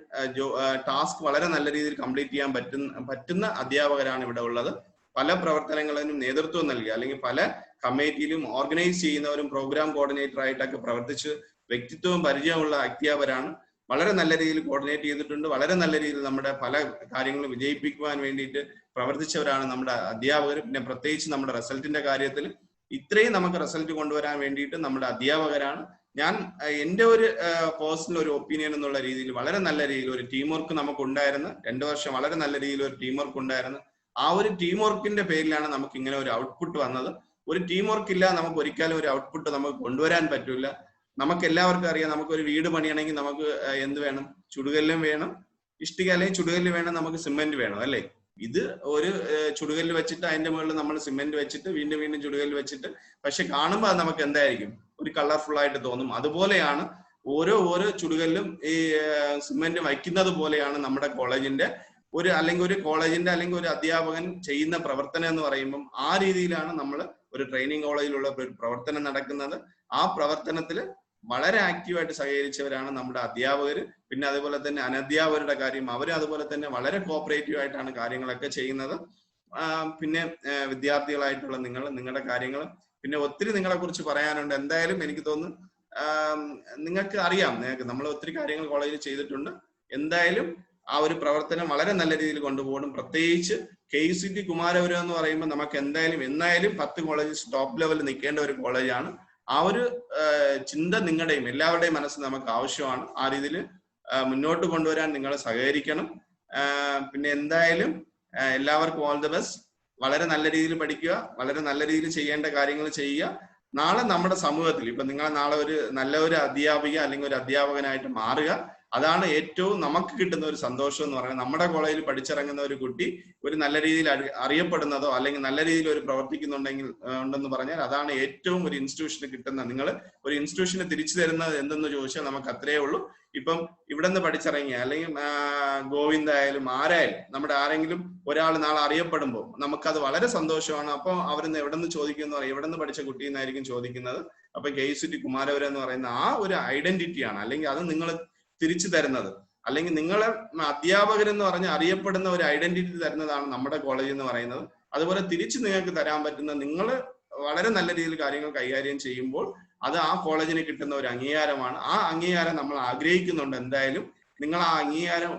ടാസ്ക് വളരെ നല്ല രീതിയിൽ കംപ്ലീറ്റ് ചെയ്യാൻ പറ്റുന്ന അധ്യാപകരാണ് ഇവിടെ ഉള്ളത്. പല പ്രവർത്തനങ്ങളിലും നേതൃത്വം നൽകി അല്ലെങ്കിൽ പല കമ്മിറ്റിയിലും ഓർഗനൈസ് ചെയ്യുന്നവരും പ്രോഗ്രാം കോർഡിനേറ്റർ ആയിട്ടൊക്കെ പ്രവർത്തിച്ച് വ്യക്തിത്വവും പരിചയമുള്ള അധ്യാപകരാണ്. വളരെ നല്ല രീതിയിൽ കോർഡിനേറ്റ് ചെയ്തിട്ടുണ്ട്. വളരെ നല്ല രീതിയിൽ നമ്മുടെ പല കാര്യങ്ങളും വിജയിപ്പിക്കുവാൻ വേണ്ടിയിട്ട് പ്രവർത്തിച്ചവരാണ് നമ്മുടെ അധ്യാപകർ. പിന്നെ പ്രത്യേകിച്ച് നമ്മുടെ റിസൾട്ടിന്റെ കാര്യത്തിൽ ഇത്രയും നമുക്ക് റിസൾട്ട് കൊണ്ടുവരാൻ വേണ്ടിയിട്ട് നമ്മുടെ അധ്യാപകരാണ്. ഞാൻ എൻ്റെ ഒരു പേഴ്സണൽ ഒരു ഒപ്പീനിയൻ എന്നുള്ള രീതിയിൽ വളരെ നല്ല രീതിയിൽ ഒരു ടീം വർക്ക് നമുക്ക് ഉണ്ടായിരുന്നു. 2 വർഷം വളരെ നല്ല രീതിയിൽ ഒരു ടീം വർക്ക് ഉണ്ടായിരുന്നു. ആ ഒരു ടീം വർക്കിന്റെ പേരിലാണ് നമുക്ക് ഇങ്ങനെ ഒരു ഔട്ട്പുട്ട് വന്നത്. ഒരു ടീം വർക്ക് ഇല്ല നമുക്ക് ഒരിക്കലും ഒരു ഔട്ട്പുട്ട് നമുക്ക് കൊണ്ടുവരാൻ പറ്റില്ല. നമുക്ക് എല്ലാവർക്കും അറിയാം, നമുക്കൊരു വീട് പണിയണമെങ്കിൽ നമുക്ക് എന്ത് വേണം? ചുടുകല്ലും വേണം, ഇഷ്ടിക അല്ലെങ്കിൽ ചുടുകല്ല് വേണം, നമുക്ക് സിമെന്റ് വേണം അല്ലേ? ഇത് ഒരു ചുടുകല്ല് വെച്ചിട്ട് അതിന്റെ മുകളിൽ നമ്മൾ സിമെന്റ് വെച്ചിട്ട് വീണ്ടും വീണ്ടും ചുടുകല്ല് വെച്ചിട്ട്, പക്ഷെ കാണുമ്പോൾ അത് നമുക്ക് എന്തായിരിക്കും? ഒരു കളർഫുൾ ആയിട്ട് തോന്നും. അതുപോലെയാണ് ഓരോ ചുടുകല്ലും ഈ സിമെന്റ് വയ്ക്കുന്നത് പോലെയാണ് നമ്മുടെ കോളേജിന്റെ അല്ലെങ്കിൽ ഒരു കോളേജിന്റെ അല്ലെങ്കിൽ ഒരു അധ്യാപകൻ ചെയ്യുന്ന പ്രവർത്തനം എന്ന് പറയുമ്പം ആ രീതിയിലാണ് നമ്മൾ ഒരു ട്രെയിനിങ് കോളേജിലുള്ള ഒരു പ്രവർത്തനം നടക്കുന്നത്. ആ പ്രവർത്തനത്തിൽ വളരെ ആക്റ്റീവായിട്ട് സഹകരിച്ചവരാണ് നമ്മുടെ അധ്യാപകർ. പിന്നെ അതുപോലെ തന്നെ അനധ്യാപകരുടെ കാര്യം അവർ അതുപോലെ തന്നെ വളരെ കോപ്പറേറ്റീവ് ആയിട്ടാണ് കാര്യങ്ങളൊക്കെ ചെയ്യുന്നത്. പിന്നെ വിദ്യാർത്ഥികളായിട്ടുള്ള നിങ്ങളുടെ കാര്യങ്ങൾ, പിന്നെ ഒത്തിരി നിങ്ങളെ കുറിച്ച് പറയാനുണ്ട്. എന്തായാലും എനിക്ക് തോന്നുന്നു നിങ്ങൾക്ക് അറിയാം, നമ്മൾ ഒത്തിരി കാര്യങ്ങൾ കോളേജിൽ ചെയ്തിട്ടുണ്ട്. എന്തായാലും ആ ഒരു പ്രവർത്തനം വളരെ നല്ല രീതിയിൽ കൊണ്ടുപോകണം. പ്രത്യേകിച്ച് KICT കുമാരപുരം എന്ന് പറയുമ്പോൾ നമുക്ക് എന്നായാലും 10 കോളേജസ് ടോപ്പ് ലെവലിൽ നിൽക്കേണ്ട ഒരു കോളേജാണ്. ആ ഒരു ചിന്ത നിങ്ങളുടെയും എല്ലാവരുടെയും മനസ്സിൽ നമുക്ക് ആവശ്യമാണ്. ആ രീതിയിൽ മുന്നോട്ട് കൊണ്ടുവരാൻ നിങ്ങൾ സഹകരിക്കണം. പിന്നെ എന്തായാലും എല്ലാവർക്കും ഓൾ ദി ബെസ്റ്റ്. വളരെ നല്ല രീതിയിൽ പഠിക്കുക, വളരെ നല്ല രീതിയിൽ ചെയ്യേണ്ട കാര്യങ്ങൾ ചെയ്യുക. നാളെ നമ്മുടെ സമൂഹത്തിൽ ഇപ്പൊ നിങ്ങൾ നാളെ ഒരു നല്ല ഒരു അധ്യാപിക അല്ലെങ്കിൽ ഒരു അധ്യാപകനായിട്ട് മാറുക. അതാണ് ഏറ്റവും നമുക്ക് കിട്ടുന്ന ഒരു സന്തോഷം എന്ന് പറയുന്നത്. നമ്മുടെ കോളേജിൽ പഠിച്ചിറങ്ങുന്ന ഒരു കുട്ടി ഒരു നല്ല രീതിയിൽ അറിയപ്പെടുന്നതോ അല്ലെങ്കിൽ നല്ല രീതിയിൽ ഒരു പ്രവർത്തിക്കുന്നുണ്ടെങ്കിൽ ഉണ്ടെന്ന് പറഞ്ഞാൽ അതാണ് ഏറ്റവും ഒരു ഇൻസ്റ്റിറ്റ്യൂഷന് കിട്ടുന്ന. നിങ്ങൾ ഒരു ഇൻസ്റ്റിറ്റ്യൂഷന് തിരിച്ചു തരുന്നത് എന്തെന്ന് ചോദിച്ചാൽ നമുക്ക് അത്രയേ ഉള്ളൂ. ഇപ്പം ഇവിടെ നിന്ന് പഠിച്ചിറങ്ങിയ അല്ലെങ്കിൽ ഗോവിന്ദ ആയാലും ആരായാലും നമ്മുടെ ആരെങ്കിലും ഒരാൾ നാളെ അറിയപ്പെടുമ്പോൾ നമുക്കത് വളരെ സന്തോഷമാണ്. അപ്പൊ അവരിന്ന് എവിടെ നിന്ന് ചോദിക്കുന്ന എവിടെ നിന്ന് പഠിച്ച കുട്ടി എന്നായിരിക്കും ചോദിക്കുന്നത്. അപ്പൊ KICT കുമാരപുരം എന്ന് പറയുന്ന ആ ഒരു ഐഡന്റിറ്റിയാണ്, അല്ലെങ്കിൽ അത് നിങ്ങൾ തിരിച്ചു തരുന്നത്, അല്ലെങ്കിൽ നിങ്ങളെ അധ്യാപകരെന്ന് പറഞ്ഞ് അറിയപ്പെടുന്ന ഒരു ഐഡന്റിറ്റി തരുന്നതാണ് നമ്മുടെ കോളേജ് എന്ന് പറയുന്നത്. അതുപോലെ തിരിച്ച് നിങ്ങൾക്ക് തരാൻ പറ്റുന്ന, നിങ്ങൾ വളരെ നല്ല രീതിയിൽ കാര്യങ്ങൾ കൈകാര്യം ചെയ്യുമ്പോൾ അത് ആ കോളേജിന് കിട്ടുന്ന ഒരു അംഗീകാരമാണ്. ആ അംഗീകാരം നമ്മൾ ആഗ്രഹിക്കുന്നുണ്ട്. എന്തായാലും നിങ്ങൾ ആ അംഗീകാരം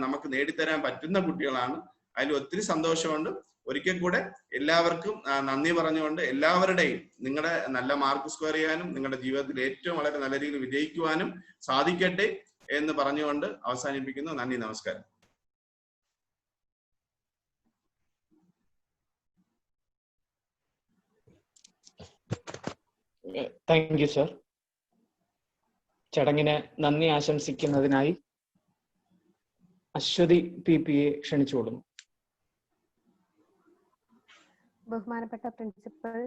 നമുക്ക് നേടിത്തരാൻ പറ്റുന്ന കുട്ടികളാണ്. അതിൽ ഒത്തിരി സന്തോഷമുണ്ട്. ഒരിക്കൽ കൂടെ എല്ലാവർക്കും നന്ദി പറഞ്ഞുകൊണ്ട് എല്ലാവരുടെയും നിങ്ങളുടെ നല്ല മാർക്ക് സ്കോർ ചെയ്യാനും നിങ്ങളുടെ ജീവിതത്തിൽ ഏറ്റവും വളരെ നല്ല രീതിയിൽ വിജയിക്കുവാനും സാധിക്കട്ടെ എന്ന് പറഞ്ഞുകൊണ്ട് അവസാനിപ്പിക്കുന്നു. നന്ദി, നമസ്കാരം. Thank you sir. ചടങ്ങിന് നന്ദി ആശംസിക്കുന്നതിനായി അശ്വതി PPയെ ക്ഷണിച്ചുകൊള്ളുന്നു. ബഹുമാനപ്പെട്ട principal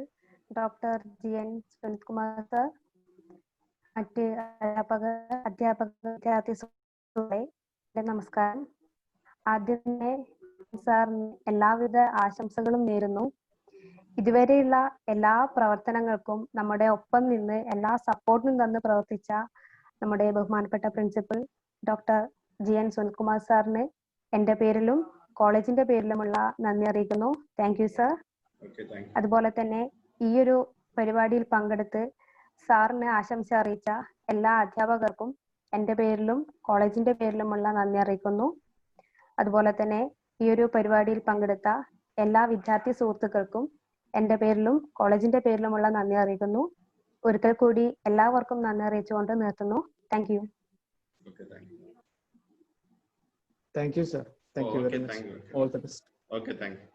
doctor GN Sunith Kumar sir, മറ്റ് അധ്യാപക വിദ്യാർത്ഥി സുഹൃത്തുക്കളെ നമസ്കാരം. ആദ്യം തന്നെ സാറിന് എല്ലാവിധ ആശംസകളും നേരുന്നു. ഇതുവരെയുള്ള എല്ലാ പ്രവർത്തനങ്ങൾക്കും നമ്മുടെ ഒപ്പം നിന്ന് എല്ലാ സപ്പോർട്ടും തന്ന് പ്രവർത്തിച്ച നമ്മുടെ ബഹുമാനപ്പെട്ട പ്രിൻസിപ്പൽ ഡോക്ടർ GN സുനിൽകുമാർ സാറിന് എൻ്റെ പേരിലും കോളേജിന്റെ പേരിലുമുള്ള നന്ദി അറിയിക്കുന്നു. Thank you sir. അതുപോലെ തന്നെ ഈ ഒരു പരിപാടിയിൽ പങ്കെടുത്ത് സാറിന് ആശംസ അറിയിച്ച എല്ലാ അധ്യാപകർക്കും എൻ്റെ പേരിലും കോളേജിന്റെ പേരിലുമുള്ള നന്ദി അറിയിക്കുന്നു. അതുപോലെ തന്നെ ഈ ഒരു പരിപാടിയിൽ പങ്കെടുത്ത എല്ലാ വിദ്യാർത്ഥി സുഹൃത്തുക്കൾക്കും എൻ്റെ പേരിലും കോളേജിന്റെ പേരിലുമുള്ള നന്ദി അറിയിക്കുന്നു. ഒരിക്കൽ കൂടി എല്ലാവർക്കും നന്ദി അറിയിച്ചുകൊണ്ട് നിർത്തുന്നു. Thank you. Thank you, sir. Thank you very much. All the best. Okay, thank you.